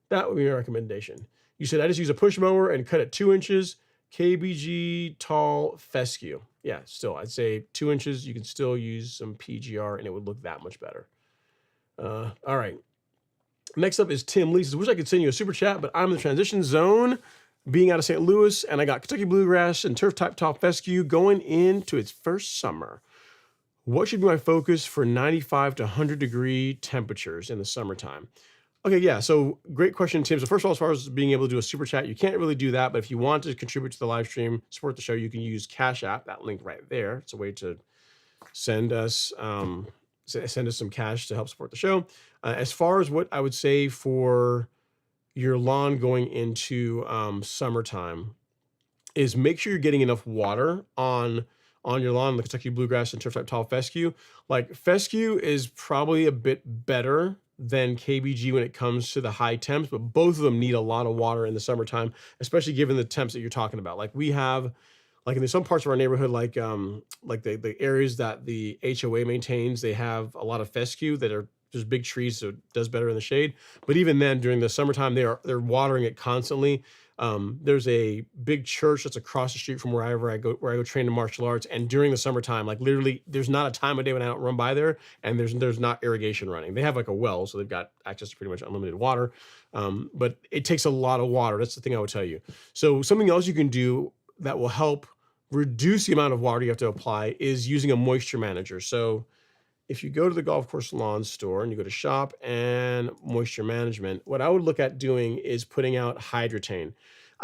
That would be my recommendation. You said I just use a push mower and cut it 2 inches, KBG tall fescue. Yeah, still, I'd say 2 inches. You can still use some PGR and it would look that much better. All right. Next up is Tim Lee. Says, wish I could send you a super chat, but I'm in the transition zone being out of St. Louis, and I got Kentucky bluegrass and turf type tall fescue going into its first summer. What should be my focus for 95 to 100 degree temperatures in the summertime? Okay, yeah, so great question, Tim. So first of all, as far as being able to do a super chat, you can't really do that, but if you want to contribute to the live stream, support the show, you can use Cash App, that link right there. It's a way to send us some cash to help support the show. As far as what I would say for your lawn going into summertime is make sure you're getting enough water on your lawn, the Kentucky bluegrass and turf type tall fescue. Like fescue is probably a bit better than KBG when it comes to the high temps, but both of them need a lot of water in the summertime, especially given the temps that you're talking about. Like we have, like in some parts of our neighborhood, like the areas that the HOA maintains, they have a lot of fescue that are just big trees, so it does better in the shade. But even then, during the summertime, they're watering it constantly. There's a big church that's across the street from where I go train in martial arts. And during the summertime, like literally there's not a time of day when I don't run by there and there's not irrigation running. They have like a well, so they've got access to pretty much unlimited water. But it takes a lot of water. That's the thing I would tell you. So something else you can do that will help reduce the amount of water you have to apply is using a moisture manager. So if you go to the golf course lawn store and you go to shop and moisture management, what I would look at doing is putting out Hydrotain.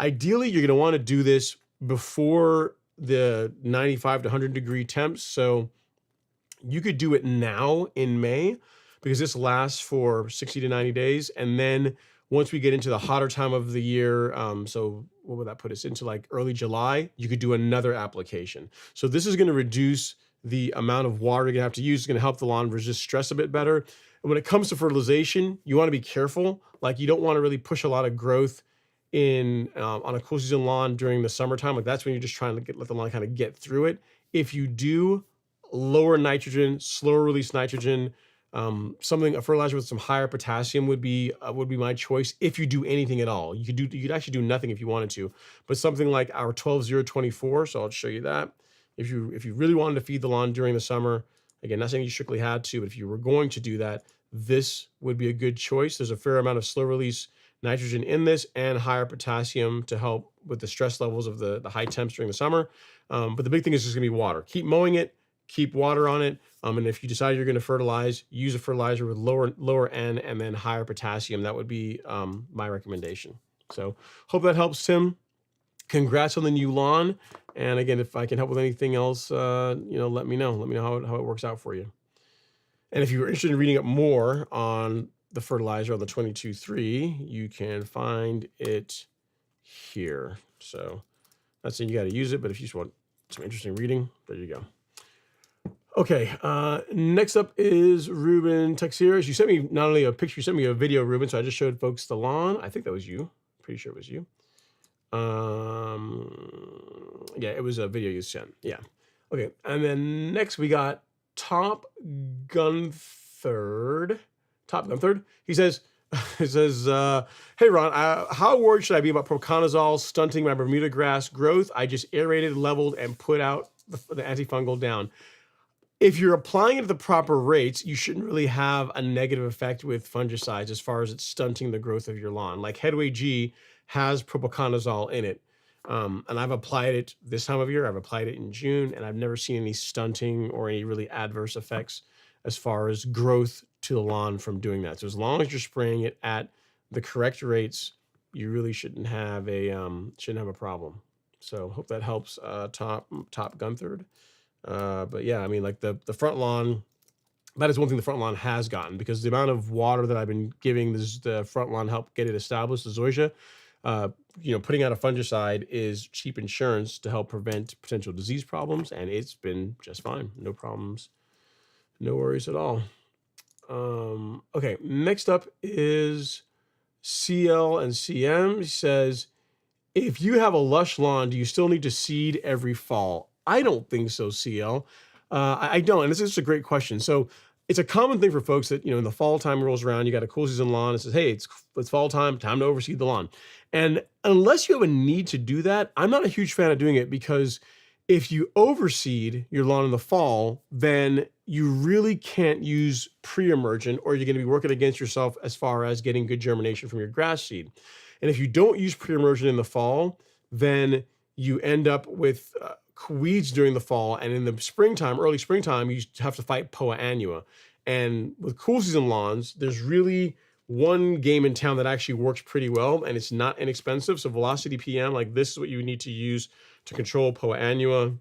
Ideally, you're going to want to do this before the 95 to 100 degree temps. So You could do it now in May because this lasts for 60 to 90 days. And then once we get into the hotter time of the year, so what would that put us into, like early July, you could do another application. So this is going to reduce the amount of water you're going to have to use. It's going to help the lawn resist stress a bit better. And when it comes to fertilization, you want to be careful. Like you don't want to really push a lot of growth in on a cool season lawn during the summertime. Like that's when you're just trying to let the lawn kind of get through it. If you do, lower nitrogen, slower release nitrogen, a fertilizer with some higher potassium would be my choice. If you do anything at all, you could actually do nothing if you wanted to, but something like our 12-0-24. So I'll show you that. If you really wanted to feed the lawn during the summer, again, not saying you strictly had to, but if you were going to do that, this would be a good choice. There's a fair amount of slow release nitrogen in this and higher potassium to help with the stress levels of the high temps during the summer. But the big thing is just gonna be water. Keep mowing it, keep water on it. And if you decide you're going to fertilize, use a fertilizer with lower N and then higher potassium. That would be my recommendation. So hope that helps, Tim. Congrats on the new lawn. And again, if I can help with anything else, let me know. Let me know how it works out for you. And if you're interested in reading up more on the fertilizer on the 22.3, you can find it here. So not saying you got to use it, but if you just want some interesting reading, there you go. Okay, next up is Ruben Texeras. You sent me not only a picture, you sent me a video, Ruben, so I just showed folks the lawn. I think that was you. Pretty sure it was you. Yeah, it was a video you sent. Yeah. Okay, and then next we got Top Gun Third. He says, hey Ron, how worried should I be about proconazole stunting my Bermuda grass growth? I just aerated, leveled, and put out the antifungal down. If you're applying it at the proper rates, you shouldn't really have a negative effect with fungicides as far as it's stunting the growth of your lawn. Like Headway G has propoconazole in it. And I've applied it this time of year. I've applied it in June, and I've never seen any stunting or any really adverse effects as far as growth to the lawn from doing that. So as long as you're spraying it at the correct rates, you really shouldn't have a problem. So hope that helps, Top Gun but yeah, I mean, like the front lawn, that is one thing the front lawn has gotten, because the amount of water that I've been giving the front lawn help get it established, the zoysia, putting out a fungicide is cheap insurance to help prevent potential disease problems, and it's been just fine. No problems, no worries at all. Okay, next up is CL and CM. He says, if you have a lush lawn, do you still need to seed every fall? I don't think so, CL. I don't, and this is a great question. So it's a common thing for folks that, in the fall time rolls around, you got a cool season lawn, and says, hey, it's fall time to overseed the lawn. And unless you have a need to do that, I'm not a huge fan of doing it, because if you overseed your lawn in the fall, then you really can't use pre-emergent, or you're going to be working against yourself as far as getting good germination from your grass seed. And if you don't use pre-emergent in the fall, then you end up with weeds during the fall, and in the springtime, early springtime, you have to fight Poa annua. And with cool season lawns, there's really one game in town that actually works pretty well, and it's not inexpensive. So Velocity PM, like this is what you need to use to control Poa annua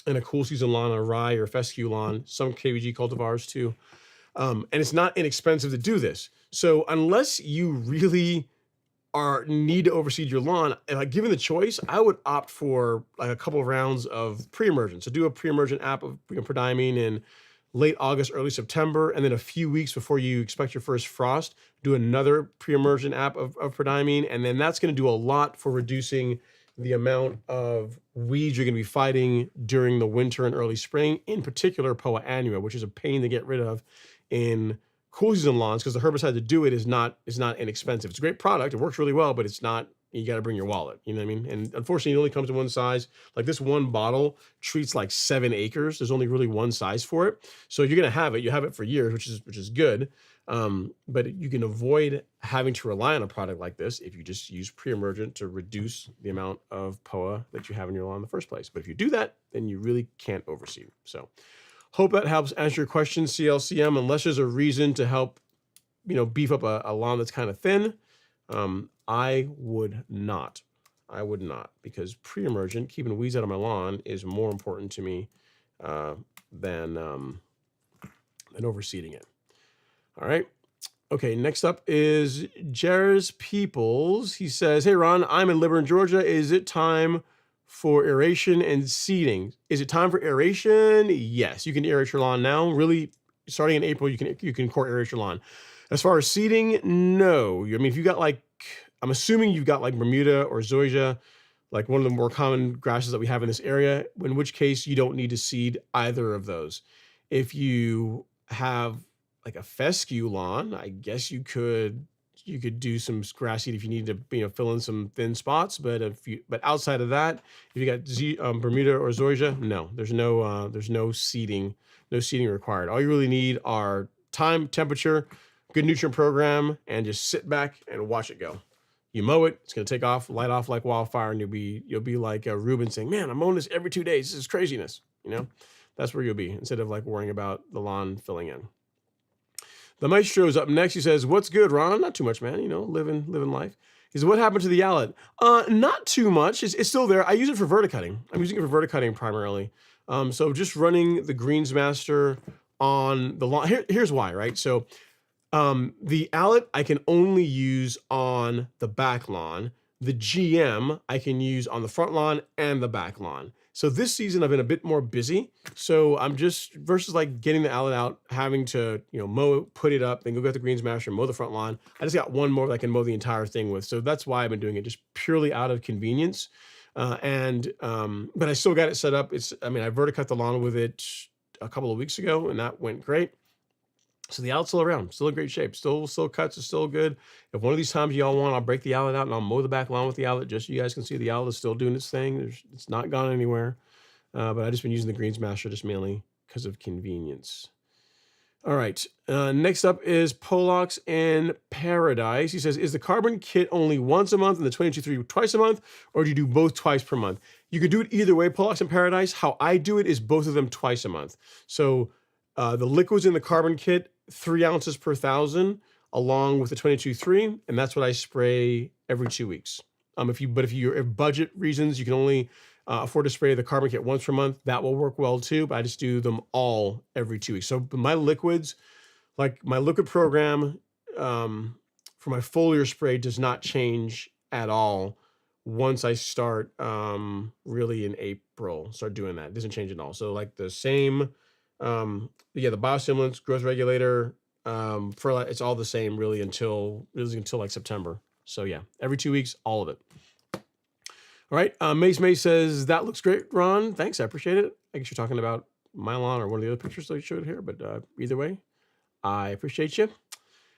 in a cool season lawn, a rye or fescue lawn, some KVG cultivars too. And it's not inexpensive to do this. So unless you really need to overseed your lawn, and given the choice, I would opt for like a couple of rounds of pre-emergent. So do a pre-emergent app of prodiamine in late August, early September, and then a few weeks before you expect your first frost, do another pre-emergent app of prodiamine, and then that's going to do a lot for reducing the amount of weeds you're going to be fighting during the winter and early spring, in particular Poa annua, which is a pain to get rid of in cool season lawns, because the herbicide to do it is not inexpensive. It's a great product. It works really well, but it's not, you got to bring your wallet. You know what I mean? And unfortunately, it only comes in one size. Like this one bottle treats like 7 acres. There's only really one size for it. So you're going to have it. You have it for years, which is good. But you can avoid having to rely on a product like this if you just use pre-emergent to reduce the amount of Poa that you have in your lawn in the first place. But if you do that, then you really can't overseed. So hope that helps answer your question, CLCM. Unless there's a reason to help, beef up a lawn that's kind of thin, I would not. Because pre-emergent, keeping weeds out of my lawn, is more important to me than than overseeding it. All right. Okay, next up is Jerez Peoples. He says, hey, Ron, I'm in Liberty, Georgia. Is it time for aeration and seeding? Is it time for aeration? Yes, you can aerate your lawn now. Really, starting in April, you can core aerate your lawn. As far as seeding, no. I mean, if you got like, I'm assuming you've got like Bermuda or zoysia, like one of the more common grasses that we have in this area, in which case you don't need to seed either of those. If you have like a fescue lawn, I guess you could do some grass seed if you need to fill in some thin spots. But outside of that, if you got Bermuda or zoysia, no, there's no seeding required. All you really need are time, temperature, good nutrient program, and just sit back and watch it go. You mow it, it's gonna take off, light off like wildfire, and you'll be like Ruben saying, "Man, I'm mowing this every 2 days. This is craziness." That's where you'll be instead of like worrying about the lawn filling in. The Maestro's up next. He says, "What's good, Ron?" Not too much, man. Living life. He says, "What happened to the Yallet?" Not too much. It's still there. I use it for verticutting. I'm using it for verticutting primarily. So just running the Greensmaster on the lawn. Here's why, right? So the Allet I can only use on the back lawn. The GM I can use on the front lawn and the back lawn. So this season I've been a bit more busy. So I'm just, versus like getting the Allet out, having to, mow it, put it up, then go get the Greensmaster, mow the front lawn. I just got one more that I can mow the entire thing with. So that's why I've been doing it, just purely out of convenience. But I still got it set up. I verticut the lawn with it a couple of weeks ago and that went great. So the Allet's still around, still in great shape, still cuts, is still good. If one of these times y'all want, I'll break the Allet out and I'll mow the back lawn with the Allet, just so you guys can see the Allet is still doing its thing. It's not gone anywhere. But I've just been using the Greensmaster just mainly because of convenience. All right, next up is Polox in Paradise. He says, is the carbon kit only once a month and the 22-3 twice a month, or do you do both twice per month? You could do it either way, Polox in Paradise. How I do it is both of them twice a month. So the liquids in the carbon kit, 3 ounces per 1,000, along with the 22-3, and that's what I spray every 2 weeks. If budget reasons, you can only afford to spray the carbon kit once per month, that will work well too, but I just do them all every 2 weeks. So my liquids, like my liquid program for my foliar spray does not change at all once I start really in April, start doing that. It doesn't change at all. So like the same, the biostimulants, growth regulator, it's all the same really until like September. So yeah, every 2 weeks, all of it. All right, Mace says, that looks great, Ron. Thanks, I appreciate it. I guess you're talking about my lawn or one of the other pictures that you showed here, but either way, I appreciate you.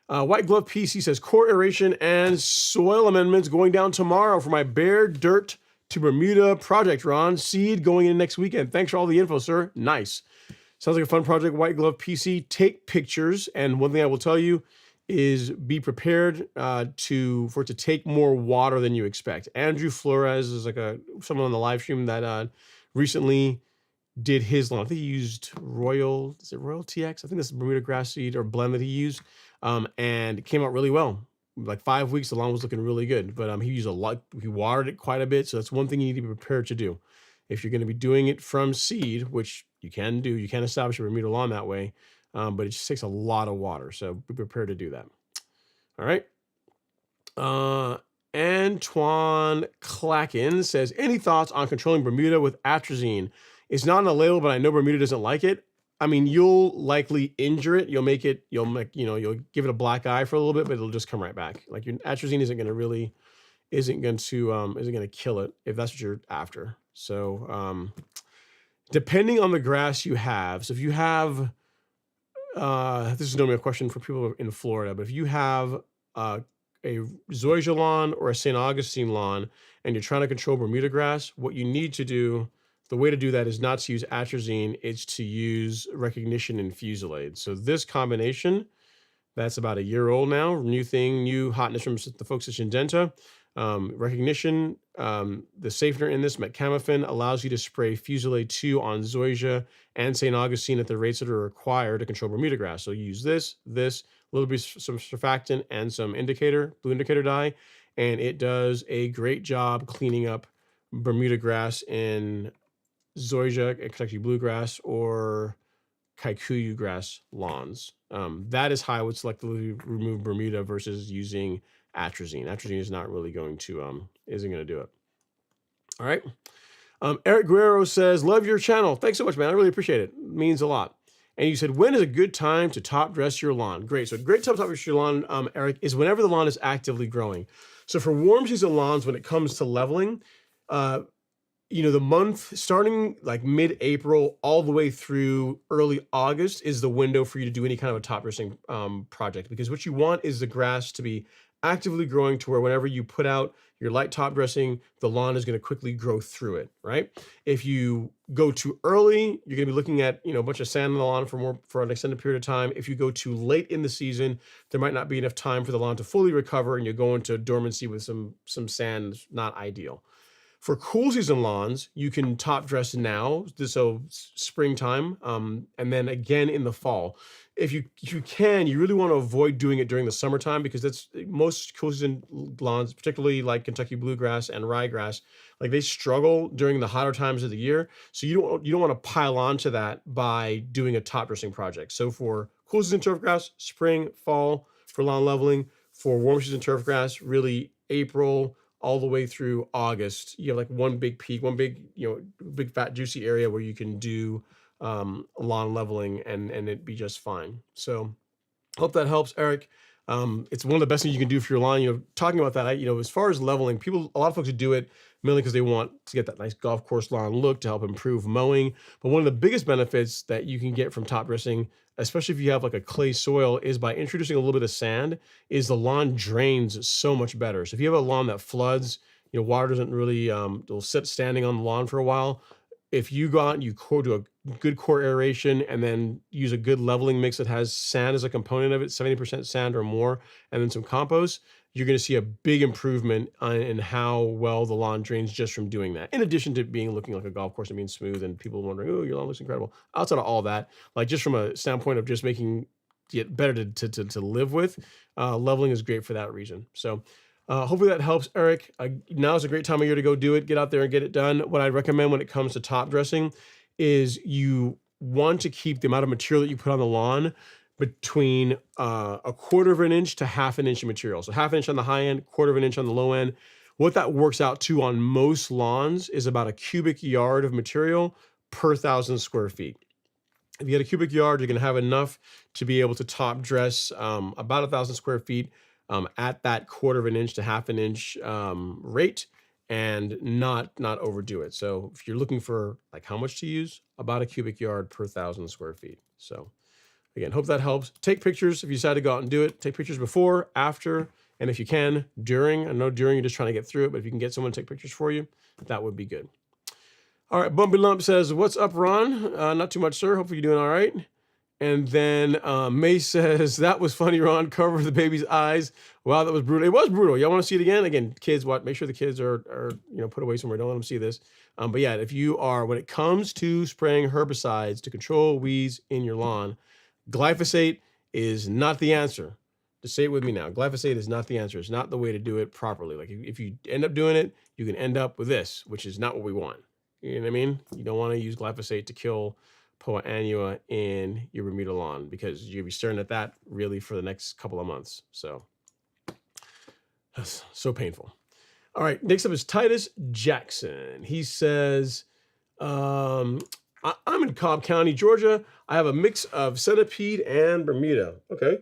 White Glove PC says, core aeration and soil amendments going down tomorrow for my bare dirt to Bermuda project, Ron. Seed going in next weekend. Thanks for all the info, sir. Nice. Sounds like a fun project, White Glove PC. Take pictures, and one thing I will tell you is be prepared for it to take more water than you expect. Andrew Flores is like someone on the live stream that recently did his lawn. I think he used Royal TX? I think this is Bermuda grass seed or blend that he used, and it came out really well. Like 5 weeks, the lawn was looking really good, but he used a lot. He watered it quite a bit, so that's one thing you need to be prepared to do. If you're going to be doing it from seed, which you can do, you can establish a Bermuda lawn that way, but it just takes a lot of water, so be prepared to do that. All right. Antoine Clacken says, any thoughts on controlling Bermuda with atrazine? It's not on the label, but I know Bermuda doesn't like it. I mean, you'll likely injure it. You'll give it a black eye for a little bit, but it'll just come right back. Like your atrazine isn't going to kill it if that's what you're after. So, depending on the grass you have. So if you have, this is normally a question for people in Florida, but if you have a zoysia lawn or a St. Augustine lawn and you're trying to control Bermuda grass, what you need to do, the way to do that is not to use atrazine, it's to use Recognition and Fusilade. So this combination, that's about a year old now, new thing, new hotness from the folks at Syngenta. Recognition, the safener in this, metcamifin, allows you to spray Fusilade 2 on zoysia and St. Augustine at the rates that are required to control Bermuda grass. So you use this, a little bit of some surfactant and some blue indicator dye, and it does a great job cleaning up Bermuda grass in zoysia, Kentucky bluegrass, or kikuyu grass lawns. That is how I would selectively remove Bermuda versus using atrazine. Atrazine is not really going to, isn't going to do it. All right. Eric Guerrero says, love your channel. Thanks so much, man. I really appreciate it. It means a lot. And you said, when is a good time to top dress your lawn? Great. So a great time to top dress your lawn, Eric, is whenever the lawn is actively growing. So for warm season lawns, when it comes to leveling, the month starting like mid-April all the way through early August is the window for you to do any kind of a top dressing project, because what you want is the grass to be actively growing to where whenever you put out your light top dressing, the lawn is going to quickly grow through it, right? If you go too early, you're going to be looking at, a bunch of sand on the lawn for an extended period of time. If you go too late in the season, there might not be enough time for the lawn to fully recover, and you go into dormancy with some sand. Not ideal. For cool season lawns, you can top dress now, so springtime, and then again in the fall. If you can, you really want to avoid doing it during the summertime, because that's most cool season lawns, particularly like Kentucky bluegrass and ryegrass, like they struggle during the hotter times of the year. So you don't want to pile onto that by doing a top dressing project. So for cool season turf grass, spring, fall, for lawn leveling. For warm season turf grass, really April all the way through August, you have like one big peak, one big, big fat juicy area where you can do lawn leveling and it'd be just fine. So hope that helps, Eric. It's one of the best things you can do for your lawn. Talking about that, as far as leveling, a lot of folks do it mainly because they want to get that nice golf course lawn look to help improve mowing. But one of the biggest benefits that you can get from top dressing, especially if you have like a clay soil, is by introducing a little bit of sand, is the lawn drains so much better. So if you have a lawn that floods, water doesn't really, it'll sit standing on the lawn for a while. If you go out and you do a good core aeration and then use a good leveling mix that has sand as a component of it, 70% sand or more, and then some compost, you're going to see a big improvement in how well the lawn drains just from doing that. In addition to looking like a golf course and being smooth and people wondering, oh, your lawn looks incredible. Outside of all that, like just from a standpoint of just making it better to live with, leveling is great for that reason. So hopefully that helps, Eric. Now is a great time of year to go do it. Get out there and get it done. What I'd recommend when it comes to top dressing is you want to keep the amount of material that you put on the lawn between a 1/4 of an inch to 1/2 an inch of material. So 1/2 inch on the high end, 1/4 of an inch on the low end. What that works out to on most lawns is about a cubic yard of material per 1,000 square feet. If you get a cubic yard, you're going to have enough to be able to top dress about 1,000 square feet at that 1/4 of an inch to 1/2 an inch rate, and not overdo it. So if you're looking for like how much to use, about a cubic yard per 1,000 square feet. So again, hope that helps. Take pictures if you decide to go out and do it. Take pictures before, after, and if you can, during. I know during you're just trying to get through it, but if you can get someone to take pictures for you, that would be good. All right, Bumpy Lump says, what's up, Ron? Not too much, sir. Hopefully you're doing all right. And then May says, that was funny, Ron. Cover the baby's eyes. Wow, that was brutal. It was brutal. Y'all want to see it again? Again, kids, make sure the kids are put away somewhere. Don't let them see this. But yeah, if you are, when it comes to spraying herbicides to control weeds in your lawn, glyphosate is not the answer. Just say it with me now. Glyphosate is not the answer. It's not the way to do it properly. Like if you end up doing it, you can end up with this, which is not what we want. You know what I mean? You don't want to use glyphosate to kill Poa annua in your Bermuda lawn, because you'll be staring at that really for the next couple of months. So that's so painful. All right, next up is Titus Jackson. He says, I'm in Cobb County, Georgia. I have a mix of centipede and Bermuda. Okay.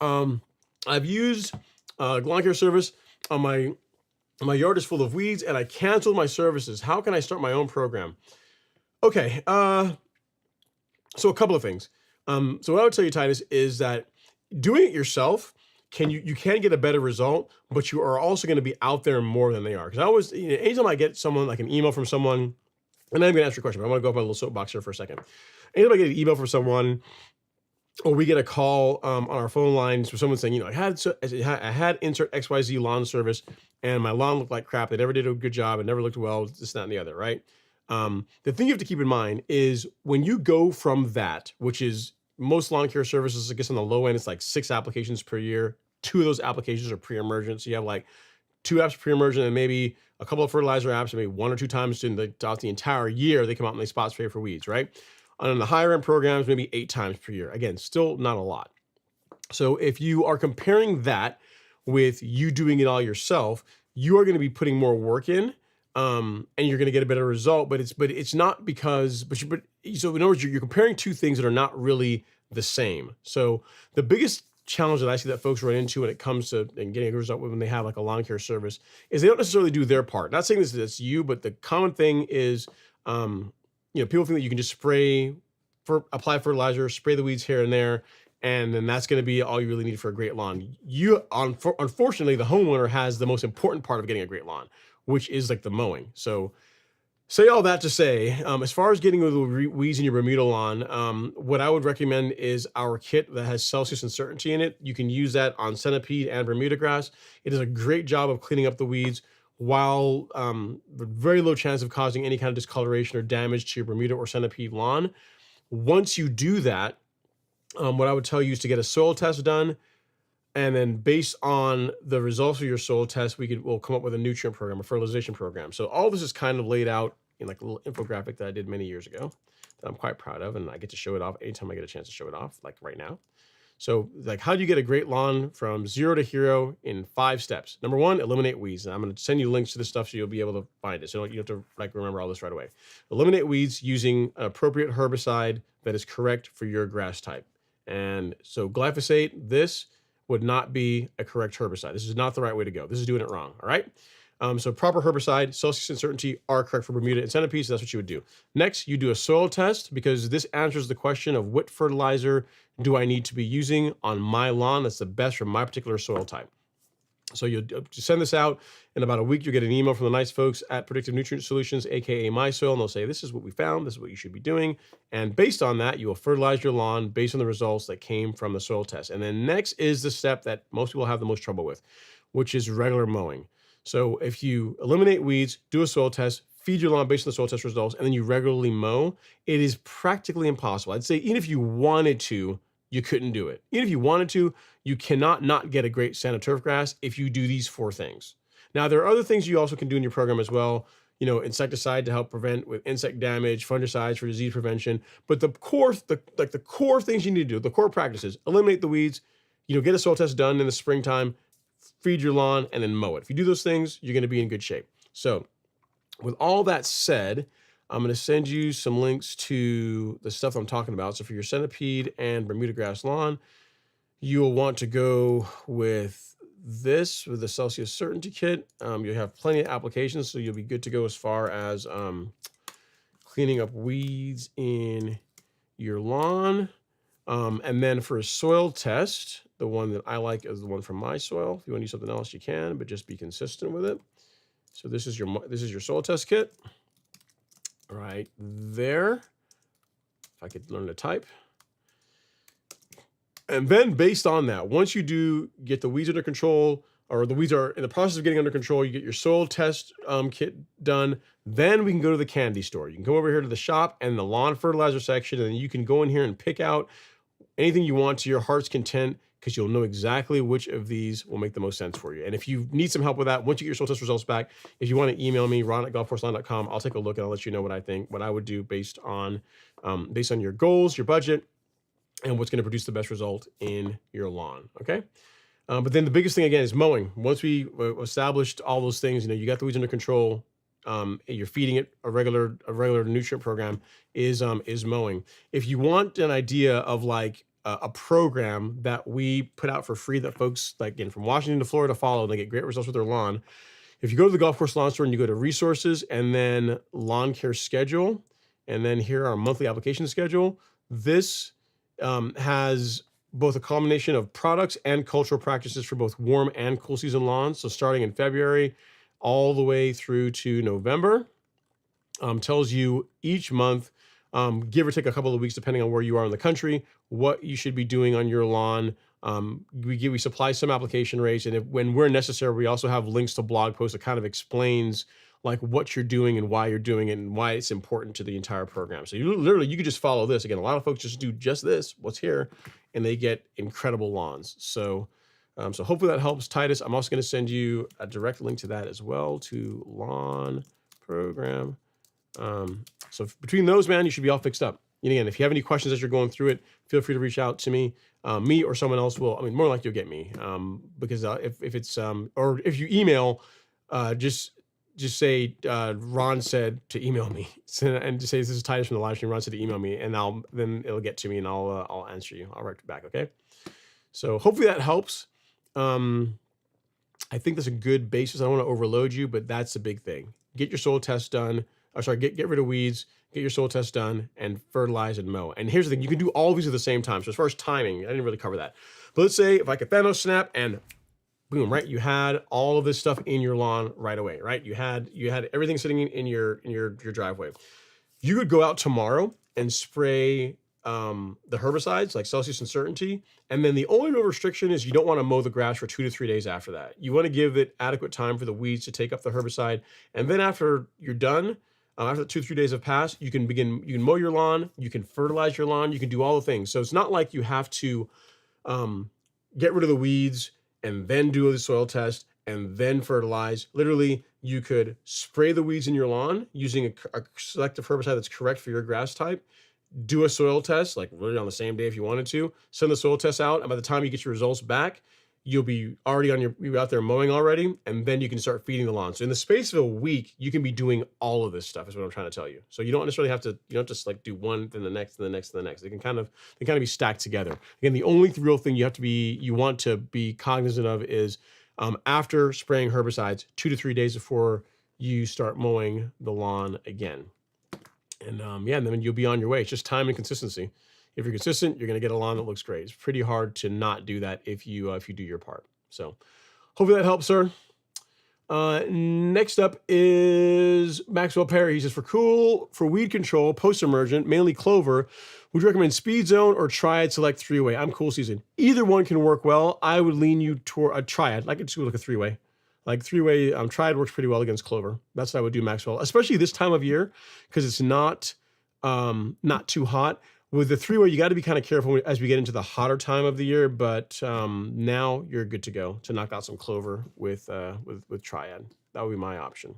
I've used lawn care service on my yard is full of weeds, and I canceled my services. How can I start my own program? Okay, so a couple of things. So what I would tell you, Titus, is that doing it yourself, you can get a better result, but you are also going to be out there more than they are. Because I always, anytime I get someone, like an email from someone, and I'm going to ask you a question, but I want to go up my little soapbox here for a second. Anytime I get an email from someone, or we get a call on our phone lines from someone saying, I had insert XYZ lawn service, and my lawn looked like crap. They never did a good job. It never looked well, this, that, and the other, right? The thing you have to keep in mind is when you go from that, which is most lawn care services, I guess on the low end, it's like 6 applications per year. 2 of those applications are pre-emergent. So you have like 2 apps pre-emergent and maybe a couple of fertilizer apps, maybe 1 or 2 times throughout the entire year, they come out and they spot spray for weeds, right? On the higher end programs, maybe 8 times per year. Again, still not a lot. So if you are comparing that with you doing it all yourself, you are going to be putting more work in, and you're going to get a better result. But it's not because so in other words, you're comparing two things that are not really the same. So the biggest challenge that I see that folks run into when it comes to and getting a good result when they have like a lawn care service is they don't necessarily do their part. Not saying this is you, but the common thing is, people think that you can just apply fertilizer, spray the weeds here and there, and then that's going to be all you really need for a great lawn. Unfortunately, the homeowner has the most important part of getting a great lawn, which is like the mowing. So say all that to say, as far as getting the weeds in your Bermuda lawn, what I would recommend is our kit that has Celsius and Certainty in it. You can use that on centipede and Bermuda grass. It does a great job of cleaning up the weeds while with very low chance of causing any kind of discoloration or damage to your Bermuda or centipede lawn. Once you do that, what I would tell you is to get a soil test done. And then based on the results of your soil test, we'll come up with a nutrient program, a fertilization program. So all this is kind of laid out in like a little infographic that I did many years ago that I'm quite proud of. And I get to show it off anytime I get a chance to show it off, like right now. So like, how do you get a great lawn from 0 to hero in 5 steps? Number 1, eliminate weeds. And I'm going to send you links to this stuff so you'll be able to find it. So you don't have to like remember all this right away. Eliminate weeds using an appropriate herbicide that is correct for your grass type. And so glyphosate, this would not be a correct herbicide. This is not the right way to go. This is doing it wrong, all right? So proper herbicide, Celsius and Certainty are correct for Bermuda and centipede, so that's what you would do. Next, you do a soil test because this answers the question of what fertilizer do I need to be using on my lawn that's the best for my particular soil type. So you send this out. In about a week, you'll get an email from the nice folks at Predictive Nutrient Solutions, aka MySoil, and they'll say, this is what we found, this is what you should be doing. And based on that, you will fertilize your lawn based on the results that came from the soil test. And then next is the step that most people have the most trouble with, which is regular mowing. So if you eliminate weeds, do a soil test, feed your lawn based on the soil test results, and then you regularly mow, it is practically impossible. I'd say even if you wanted to, you couldn't do it. Even if you wanted to, you cannot not get a great stand of turf grass if you do these 4 things. Now, there are other things you also can do in your program as well. Insecticide to help prevent with insect damage, fungicides for disease prevention. But the core things you need to do, the core practices, eliminate the weeds, get a soil test done in the springtime, feed your lawn, and then mow it. If you do those things, you're going to be in good shape. So with all that said, I'm going to send you some links to the stuff I'm talking about. So for your centipede and Bermuda grass lawn, you'll want to go with this, with the Celsius Certainty Kit. You'll have plenty of applications, so you'll be good to go as far as cleaning up weeds in your lawn. And then for a soil test, the one that I like is the one from MySoil. If you want to use something else, you can, but just be consistent with it. So this is your soil test kit right there. If I could learn to type. And then based on that, once you do get the weeds under control, or the weeds are in the process of getting under control, you get your soil test kit done, then we can go to the candy store. You can come over here to the shop and the lawn fertilizer section, and you can go in here and pick out anything you want to your heart's content, because you'll know exactly which of these will make the most sense for you. And if you need some help with that, once you get your soil test results back, if you want to email me, ron@golfcourselawn.com, I'll take a look and I'll let you know what I think, what I would do based on your goals, your budget, and what's going to produce the best result in your lawn, okay? But then the biggest thing, again, is mowing. Once we established all those things, you got the weeds under control, you're feeding it a regular nutrient program, is mowing. If you want an idea of like a program that we put out for free that folks like from Washington to Florida follow, and they get great results with their lawn. If you go to the Golf Course Lawn Store and you go to resources and then lawn care schedule, and then here our monthly application schedule, this has both a combination of products and cultural practices for both warm and cool season lawns. So starting in February all the way through to November, tells you each month, give or take a couple of weeks, depending on where you are in the country, what you should be doing on your lawn. We supply some application rates, and when we're necessary, we also have links to blog posts that kind of explains like what you're doing and why you're doing it and why it's important to the entire program. So you could just follow this. Again, a lot of folks just do just this, what's here, and they get incredible lawns. So So hopefully that helps, Titus. I'm also going to send you a direct link to that as well, to lawn program. So between those, man, you should be all fixed up. And again, if you have any questions as you're going through it, feel free to reach out to me. Me or someone else will. I mean, more likely you'll get me, because if it's or if you email, just say Ron said to email me, and just say this is Titus from the live stream. Ron said to email me, and then it'll get to me, and I'll answer you. I'll write back. Okay. So hopefully that helps. I think that's a good basis. I don't want to overload you, but that's the big thing. Get your soil test done. Or sorry, get rid of weeds, get your soil test done, and fertilize and mow. And here's the thing, you can do all of these at the same time. So as far as timing, I didn't really cover that. But let's say if I could Thanos snap and boom, right? You had all of this stuff in your lawn right away, right? You had everything sitting in your driveway. You could go out tomorrow and spray the herbicides like Celsius and Certainty. And then the only real restriction is you don't want to mow the grass for 2 to 3 days after that. You want to give it adequate time for the weeds to take up the herbicide. And then after you're done, after the 2 to 3 days have passed, you can mow your lawn, you can fertilize your lawn, you can do all the things. So it's not like you have to get rid of the weeds and then do the soil test and then fertilize. Literally, you could spray the weeds in your lawn using a selective herbicide that's correct for your grass type, do a soil test, like literally on the same day if you wanted to, send the soil test out, and by the time you get your results back, you'll be already you're out there mowing already, and then you can start feeding the lawn. So in the space of a week, you can be doing all of this stuff, is what I'm trying to tell you. So you don't necessarily have to, you don't just like do one, then the next, then the next, then the next. They kind of be stacked together. Again, the only real thing you want to be cognizant of is after spraying herbicides, 2 to 3 days before you start mowing the lawn again. And and then you'll be on your way. It's just time and consistency. If you're consistent, you're going to get a lawn that looks great. It's pretty hard to not do that if you do your part. So hopefully that helps, sir. Next up is Maxwell Perry. He says, for weed control, post-emergent, mainly clover, would you recommend Speed Zone or Triad Select 3-Way? I'm cool season. Either one can work well. I would lean you toward a Triad. I could do like a 3-way. Like 3-way, Triad works pretty well against clover. That's what I would do, Maxwell, especially this time of year, because it's not too hot. With the 3-way, you got to be kind of careful as we get into the hotter time of the year. But now you're good to go to knock out some clover with Triad. That would be my option.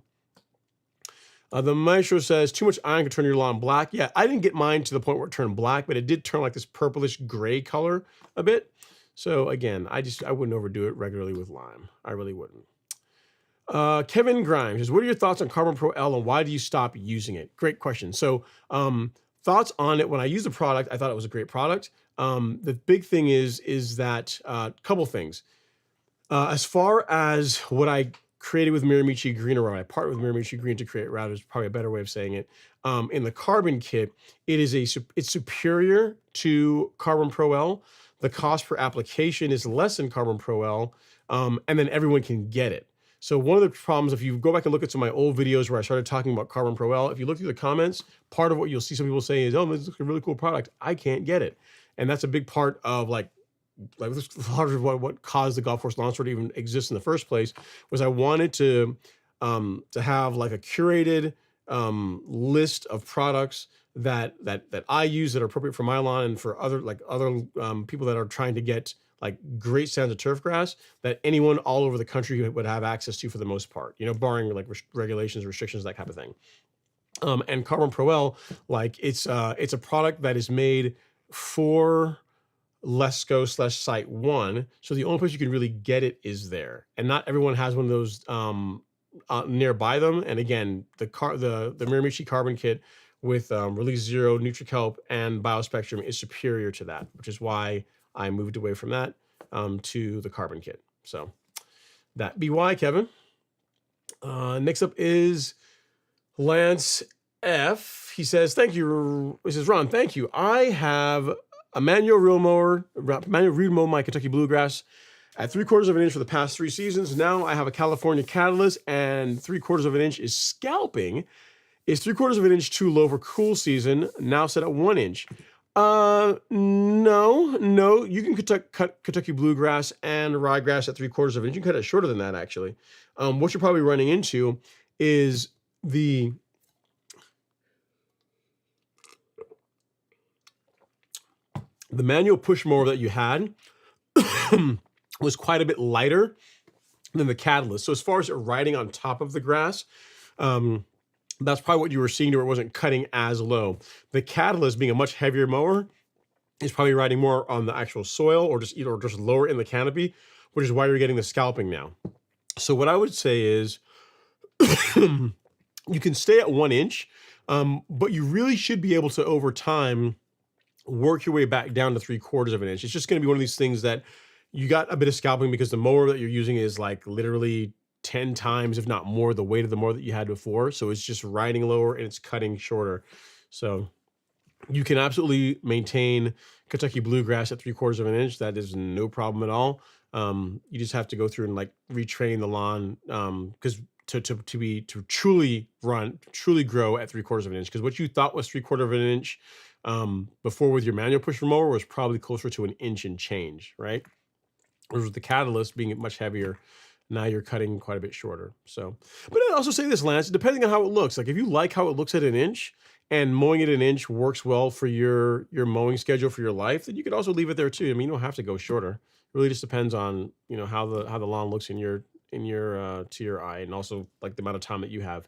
The Maestro says, too much iron can turn your lawn black. Yeah, I didn't get mine to the point where it turned black, but it did turn like this purplish gray color a bit. So again, I wouldn't overdo it regularly with lime. I really wouldn't. Kevin Grimes says, what are your thoughts on Carbon Pro L and why do you stop using it? Great question. So thoughts on it. When I used the product, I thought it was a great product. The big thing is that a couple things. As far as what I created with Miramichi Green, or what I partnered with Miramichi Green to create, rather, is probably a better way of saying it. In the carbon kit, it's superior to Carbon Pro L. The cost per application is less than Carbon Pro L, and then everyone can get it. So one of the problems, if you go back and look at some of my old videos where I started talking about Carbon Pro L, if you look through the comments, part of what you'll see some people say is, oh, this is a really cool product. I can't get it. And that's a big part of like this part of what caused the golf course lawn store to even exist in the first place, was I wanted to have like a curated list of products that I use that are appropriate for my lawn and for other people that are trying to get like great stands of turf grass that anyone all over the country would have access to for the most part, barring like regulations, restrictions, that type of thing. And Carbon Pro L, like it's a product that is made for Lesco/Site 1. So the only place you can really get it is there. And not everyone has one of those nearby them. And again, the Miramichi Carbon Kit with Release Zero, NutriKelp, and BioSpectrum is superior to that, which is why I moved away from that to the Carbon Kit. So that be why, Kevin. Next up is Lance F. He says, thank you. He says, Ron, thank you. I have a manual reed mower my Kentucky Bluegrass at 3/4 of an inch for the past 3 seasons. Now I have a California Catalyst, and 3/4 of an inch is scalping. Is 3/4 of an inch too low for cool season? Now set at 1 inch. No, you can cut Kentucky Bluegrass and ryegrass at 3/4 of an inch. You can cut it shorter than that, actually. What you're probably running into is the manual push mower that you had was quite a bit lighter than the catalyst. So as far as it riding on top of the grass, that's probably what you were seeing, where it wasn't cutting as low. The catalyst, being a much heavier mower, is probably riding more on the actual soil, or just lower in the canopy, which is why you're getting the scalping now. So what I would say is you can stay at 1 inch, but you really should be able to, over time, work your way back down to 3/4 of an inch. It's just going to be one of these things that you got a bit of scalping because the mower that you're using is like literally 10 times, if not more, the weight of the mower that you had before. So it's just riding lower and it's cutting shorter. So you can absolutely maintain Kentucky bluegrass at 3/4 of an inch. That is no problem at all. You just have to go through and like retrain the lawn, because to truly grow at 3/4 of an inch, because what you thought was 3/4 of an inch before with your manual pusher mower was probably closer to 1 inch and change, right? Whereas with the catalyst being much heavier, now you're cutting quite a bit shorter. So, but I'd also say this, Lance, depending on how it looks, like if you like how it looks at 1 inch and mowing it 1 inch works well for your mowing schedule for your life, then you could also leave it there too. I mean, you don't have to go shorter. It really just depends on, how the lawn looks in your to your eye, and also like the amount of time that you have.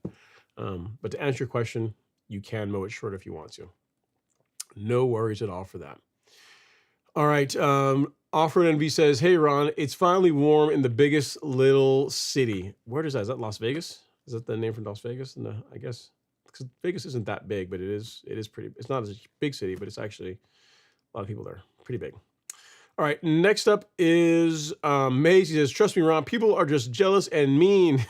But to answer your question, you can mow it short if you want to. No worries at all for that. All right. Offred NV says, "Hey Ron, it's finally warm in the biggest little city." Where is that? Is that Las Vegas? Is that the name from Las Vegas? No, I guess, because Vegas isn't that big, but it is pretty. It's not a big city, but it's actually a lot of people there. Pretty big. All right. Next up is Maze. He says, "Trust me, Ron, people are just jealous and mean."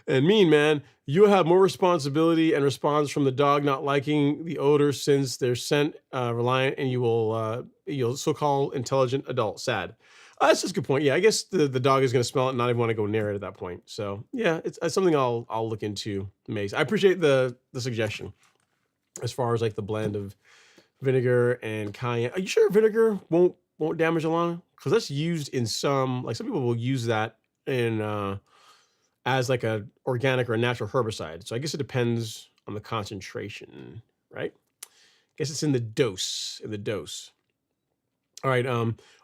And mean, man. You have more responsibility and response from the dog not liking the odor, since they're scent reliant, and you'll so-called intelligent adult. Sad. That's just a good point. Yeah, I guess the dog is going to smell it and not even want to go near it at that point. So yeah, it's something I'll look into, Maze. I appreciate the suggestion as far as like the blend of vinegar and cayenne. Are you sure vinegar won't damage the lawn? Because that's used in some people will use that in as like a organic or a natural herbicide. So I guess it depends on the concentration, right? I guess it's in the dose. All right.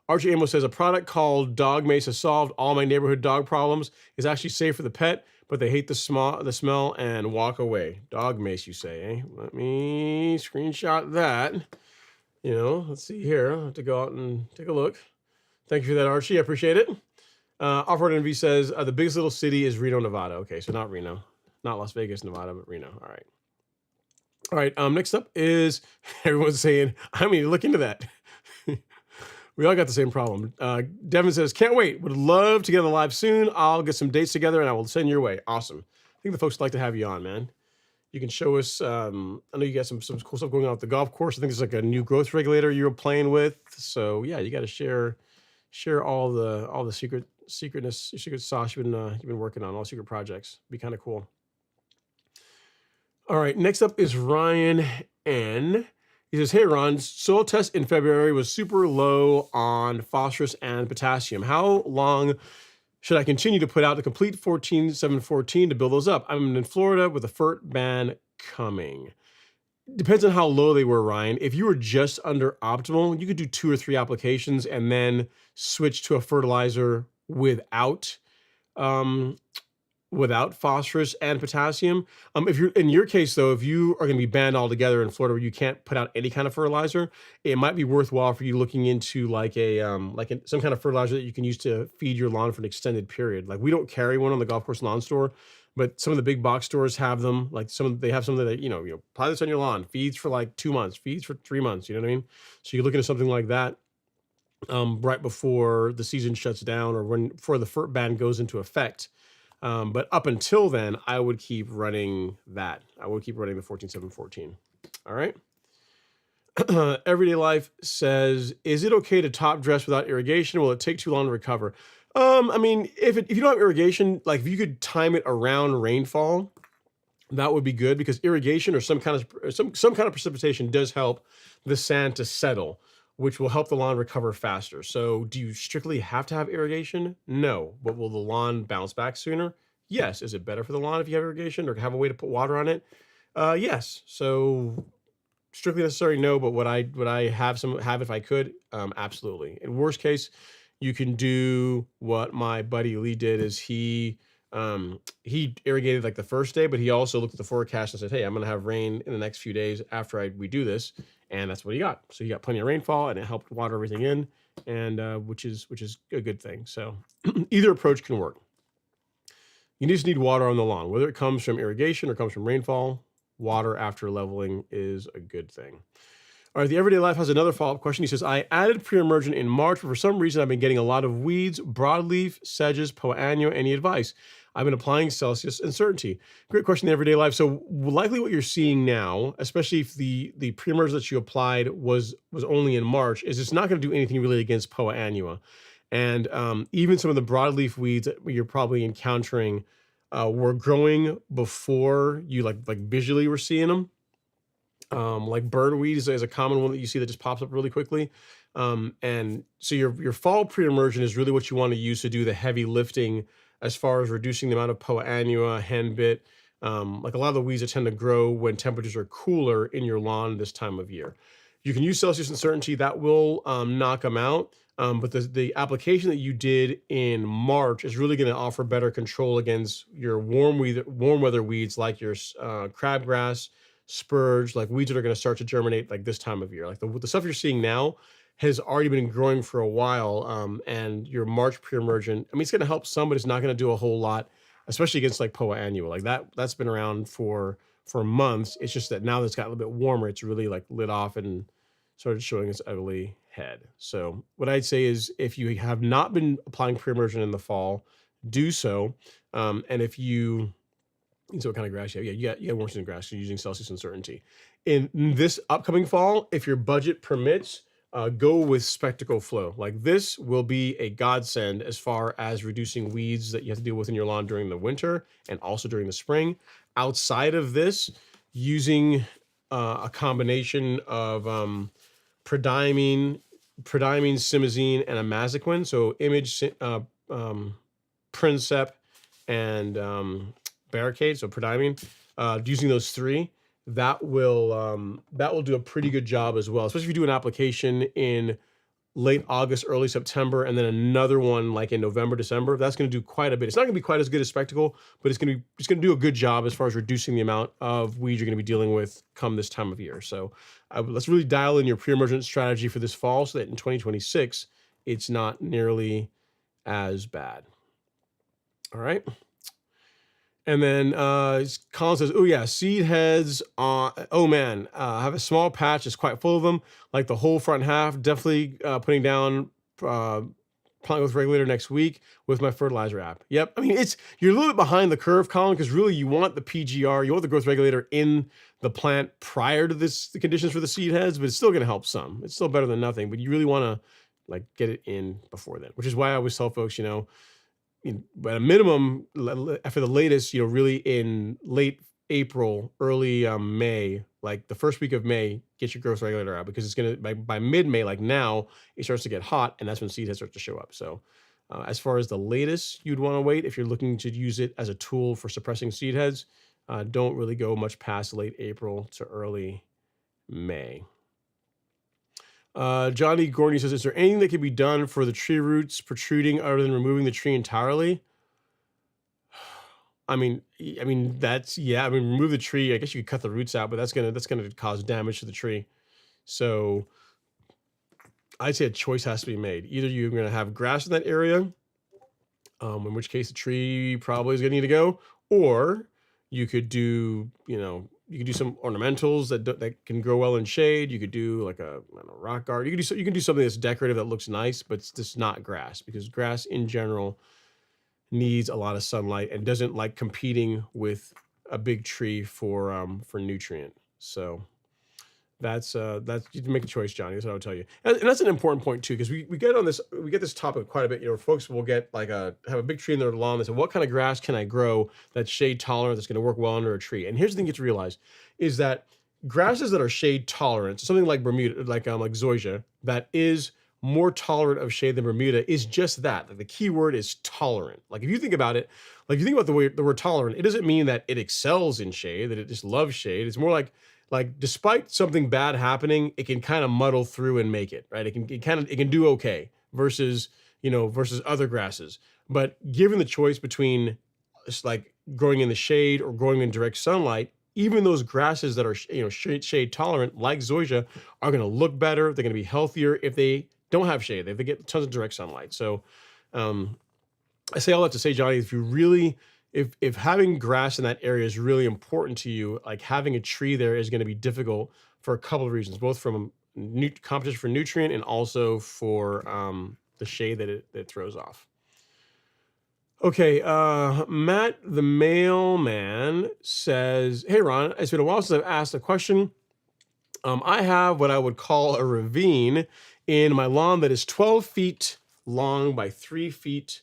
Archie Amos says, "A product called Dog Mace has solved all my neighborhood dog problems. It's actually safe for the pet, but they hate the smell and walk away." Dog Mace, you say, eh? Let me screenshot that. Let's see here. I'll have to go out and take a look. Thank you for that, Archie. I appreciate it. Offroad Envy says, "The biggest little city is Reno, Nevada." Okay, so not Reno, not Las Vegas, Nevada, but Reno. All right. Next up is everyone's saying, "I mean, look into that." We all got the same problem. Devin says, "Can't wait. Would love to get on the live soon. I'll get some dates together and I will send your way." Awesome. I think the folks would like to have you on, man. You can show us. I know you got some cool stuff going on at the golf course. I think there's like a new growth regulator you're playing with. So yeah, you got to share all the secret sauce you've been working on, all secret projects. Be kind of cool. All right, next up is Ryan N. He says, "Hey Ron, soil test in February was super low on phosphorus and potassium. How long should I continue to put out the complete 14-7-14 to build those up? I'm in Florida with a fert ban coming." Depends on how low they were, Ryan. If you were just under optimal, you could do 2 or 3 applications and then switch to a fertilizer without phosphorus and potassium. If you're in your case though, if you are going to be banned altogether in Florida where you can't put out any kind of fertilizer, it might be worthwhile for you looking into some kind of fertilizer that you can use to feed your lawn for an extended period. Like, we don't carry one on the golf course lawn store, but some of the big box stores have them. Like they have something that, apply this on your lawn, feeds for like 2 months, feeds for 3 months. You know what I mean? So you're looking at something like that right before the season shuts down, or before the fert ban goes into effect. But up until then, I would keep running that. I would keep running the 14-7-14. All right. Everyday Life says, "Is it okay to top dress without irrigation? Will it take too long to recover?" I mean, if you don't have irrigation, like if you could time it around rainfall, that would be good, because irrigation or some kind of precipitation does help the sand to settle, which will help the lawn recover faster. So do you strictly have to have irrigation? No. But will the lawn bounce back sooner? Yes. Is it better for the lawn if you have irrigation or have a way to put water on it? Yes. So strictly necessary, no. But would I have if I could? Absolutely. In worst case, You can do what my buddy Lee did is he irrigated like the first day, but he also looked at the forecast and said, hey, I'm going to have rain in the next few days after we do this. And that's what he got. So he got plenty of rainfall and it helped water everything in, and which is a good thing. So either approach can work. You just need water on the lawn, whether it comes from irrigation or comes from rainfall. Water after leveling is a good thing. All right, the Everyday Life has another follow-up question. He says, I added pre-emergent in March, but for some reason I've been getting a lot of weeds, broadleaf, sedges, poa annua. Any advice? I've been applying Celsius and Certainty. Great question, the Everyday Life. So likely what you're seeing now, especially if the pre-emergent that you applied was only in March, is it's not going to do anything really against poa annua. And even some of the broadleaf weeds that you're probably encountering were growing before you like visually were seeing them. Like birdweed is a common one that you see that just pops up really quickly. And so your fall pre-emergent is really what you want to use to do the heavy lifting as far as reducing the amount of poa annua, henbit, like a lot of the weeds that tend to grow when temperatures are cooler in your lawn this time of year. You can use Celsius and Certainty. That will knock them out. But the application that you did in March is really going to offer better control against your warm weather weeds like your crabgrass, spurge, like weeds that are going to start to germinate like this time of year. Like the stuff you're seeing now has already been growing for a while. And your March pre-emergent, I mean, it's going to help some, but it's not going to do a whole lot, especially against like poa annua. Like that's been around for months. It's just that now that it's got a little bit warmer, it's really like lit off and started showing its ugly head. So what I'd say is if you have not been applying pre-emergent in the fall, do so. And if you so what kind of grass you have? Yeah, you got worms in grass. You're using Celsius and Certainty. In this upcoming fall, if your budget permits, go with Spectacle Flow. Like this will be a godsend as far as reducing weeds that you have to deal with in your lawn during the winter and also during the spring. Outside of this, using a combination of prodiamine, simazine, and imazaquin. So Image, Princep, and Barricade. So prodiamine, using those three, that will do a pretty good job as well. Especially if you do an application in late August, early September, and then another one like in November, December. That's going to do quite a bit. It's not going to be quite as good as Spectacle, but it's going to do a good job as far as reducing the amount of weeds you're going to be dealing with come this time of year. So let's really dial in your pre-emergent strategy for this fall so that in 2026 it's not nearly as bad. All right. And then Colin says, oh yeah, seed heads. Oh man, I have a small patch. It's quite full of them. Like the whole front half. Definitely putting down plant growth regulator next week with my fertilizer app. Yep. I mean, you're a little bit behind the curve, Colin, because really you want the PGR, you want the growth regulator in the plant prior to the conditions for the seed heads, but it's still going to help some. It's still better than nothing, but you really want to like get it in before then, which is why I always tell folks, at a minimum, after the latest, really in late April, early May, like the first week of May, get your growth regulator out because it's going to, by mid-May, like now, it starts to get hot and that's when seed heads start to show up. So as far as the latest you'd want to wait, if you're looking to use it as a tool for suppressing seed heads, don't really go much past late April to early May. Johnny Gorney says, is there anything that can be done for the tree roots protruding other than removing the tree entirely? I mean, remove the tree. I guess you could cut the roots out, but that's gonna cause damage to the tree. So I'd say a choice has to be made. Either you're gonna have grass in that area, in which case the tree probably is gonna need to go, or you could do, some ornamentals that can grow well in shade. You could do like a rock garden. You can do something that's decorative that looks nice, but it's just not grass, because grass in general needs a lot of sunlight and doesn't like competing with a big tree for nutrient. So that's you can make a choice, Johnny. That's what I would tell you. And that's an important point too, because we get this topic quite a bit. Folks will get have a big tree in their lawn. They say, what kind of grass can I grow that's shade tolerant, that's going to work well under a tree? And here's the thing you have to realize is that grasses that are shade tolerant, something like Bermuda, like zoysia, that is more tolerant of shade than Bermuda, is just that. Like the key word is tolerant. Like if you think about it, like you think about the word tolerant, it doesn't mean that it excels in shade, that it just loves shade. It's more like despite something bad happening, it can kind of muddle through and make it, right? It can do okay, versus versus other grasses. But given the choice between it's like growing in the shade or growing in direct sunlight, even those grasses that are shade tolerant, like zoysia, are going to look better. They're going to be healthier if they don't have shade, if they get tons of direct sunlight. So um, I say all that to say, Johnny, if you really, if having grass in that area is really important to you, like having a tree there is going to be difficult for a couple of reasons, both from competition for nutrient and also for the shade that it throws off. Okay, Matt the mailman says, "Hey Ron, it's been a while since I've asked a question. I have what I would call a ravine in my lawn that is 12 feet long by 3 feet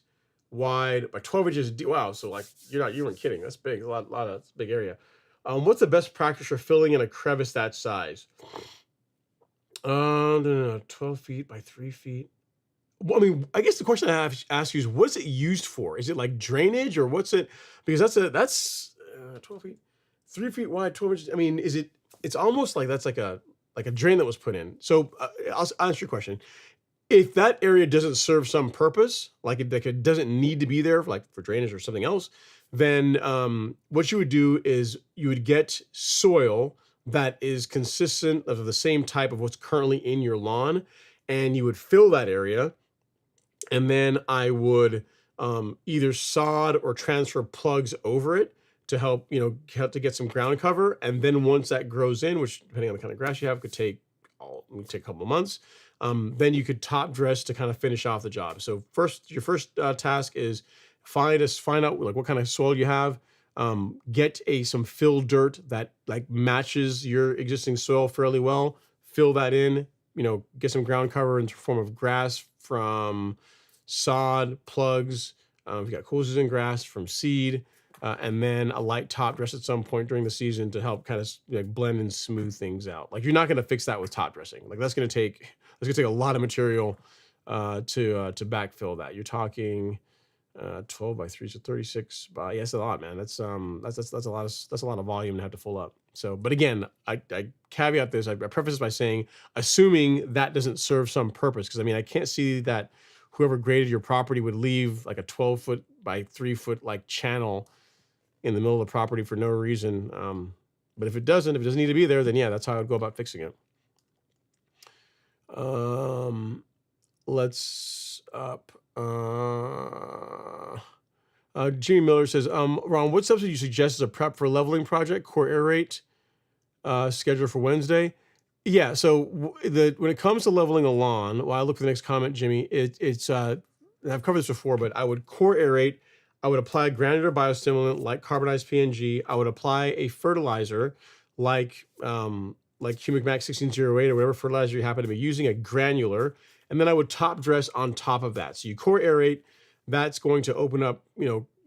wide by 12 inches deep. Wow, so like you weren't kidding. That's big, a lot of big area. What's the best practice for filling in a crevice that size? No, 12 feet by 3 feet. Well, I mean, I guess the question I have to ask you is, what's it used for? Is it like drainage or what's it? Because that's 12 feet, 3 feet wide, 12 inches. I mean, it's almost like that's like a drain that was put in. So I'll answer your question. If that area doesn't serve some purpose, like it doesn't need to be there, like for drainage or something else, then what you would do is you would get soil that is consistent of the same type of what's currently in your lawn, and you would fill that area. And then I would either sod or transfer plugs over it to help, to get some ground cover. And then once that grows in, which depending on the kind of grass you have, could take a couple of months, then you could top dress to kind of finish off the job. So your first task is find out like what kind of soil you have. Get some fill dirt that like matches your existing soil fairly well. Fill that in. Get some ground cover in the form of grass from sod, plugs. You've got cool season grass from seed, and then a light top dress at some point during the season to help kind of blend and smooth things out. Like you're not going to fix that with top dressing. Like that's going to take a lot of material to backfill that. You're talking 12 by 3, so 36 by, that's a lot, man. That's a lot of volume to have to fill up. So, but again, I caveat this, I preface this by saying, assuming that doesn't serve some purpose, because I mean, I can't see that whoever graded your property would leave like a 12-foot by 3-foot like channel in the middle of the property for no reason. But if it doesn't need to be there, then yeah, that's how I'd go about fixing it. Let's up. Jimmy Miller says, Ron, what steps would you suggest as a prep for a leveling project? Core aerate, scheduled for Wednesday. Yeah, so when it comes to leveling a lawn, while I look for the next comment, Jimmy, it's I've covered this before, but I would core aerate. I would apply granular biostimulant like carbonized PNG. I would apply a fertilizer like Humic Max 1608 or whatever fertilizer you happen to be using, a granular, and then I would top dress on top of that. So you core aerate. That's going to open up,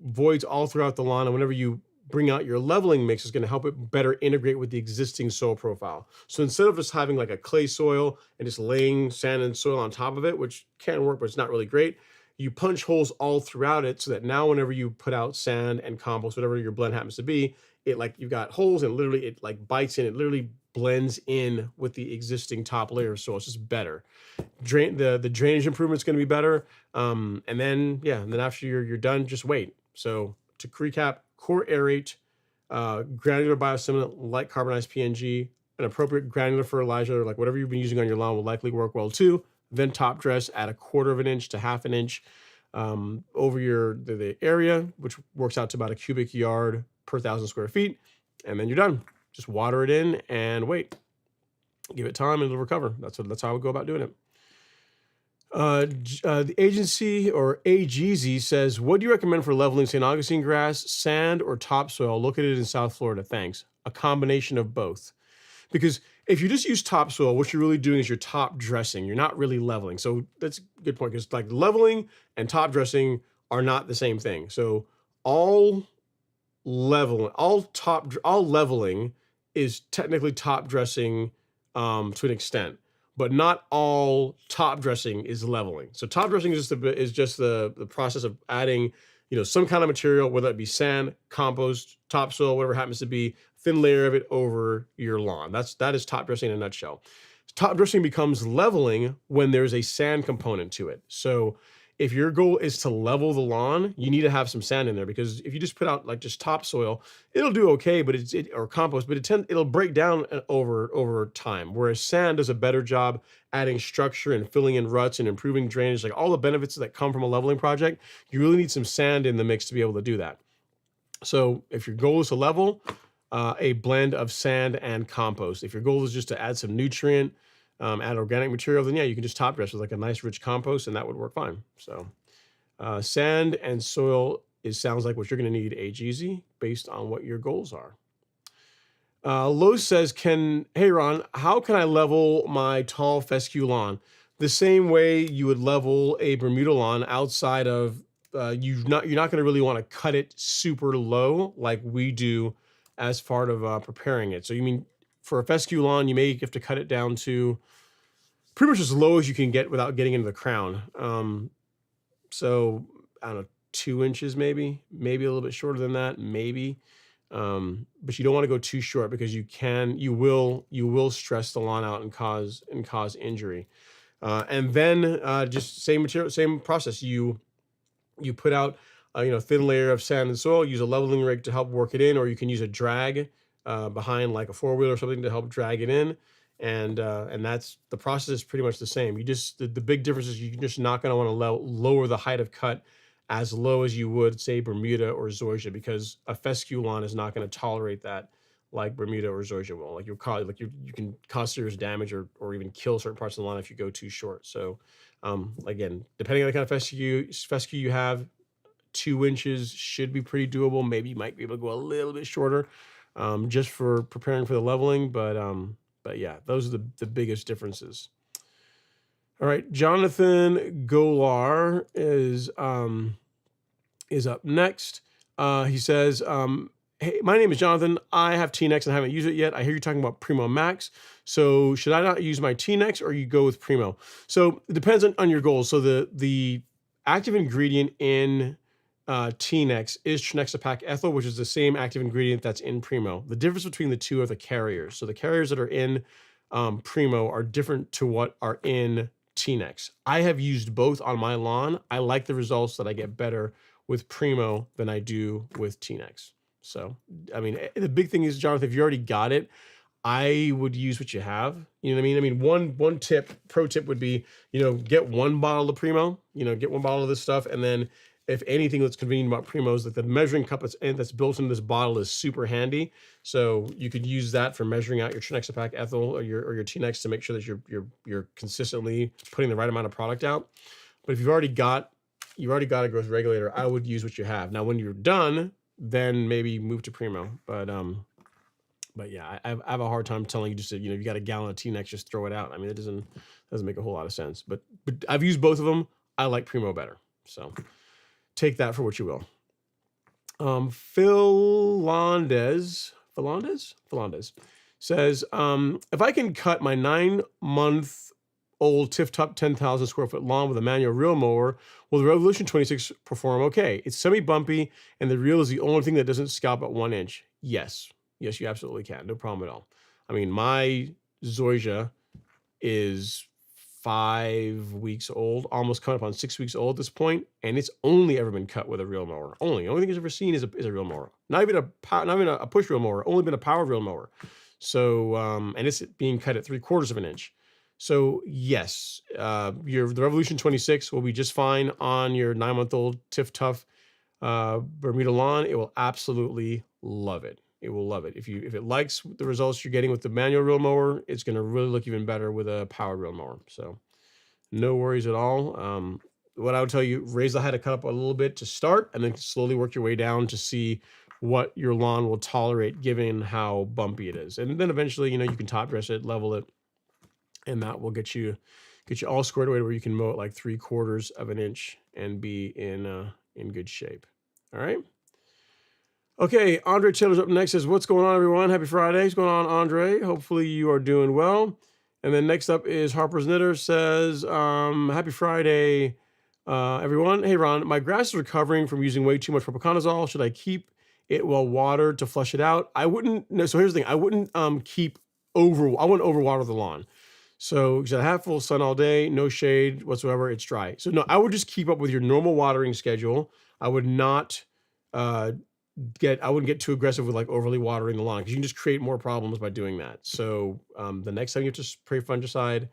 voids all throughout the lawn. And whenever you bring out your leveling mix, is going to help it better integrate with the existing soil profile. So instead of just having like a clay soil and just laying sand and soil on top of it, which can work, but it's not really great, you punch holes all throughout it so that now whenever you put out sand and compost, whatever your blend happens to be, it like you've got holes and literally it like bites in, it literally blends in with the existing top layer of soil. It's just better. The drainage improvement is going to be better. And then after you're done, just wait. So to recap, core aerate, granular biostimulant like carbonized PNG, an appropriate granular fertilizer, like whatever you've been using on your lawn will likely work well too. Then top dress at 1/4 of an inch to 1/2 inch over the area, which works out to about a cubic yard per 1,000 square feet. And then you're done. Just water it in and wait. Give it time and it'll recover. That's how I would go about doing it. The agency or AGZ says, what do you recommend for leveling St. Augustine grass, sand or topsoil located in South Florida? Thanks. A combination of both. Because if you just use topsoil, what you're really doing is you're top dressing. You're not really leveling. So that's a good point, because like leveling and top dressing are not the same thing. So all leveling is technically top dressing to an extent, but not all top dressing is leveling. So top dressing is just the process of adding, some kind of material, whether it be sand, compost, topsoil, whatever it happens to be, thin layer of it over your lawn. That is top dressing in a nutshell. Top dressing becomes leveling when there's a sand component to it. So if your goal is to level the lawn, you need to have some sand in there, because if you just put out like just topsoil, it'll do okay, but or compost, but it'll break down over time. Whereas sand does a better job adding structure and filling in ruts and improving drainage, like all the benefits that come from a leveling project. You really need some sand in the mix to be able to do that. So if your goal is to level, a blend of sand and compost. If your goal is just to add some nutrient, add organic material, then yeah, you can just top dress with like a nice rich compost, and that would work fine. So sand and soil sounds like what you're going to need, AGZ, based on what your goals are. Lowe's says, hey Ron, how can I level my tall fescue lawn? The same way you would level a Bermuda lawn, outside of you're not going to really want to cut it super low like we do as part of preparing it. So you mean for a fescue lawn, you may have to cut it down to pretty much as low as you can get without getting into the crown. So I don't know, 2 inches, maybe a little bit shorter than that, maybe. But you don't want to go too short, because you will stress the lawn out and cause injury. And then just same material, same process. You put out thin layer of sand and soil, use a leveling rig to help work it in, or you can use a drag behind like a 4-wheeler or something to help drag it in. And that's, the process is pretty much the same. You just, the big difference is you're just not going to want to lower the height of cut as low as you would, say, Bermuda or zoysia, because a fescue lawn is not going to tolerate that like Bermuda or zoysia will. Like you can cause serious damage or even kill certain parts of the lawn if you go too short. So again, depending on the kind of fescue you have, 2 inches should be pretty doable. Maybe you might be able to go a little bit shorter, just for preparing for the leveling. But yeah, those are the biggest differences. All right, Jonathan Golar is up next. He says, hey, my name is Jonathan. I have T-Nex and I haven't used it yet. I hear you talking about Primo Max. So should I not use my T-Nex, or you go with Primo? So it depends on your goals. So the active ingredient in T-Nex is trinexapac ethyl, which is the same active ingredient that's in Primo. The difference between the two are the carriers. So the carriers that are in Primo are different to what are in T-Nex. I have used both on my lawn. I like the results that I get better with Primo than I do with T-Nex. So, I mean, the big thing is, Jonathan, if you already got it, I would use what you have. You know what I mean? I mean, one pro tip would be, get 1 bottle of Primo, get 1 bottle of this stuff. And then if anything that's convenient about Primo is that the measuring cup that's built into this bottle is super handy. So you could use that for measuring out your trinexapac ethyl or your T-Nex to make sure that you're consistently putting the right amount of product out. But if you've already got a growth regulator, I would use what you have. Now, when you're done, then maybe move to Primo. But yeah, I have a hard time telling you just to, you got a gallon of T-Nex, just throw it out. I mean, it doesn't make a whole lot of sense. But I've used both of them. I like Primo better. So take that for what you will. Philandes says, if I can cut my 9-month-old TIF-top 10,000 square foot lawn with a manual reel mower, will the Revolution 26 perform okay? It's semi-bumpy, and the reel is the only thing that doesn't scalp at 1 inch. Yes, you absolutely can. No problem at all. I mean, my zoysia is 5 weeks old, almost coming up on 6 weeks old at this point, and it's only ever been cut with a reel mower. The only thing it's ever seen is a reel mower. Not even a push reel mower. Only been a power reel mower. So and it's being cut at 3/4 of an inch. So yes, the Revolution 26 will be just fine on your 9-month-old Tiff Tough Bermuda lawn. It will absolutely love it. It will love it. If it likes the results you're getting with the manual reel mower, it's going to really look even better with a power reel mower. So no worries at all. What I would tell you, raise the height of cut up a little bit to start, and then slowly work your way down to see what your lawn will tolerate given how bumpy it is. And then eventually, you can top dress it, level it, and that will get you all squared away to where you can mow it like 3/4 of an inch and be in good shape. All right. Okay, Andre Taylor's up next. Says, what's going on, everyone? Happy Friday. What's going on, Andre? Hopefully you are doing well. And then next up is Harper's Knitter. Says, happy Friday, everyone. Hey, Ron, my grass is recovering from using way too much propiconazole. Should I keep it well watered to flush it out? I wouldn't. No. So here's the thing. I wouldn't I wouldn't overwater the lawn. So you said half full sun all day, no shade whatsoever. It's dry. So no, I would just keep up with your normal watering schedule. I would not uh, I wouldn't get too aggressive with like overly watering the lawn because you can just create more problems by doing that. So the next time you have to spray fungicide,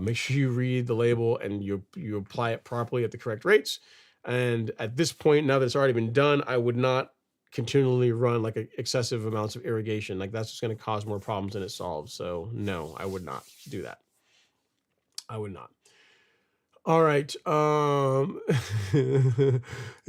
make sure you read the label and you apply it properly at the correct rates. And at this point, now that it's already been done, I would not continually run like excessive amounts of irrigation. Like that's just going to cause more problems than it solves. So no, I would not do that. I would not. All right.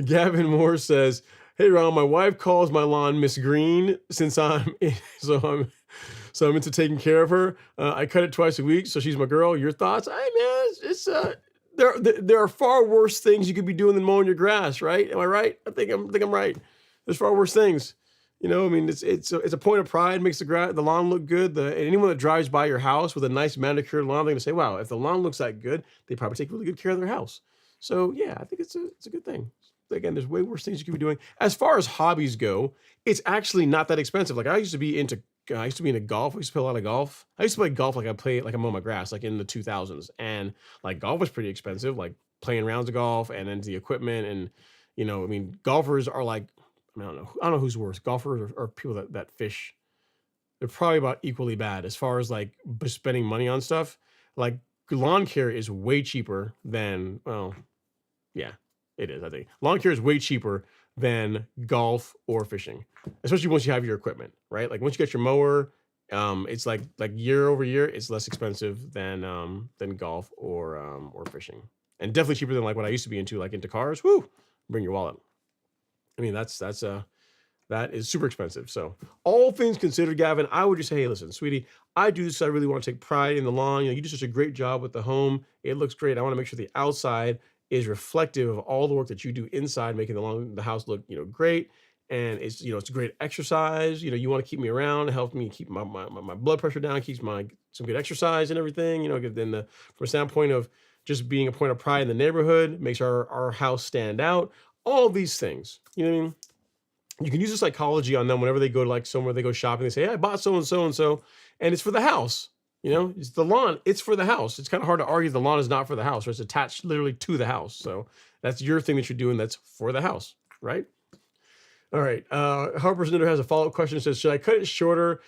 Gavin Moore says, "Hey Ron, my wife calls my lawn Miss Green since I'm into taking care of her. I cut it twice a week, so she's my girl. Your thoughts?" Hey man, there are far worse things you could be doing than mowing your grass, right? Am I right? I think I'm right. There's far worse things. You know, I mean, it's a point of pride, makes the lawn look good. Anyone that drives by your house with a nice manicured lawn, they're gonna say, "Wow, if the lawn looks that good, they probably take really good care of their house." So yeah, I think it's a good thing. Again, there's way worse things you could be doing. As far as hobbies go, it's actually not that expensive. Like I used to be into golf. I used to play a lot of golf. I used to play golf like I mow my grass, like in the 2000s, and like golf was pretty expensive. Like playing rounds of golf and then the equipment and I mean, golfers are like I don't know who's worse, golfers or people that fish. They're probably about equally bad as far as like spending money on stuff. Like lawn care is way cheaper than yeah, it is. I think lawn care is way cheaper than golf or fishing, especially once you have your equipment, right? Like once you get your mower, it's like year over year, it's less expensive than golf or fishing, and definitely cheaper than like what I used to be into, like into cars. Whoo, bring your wallet. I mean, that is super expensive. So all things considered, Gavin, I would just say, hey, listen, sweetie, I do this. I really want to take pride in the lawn. You do such a great job with the home. It looks great. I want to make sure the outside is reflective of all the work that you do inside, making the house look, great. And it's a great exercise. You want to keep me around, help me keep my blood pressure down, keeps some good exercise and everything. Then from a standpoint of just being a point of pride in the neighborhood, makes our house stand out. All these things, you know what I mean? You can use the psychology on them whenever they go to like somewhere, they go shopping, they say, "Hey, I bought so and so and so, and it's for the house." It's the lawn, it's for the house. It's kind of hard to argue the lawn is not for the house, or it's attached literally to the house. So that's your thing that you're doing that's for the house, right? All right. Harper's Knitter has a follow-up question. It says, "Should I cut it shorter?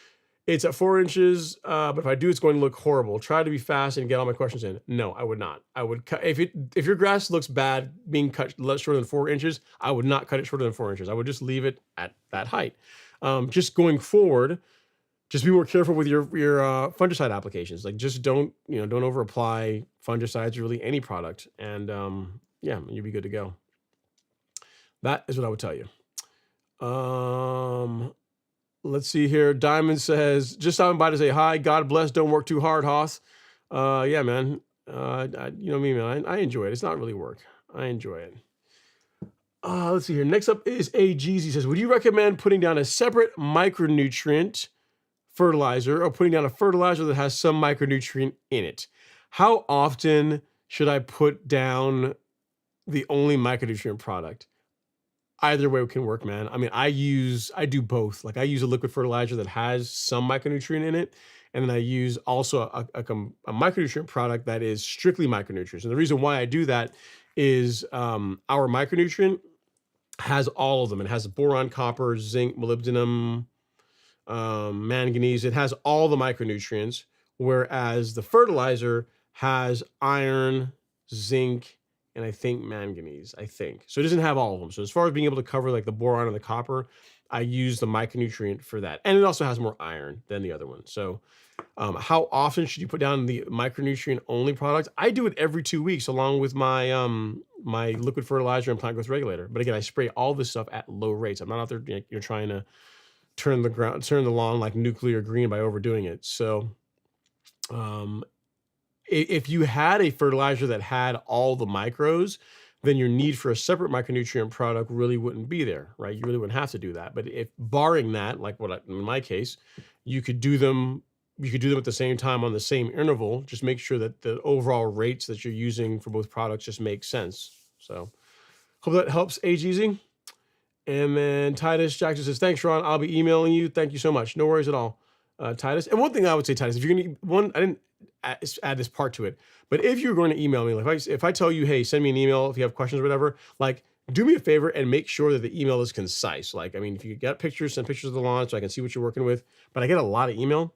It's at 4 inches, but if I do, it's going to look horrible. Try to be fast and get all my questions in." No, I would not. I would cut if your grass looks bad being cut less shorter than 4 inches. I would not cut it shorter than 4 inches. I would just leave it at that height. Just going forward, just be more careful with your fungicide applications. Like just don't over apply fungicides or really any product, and yeah, you'll be good to go. That is what I would tell you. Let's see here. Diamond says, "Just stopping by to say hi. God bless. Don't work too hard, Hoss." Yeah, man. You know me, man. I enjoy it. It's not really work. I enjoy it. Let's see here. Next up is Jeezy says, "Would you recommend putting down a separate micronutrient fertilizer or putting down a fertilizer that has some micronutrient in it? How often should I put down the only micronutrient product?" Either way can work, man. I mean, I do both. Like I use a liquid fertilizer that has some micronutrient in it. And then I use also a micronutrient product that is strictly micronutrients. And the reason why I do that is our micronutrient has all of them. It has boron, copper, zinc, molybdenum, manganese. It has all the micronutrients, whereas the fertilizer has iron, zinc, and I think manganese, So it doesn't have all of them. So as far as being able to cover like the boron and the copper, I use the micronutrient for that. And it also has more iron than the other one. So how often should you put down the micronutrient only product? I do it every 2 weeks along with my my liquid fertilizer and plant growth regulator. But again, I spray all this stuff at low rates. I'm not out there you're trying to turn the lawn like nuclear green by overdoing it. So if you had a fertilizer that had all the micros, then your need for a separate micronutrient product really wouldn't be there, right? You really wouldn't have to do that. But if barring that, like in my case, you could do them at the same time on the same interval. Just make sure that the overall rates that you're using for both products just make sense. So hope that helps, Easy. And then Titus Jackson says, "Thanks, Ron. I'll be emailing you. Thank you so much." No worries at all. Titus. And one thing I would say, Titus, if you're going to, I didn't add this part to it, but if you're going to email me, like if I tell you, hey, send me an email if you have questions or whatever, like do me a favor and make sure that the email is concise. Like, I mean, if you got pictures, send pictures of the lawn so I can see what you're working with. But I get a lot of email.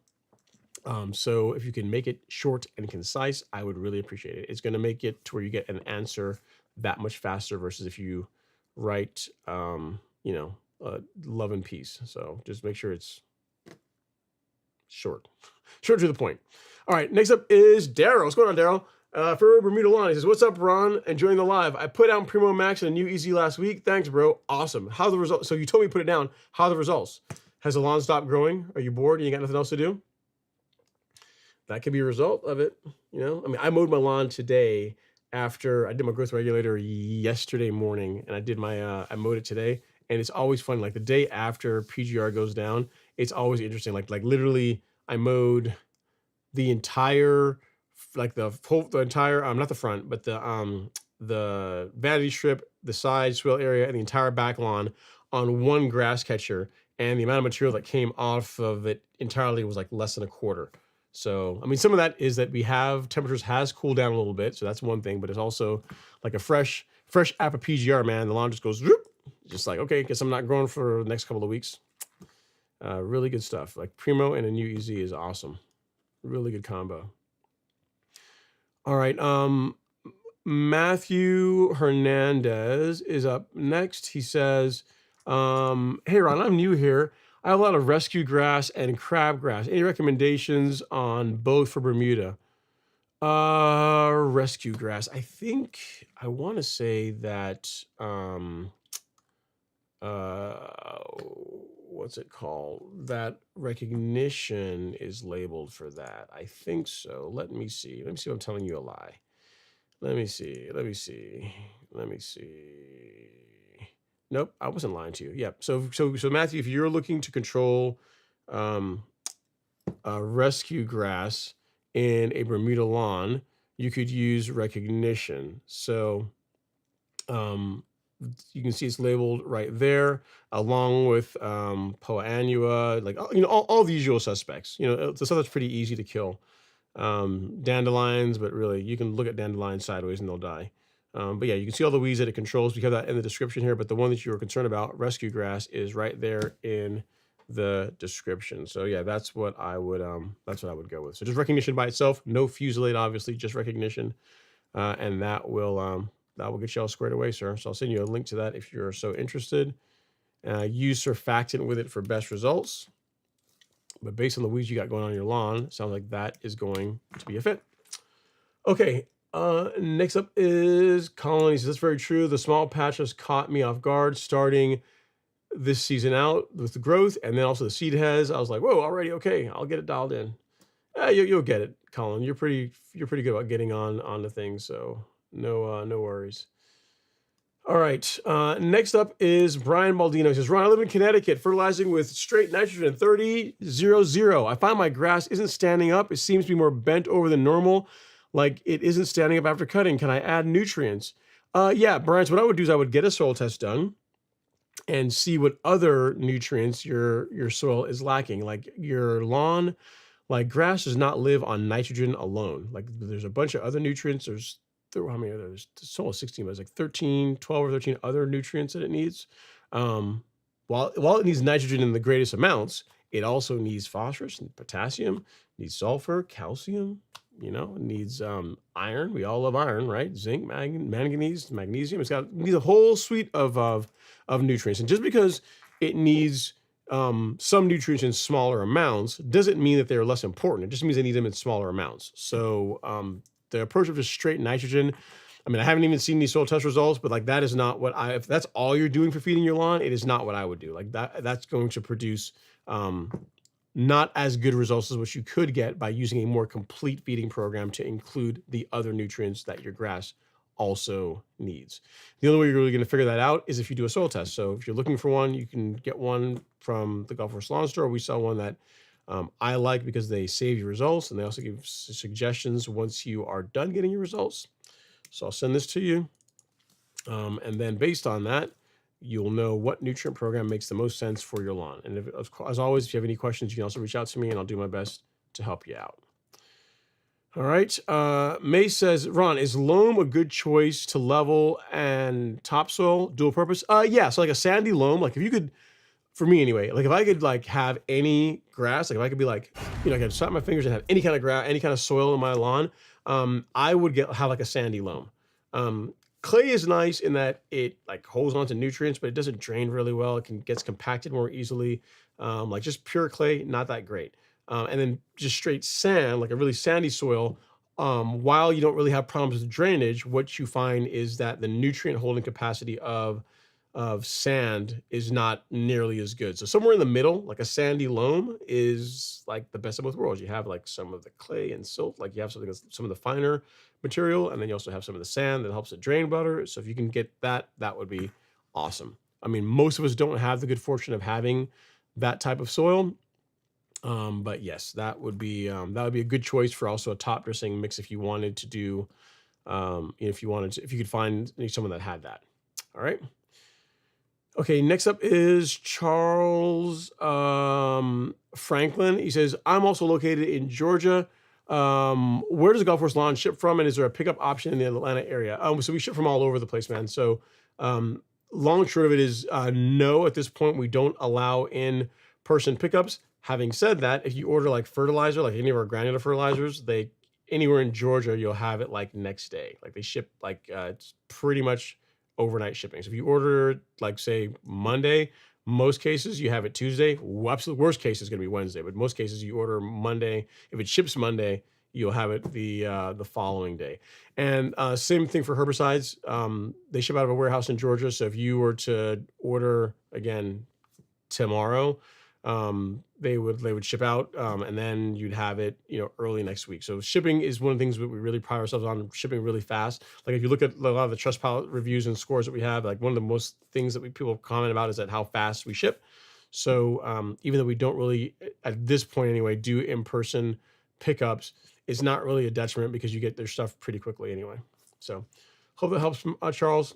So if you can make it short and concise, I would really appreciate it. It's going to make it to where you get an answer that much faster versus if you write, love and peace. So just make sure it's short to the point. All right, next up is Daryl. What's going on, Daryl? For Bermuda Lawn, he says, "What's up, Ron? Enjoying the live. I put out Primo Max and a new Easy last week. Thanks, bro. Awesome. How the results? So you told me to put it down. How are the results? Has the lawn stopped growing? Are you bored and you got nothing else to do? That could be a result of it. I mean, I mowed my lawn today after I did my growth regulator yesterday morning, and I did I mowed it today. And it's always fun. Like the day after PGR goes down, it's always interesting. Like literally, I mowed the entire, like the entire, not the front, but the vanity strip, the side swale area, and the entire back lawn on one grass catcher. And the amount of material that came off of it entirely was like less than a quarter. So, I mean, some of that is that temperatures has cooled down a little bit. So that's one thing, but it's also like a fresh app of PGR, man. The lawn just goes, whoop, just like, okay, guess I'm not growing for the next couple of weeks. Really good stuff. Like Primo and a new Easy is awesome. Really good combo. All right. Matthew Hernandez is up next. He says, "Hey, Ron, I'm new here. I have a lot of rescue grass and crabgrass. Any recommendations on both for Bermuda?" Rescue grass. I think I want to say that, what's it called? That recognition is labeled for that. I think so. Let me see. Let me see if I'm telling you a lie. Let me see. Nope, I wasn't lying to you. Yep. So Matthew, if you're looking to control rescue grass in a Bermuda lawn, you could use recognition. So you can see it's labeled right there, along with Poa annua, like all the usual suspects. The stuff that's pretty easy to kill. Dandelions, but really you can look at dandelions sideways and they'll die. But yeah, you can see all the weeds that it controls. We have that in the description here, but the one that you were concerned about, rescue grass, is right there in the description. So yeah, that's what I would go with. So just recognition by itself, no fusillade, obviously, just recognition, and that will get you all squared away, sir. So I'll send you a link to that if you're so interested. Use surfactant with it for best results. But based on the weeds you got going on your lawn, sounds like that is going to be a fit. Okay, next up is Colin. He says, "That's very true. The small patches caught me off guard starting this season out with the growth, and then also the seed heads. I was like, whoa, already okay. I'll get it dialed in." You'll get it, Colin. You're pretty good about getting on the things, so no worries. All right. Next up is Brian Baldino. He says, "Ron, I live in Connecticut, fertilizing with straight nitrogen 30-0-0. I find my grass isn't standing up. It seems to be more bent over than normal, like it isn't standing up after cutting. Can I add nutrients?" Yeah, Brian, so what I would do is I would get a soil test done and see what other nutrients your soil is lacking. Like your lawn, like grass does not live on nitrogen alone. Like there's a bunch of other nutrients. How many others? The soil is 16, but it's like 12 or 13 other nutrients that it needs. While it needs nitrogen in the greatest amounts, it also needs phosphorus and potassium, needs sulfur, calcium, it needs iron. We all love iron, right? Zinc, manganese, magnesium. It needs a whole suite of nutrients. And just because it needs some nutrients in smaller amounts doesn't mean that they're less important. It just means they need them in smaller amounts. So the approach of just straight nitrogen, I mean, I haven't even seen these soil test results, but like that is not what if that's all you're doing for feeding your lawn, it is not what I would do. Like that's going to produce not as good results as what you could get by using a more complete feeding program to include the other nutrients that your grass also needs. The only way you're really going to figure that out is if you do a soil test. So if you're looking for one, you can get one from the Golf Course Lawn Store. We sell one that I like because they save you results, and they also give suggestions once you are done getting your results. So I'll send this to you. And then based on that, you'll know what nutrient program makes the most sense for your lawn. And as always, if you have any questions, you can also reach out to me and I'll do my best to help you out. All right. May says, Ron, is loam a good choice to level and topsoil dual purpose? Yeah. So like a sandy loam, like if you could, for me anyway, like if I could like have any grass, like if I could be like, I could snap my fingers and have any kind of grass, any kind of soil in my lawn, I would have like a sandy loam. Clay is nice in that it like holds onto nutrients, but it doesn't drain really well. It gets compacted more easily. Like just pure clay, not that great. And then just straight sand, like a really sandy soil, while you don't really have problems with drainage, what you find is that the nutrient holding capacity of sand is not nearly as good. So somewhere in the middle, like a sandy loam is like the best of both worlds. You have like some of the clay and silt, like you have something that's some of the finer material, and then you also have some of the sand that helps it drain better. So if you can get that, that would be awesome. I mean, most of us don't have the good fortune of having that type of soil. But yes, that would be a good choice for also a top dressing mix if you wanted to do, if you could find someone that had that. All right. Okay, next up is Charles Franklin. He says, I'm also located in Georgia. Where does the golf course lawn ship from, and is there a pickup option in the Atlanta area? So we ship from all over the place, man. So long and short of it is no, at this point, we don't allow in-person pickups. Having said that, if you order like fertilizer, like any of our granular fertilizers, anywhere in Georgia, you'll have it like next day. Like they ship like it's pretty much overnight shipping. So if you order like say Monday, most cases you have it Tuesday. Absolute worst case is going to be Wednesday, but most cases you order Monday. If it ships Monday, you'll have it the following day. And same thing for herbicides. They ship out of a warehouse in Georgia. So if you were to order again tomorrow, they would ship out, and then you'd have it, early next week. So shipping is one of the things that we really pride ourselves on, shipping really fast. Like if you look at a lot of the Trustpilot reviews and scores that we have, like one of the most things that people comment about is that how fast we ship. So even though we don't really, at this point anyway, do in-person pickups, it's not really a detriment because you get their stuff pretty quickly anyway. So hope that helps, Charles.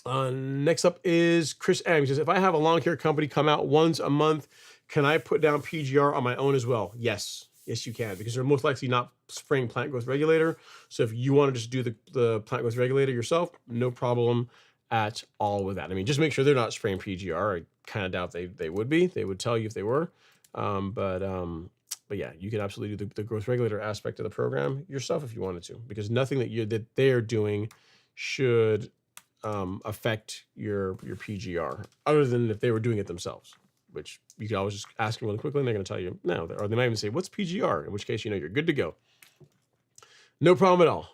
Next up is Chris M. He says, if I have a lawn care company come out once a month, can I put down PGR on my own as well? Yes, you can, because they're most likely not spraying plant growth regulator. So if you want to just do the plant growth regulator yourself, no problem at all with that. I mean, just make sure they're not spraying PGR. I kind of doubt they would be. They would tell you if they were. But yeah, you can absolutely do the growth regulator aspect of the program yourself if you wanted to, because nothing that they're doing should affect your PGR, other than if they were doing it themselves, which you could always just ask them really quickly and they're going to tell you no, or they might even say, what's PGR? In which case, you're good to go. No problem at all.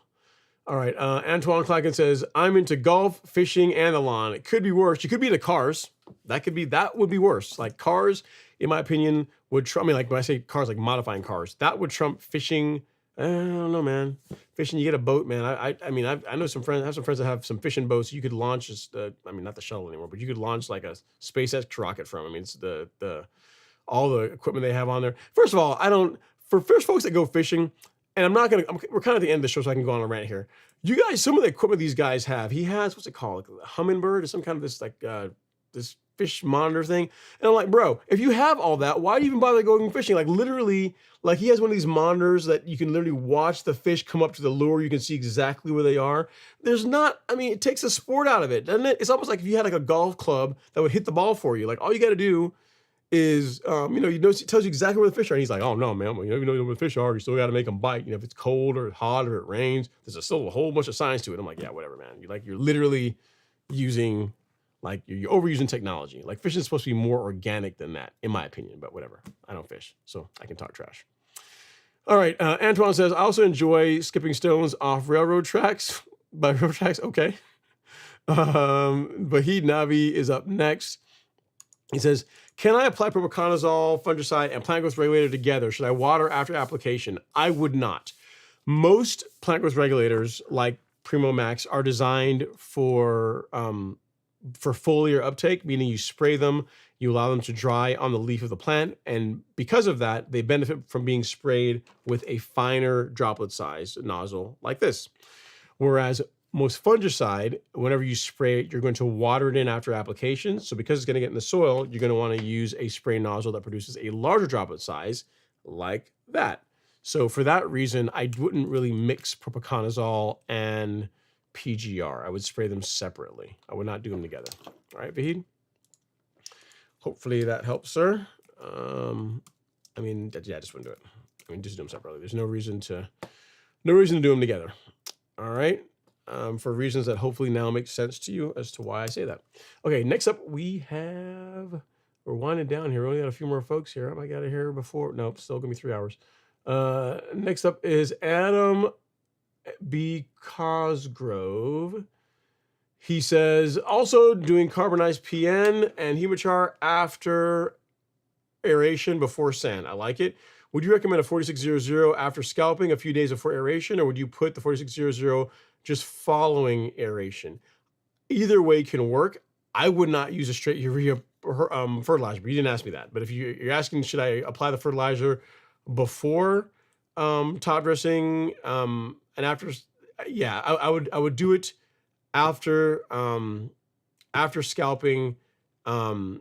All right. Antoine Clacken says, I'm into golf, fishing, and the lawn. It could be worse. You could be into cars. That would be worse. Like cars, in my opinion, would trump. I mean, like when I say cars, like modifying cars, that would trump fishing. I don't know, man. Fishing, you get a boat, man. I mean, I know some friends. I have some friends that have some fishing boats. You could launch just, I mean, not the shuttle anymore, but you could launch like a SpaceX rocket from. I mean, it's all the equipment they have on there. First of all, for fish folks that go fishing, and we're kind of at the end of the show, so I can go on a rant here. You guys, some of the equipment these guys have, he has, what's it called? Like a hummingbird or some kind of this like this fish monitor thing. And I'm like, bro, if you have all that, why do you even bother going fishing? Like literally, like he has one of these monitors that you can literally watch the fish come up to the lure. You can see exactly where they are. It takes the sport out of it, doesn't it? It's almost like if you had like a golf club that would hit the ball for you. Like all you got to do is, it tells you exactly where the fish are. And he's like, oh no, man, you know where the fish are, you still got to make them bite. If it's cold or hot or it rains, there's still a whole bunch of science to it. I'm like, yeah, whatever, man. You're literally using, like you're overusing technology. Like fishing is supposed to be more organic than that, in my opinion, but whatever. I don't fish, so I can talk trash. All right. Antoine says, I also enjoy skipping stones off railroad tracks. By railroad tracks, okay. Vahid Navi is up next. He says, can I apply propiconazole, fungicide, and plant growth regulator together? Should I water after application? I would not. Most plant growth regulators, like Primo Max, are designed for foliar uptake, meaning you spray them, you allow them to dry on the leaf of the plant, and because of that, they benefit from being sprayed with a finer droplet size nozzle like this. Whereas most fungicide, whenever you spray it, you're going to water it in after application. So because it's going to get in the soil, you're going to want to use a spray nozzle that produces a larger droplet size like that. So for that reason, I wouldn't really mix propiconazole and PGR. I would spray them separately. I would not do them together. All right, Vahid? Hopefully that helps, sir. I mean, yeah, I just wouldn't do it. I mean, just do them separately. There's no reason to do them together. All right. For reasons that hopefully now make sense to you as to why I say that. Okay, next up we're winding down here. We only got a few more folks here. I got it here before. Nope, still gonna be 3 hours. Next up is Adam B. Cosgrove. He says, also doing carbonized PN and Hemachar after aeration before sand. I like it. Would you recommend a 4600 after scalping a few days before aeration, or would you put the 4600 just following aeration? Either way can work. I would not use a straight urea fertilizer, but you didn't ask me that. But if you're asking, should I apply the fertilizer before top dressing and after? Yeah, I would do it after scalping and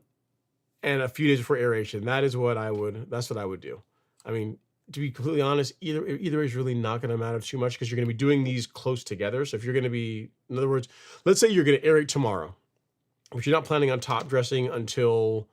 a few days before aeration. That's what I would do. I mean, to be completely honest, either way is really not going to matter too much because you're going to be doing these close together. So if you're going to be, in other words, let's say you're going to aerate tomorrow, but you're not planning on top dressing or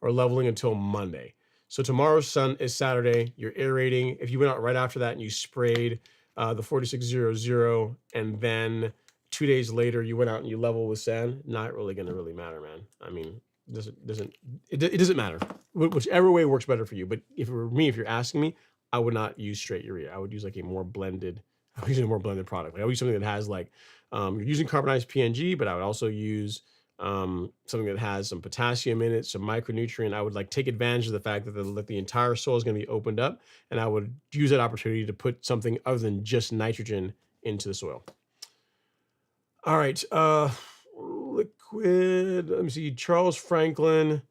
leveling until Monday. So tomorrow's sun is Saturday, you're aerating. If you went out right after that and you sprayed the 4600 and then 2 days later you went out and you level with sand, not really going to really matter, man. I mean, it doesn't matter. Whichever way works better for you. But if it were me, if you're asking me, I would not use straight urea. I would use like a more blended product. Like I would use something that has like, you're using carbonized PNG, but I would also use something that has some potassium in it, some micronutrient. I would like take advantage of the fact that the entire soil is going to be opened up, and I would use that opportunity to put something other than just nitrogen into the soil. All right, liquid. Let me see. Charles Franklin.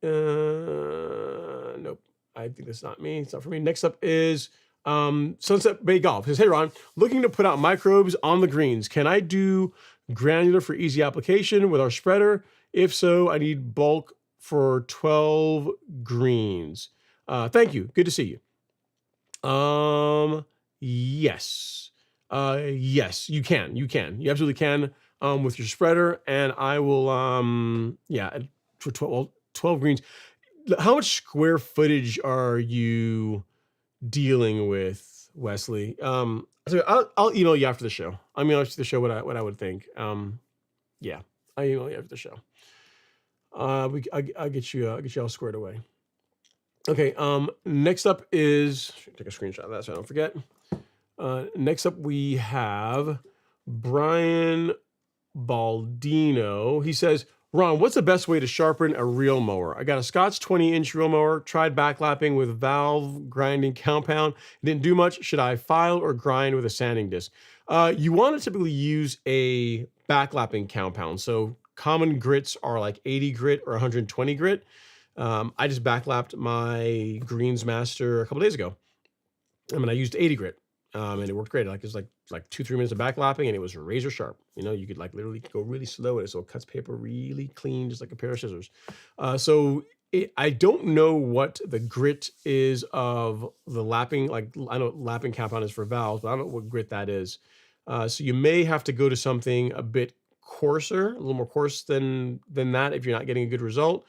Nope. I think that's not me. It's not for me. Next up is Sunset Bay Golf. It says, hey Ron, looking to put out microbes on the greens. Can I do granular for easy application with our spreader? If so, I need bulk for 12 greens. Thank you. Good to see you. Yes. Yes, you can. You absolutely can with your spreader. And I will, yeah, for 12 greens. How much square footage are you dealing with, Wesley? So I'll email you after the show. I'll email you after the show what I would think. Yeah, I'll email you after the show. I'll get you all squared away. Okay. Next up is, take a screenshot of that so I don't forget. Next up we have Brian Baldino. He says, Ron, what's the best way to sharpen a reel mower? I got a Scotch 20-inch reel mower, tried backlapping with valve grinding compound. It didn't do much. Should I file or grind with a sanding disc? You want to typically use a backlapping compound. So common grits are like 80 grit or 120 grit. I just backlapped my Greens Master a couple days ago. I mean, I used 80 grit. And it worked great. Like it was like 2-3 minutes of backlapping, and it was razor sharp. You know, you could like literally go really slow at it, so it cuts paper really clean, just like a pair of scissors. I don't know what the grit is of the lapping. Like I know what lapping compound is for valves, but I don't know what grit that is. So you may have to go to something a bit coarser, a little more coarse than that if you're not getting a good result.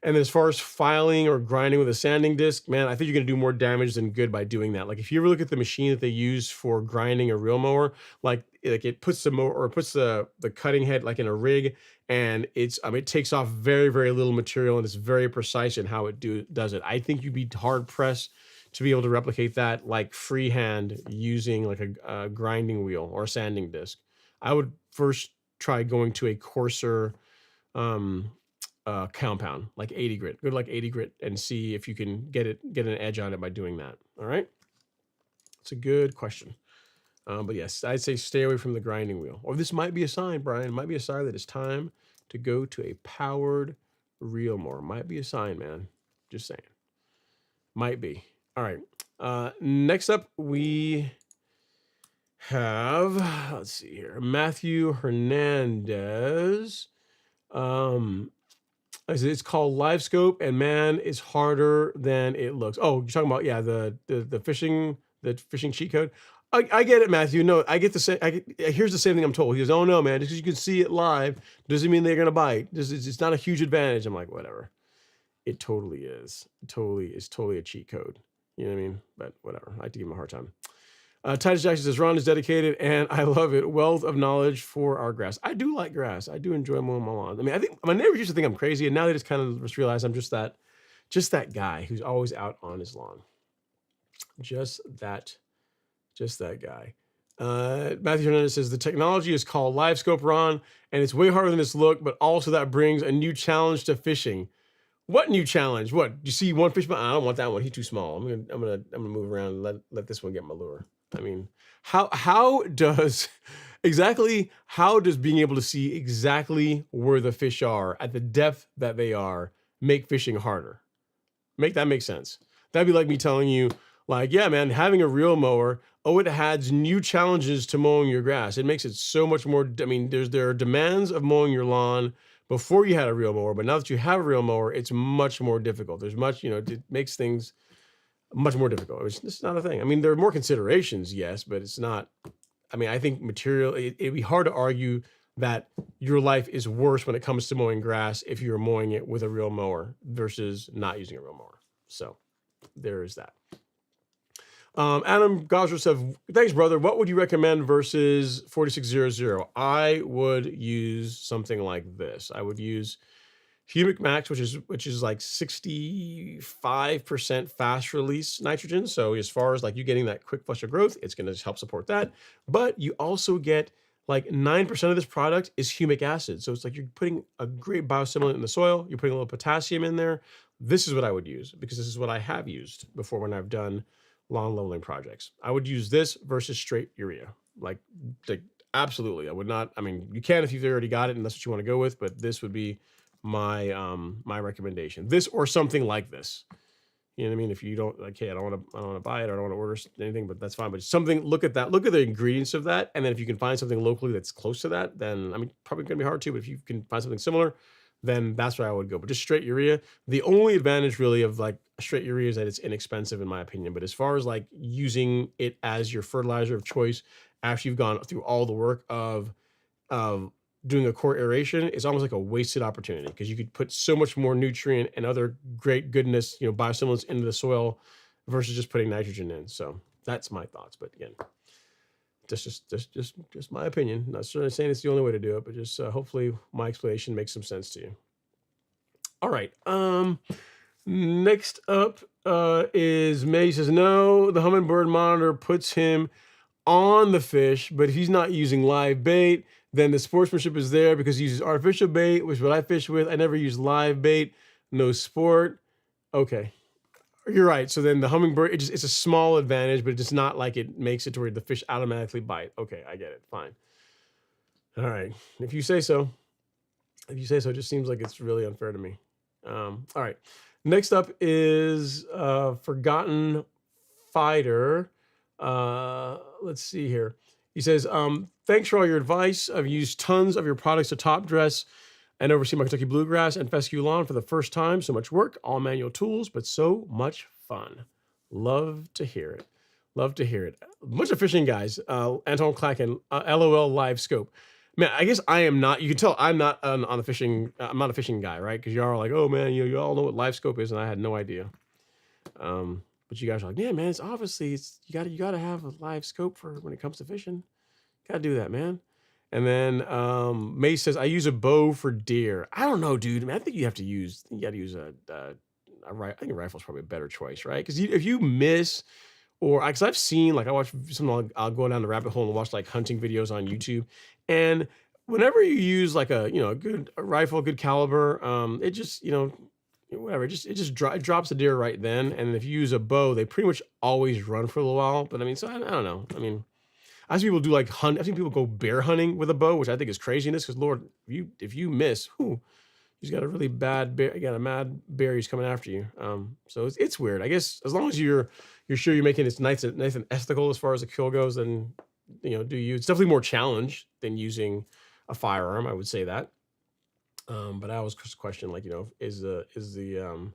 And then as far as filing or grinding with a sanding disc, man, I think you're going to do more damage than good by doing that. Like if you ever look at the machine that they use for grinding a reel mower, like it puts the mower or puts the cutting head like in a rig, and it takes off very, very little material, and it's very precise in how it does it. I think you'd be hard pressed to be able to replicate that like freehand using like a grinding wheel or a sanding disc. I would first try going to a coarser compound, like 80 grit. Go to like 80 grit and see if you can get an edge on it by doing that. All right. It's a good question. But yes, I'd say stay away from the grinding wheel. Or this might be a sign, Brian. It might be a sign that it's time to go to a powered reel mower. Might be a sign, man. Just saying. Might be. All right. Next up, we have, let's see here, Matthew Hernandez. It's called Live Scope, and man, it's harder than it looks. Oh, you're talking about, yeah, the fishing cheat code. I get it, Matthew. No, I get the same. Here's the same thing I'm told. He goes, "Oh no, man, just because you can see it live doesn't mean they're gonna bite. It's not a huge advantage." I'm like, whatever. It totally is. It's totally a cheat code. You know what I mean? But whatever. I like to give him a hard time. Titus Jackson says, Ron is dedicated, and I love it. Wealth of knowledge for our grass. I do like grass. I do enjoy mowing my lawn. I mean, I think my neighbors used to think I'm crazy, and now they just kind of just realize I'm just that guy who's always out on his lawn. Just that guy. Matthew Hernandez says, the technology is called Live Scope, Ron, and it's way harder than it's look, but also that brings a new challenge to fishing. What new challenge? What? You see one fish, but I don't want that one. He's too small. I'm gonna move around and let this one get my lure. I mean, how does being able to see exactly where the fish are at the depth that they are make fishing harder? Make that make sense? That'd be like me telling you, like, yeah, man, having a reel mower, it adds new challenges to mowing your grass. It makes it so much more. I mean, there are demands of mowing your lawn before you had a reel mower, but now that you have a reel mower, it's much more difficult. There's much, it makes things much more difficult. It's not a thing. I mean, there are more considerations, yes, but it's not. I mean, I think it'd be hard to argue that your life is worse when it comes to mowing grass if you're mowing it with a reel mower versus not using a reel mower. So there is that. Adam Gosler said, thanks, brother. What would you recommend versus 4600? I would use something like this. I would use Humic Max, which is like 65% fast release nitrogen. So as far as like you getting that quick flush of growth, it's going to help support that. But you also get like 9% of this product is humic acid. So it's like you're putting a great biostimulant in the soil. You're putting a little potassium in there. This is what I would use because this is what I have used before when I've done lawn leveling projects. I would use this versus straight urea. Like absolutely. I would not. I mean, you can if you've already got it and that's what you want to go with, but this would be my my recommendation. This or something like this. You know what I mean? If you don't like, hey, I don't want to buy it, or I don't want to order anything, but that's fine. But something, look at that, look at the ingredients of that, and then if you can find something locally that's close to that, then I mean, probably gonna be hard too. But if you can find something similar, then that's where I would go. But just straight urea. The only advantage really of like straight urea is that it's inexpensive in my opinion. But as far as like using it as your fertilizer of choice after you've gone through all the work of doing a core aeration, is almost like a wasted opportunity because you could put so much more nutrient and other great goodness, biostimulants into the soil versus just putting nitrogen in. So that's my thoughts. But again, just my opinion. Not certainly saying it's the only way to do it, but just hopefully my explanation makes some sense to you. All right. Next up is May. Says, no, the hummingbird monitor puts him on the fish, but if he's not using live bait, then the sportsmanship is there because he uses artificial bait, which is what I fish with. I never use live bait, no sport. Okay, you're right. So then the hummingbird, it's a small advantage, but it's not like it makes it to where the fish automatically bite. Okay, I get it. Fine. All right, if you say so. If you say so, it just seems like it's really unfair to me. All right. Next up is Forgotten Fighter. Let's see here. He says, thanks for all your advice. I've used tons of your products to top dress and oversee my Kentucky bluegrass and fescue lawn for the first time. So much work, all manual tools, but so much fun. Love to hear it. Love to hear it. A bunch of fishing guys. Anton Clacken, LOL Live Scope. Man, I guess I am not. You can tell I'm not on the fishing. I'm not a fishing guy, right? Because you are like, oh man, you all know what Live Scope is, and I had no idea. But you guys are like, yeah, man, it's obviously you gotta have a live scope for when it comes to fishing. Gotta do that, man. And then May says, I use a bow for deer. I don't know, dude. I mean, I think you gotta use a I think a rifle is probably a better choice, right? Because if you miss, or because I've seen, like, I watch some, I'll go down the rabbit hole and watch like hunting videos on YouTube, and whenever you use like a good rifle, good caliber, it just whatever, it drops the deer right then. And if you use a bow, they pretty much always run for a little while. But I mean, so I don't know. I mean, I've seen people do like hunt. I've seen people go bear hunting with a bow, which I think is craziness. Because Lord, if you miss, he's got a really bad bear. You got a mad bear who's coming after you. So it's weird. I guess as long as you're sure you're making it nice and ethical as far as the kill goes, then do you? It's definitely more challenge than using a firearm. I would say that. But I always question, like, is the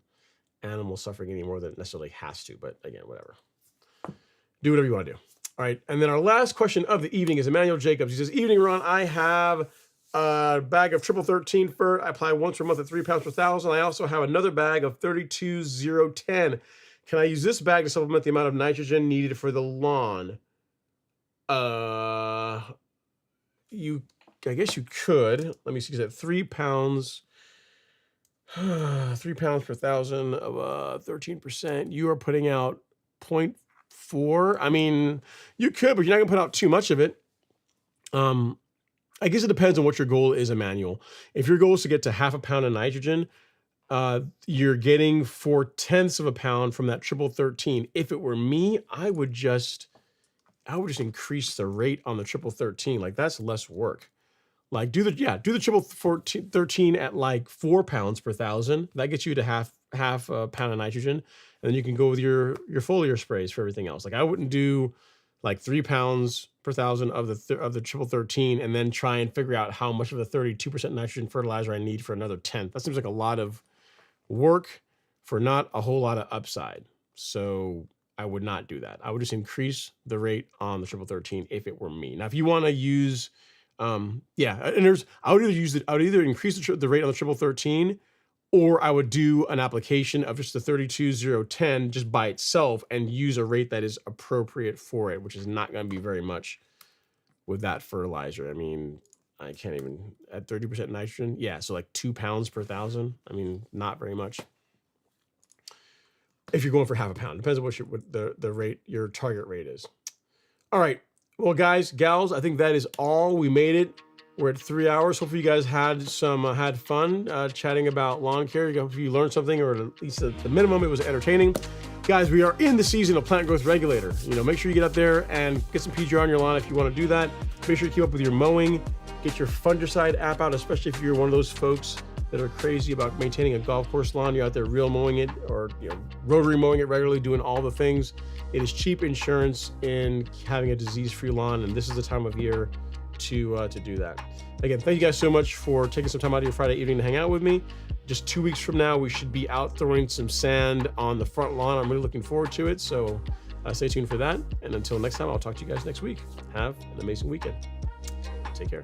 animal suffering any more than it necessarily has to? But again, whatever. Do whatever you want to do. All right. And then our last question of the evening is Emmanuel Jacobs. He says, "Evening, Ron. I have a bag of triple 13 fert. I apply once per month at 3 pounds per thousand. I also have another bag of 32-0-10. Can I use this bag to supplement the amount of nitrogen needed for the lawn?" I guess you could. Let me see. Is that 3 pounds? 3 pounds per thousand of 13%. You are putting out 0.4. I mean, you could, but you're not gonna put out too much of it. I guess it depends on what your goal is, Emmanuel. If your goal is to get to 1/2 pound of nitrogen, you're getting 4/10 of a pound from that triple 13. If it were me, I would just increase the rate on the triple 13. Like, that's less work. Like, do the triple 13 at like 4 pounds per thousand. That gets you to half a pound of nitrogen, and then you can go with your foliar sprays for everything else. Like, I wouldn't do like 3 pounds per thousand of the triple 13 and then try and figure out how much of the 32% nitrogen fertilizer I need for another 10th. That seems like a lot of work for not a whole lot of upside. So I would not do that. I would just increase the rate on the triple 13 if it were me. Now, if you want to use, I would either increase the rate on the triple 13, or I would do an application of just the 32-0-10 just by itself and use a rate that is appropriate for it, which is not going to be very much with that fertilizer. I mean, I can't even, at 30% nitrogen. Yeah, so like 2 pounds per thousand. I mean, not very much. If you're going for 1/2 pound, depends on what the rate, your target rate is. All right. Well, guys, gals, I think that is all. We made it. We're at 3 hours. Hopefully you guys had fun chatting about lawn care. Hopefully you learned something, or at least at the minimum, it was entertaining. Guys, we are in the season of plant growth regulator. Make sure you get out there and get some PGR on your lawn if you want to do that. Make sure you keep up with your mowing. Get your fungicide app out, especially if you're one of those folks that are crazy about maintaining a golf course lawn. You're out there real mowing it, or rotary mowing it regularly, doing all the things. It is cheap insurance in having a disease-free lawn, and this is the time of year to do that. Again, thank you guys so much for taking some time out of your Friday evening to hang out with me. Just 2 weeks from now, we should be out throwing some sand on the front lawn. I'm really looking forward to it, so stay tuned for that. And until next time, I'll talk to you guys next week. Have an amazing weekend. Take care.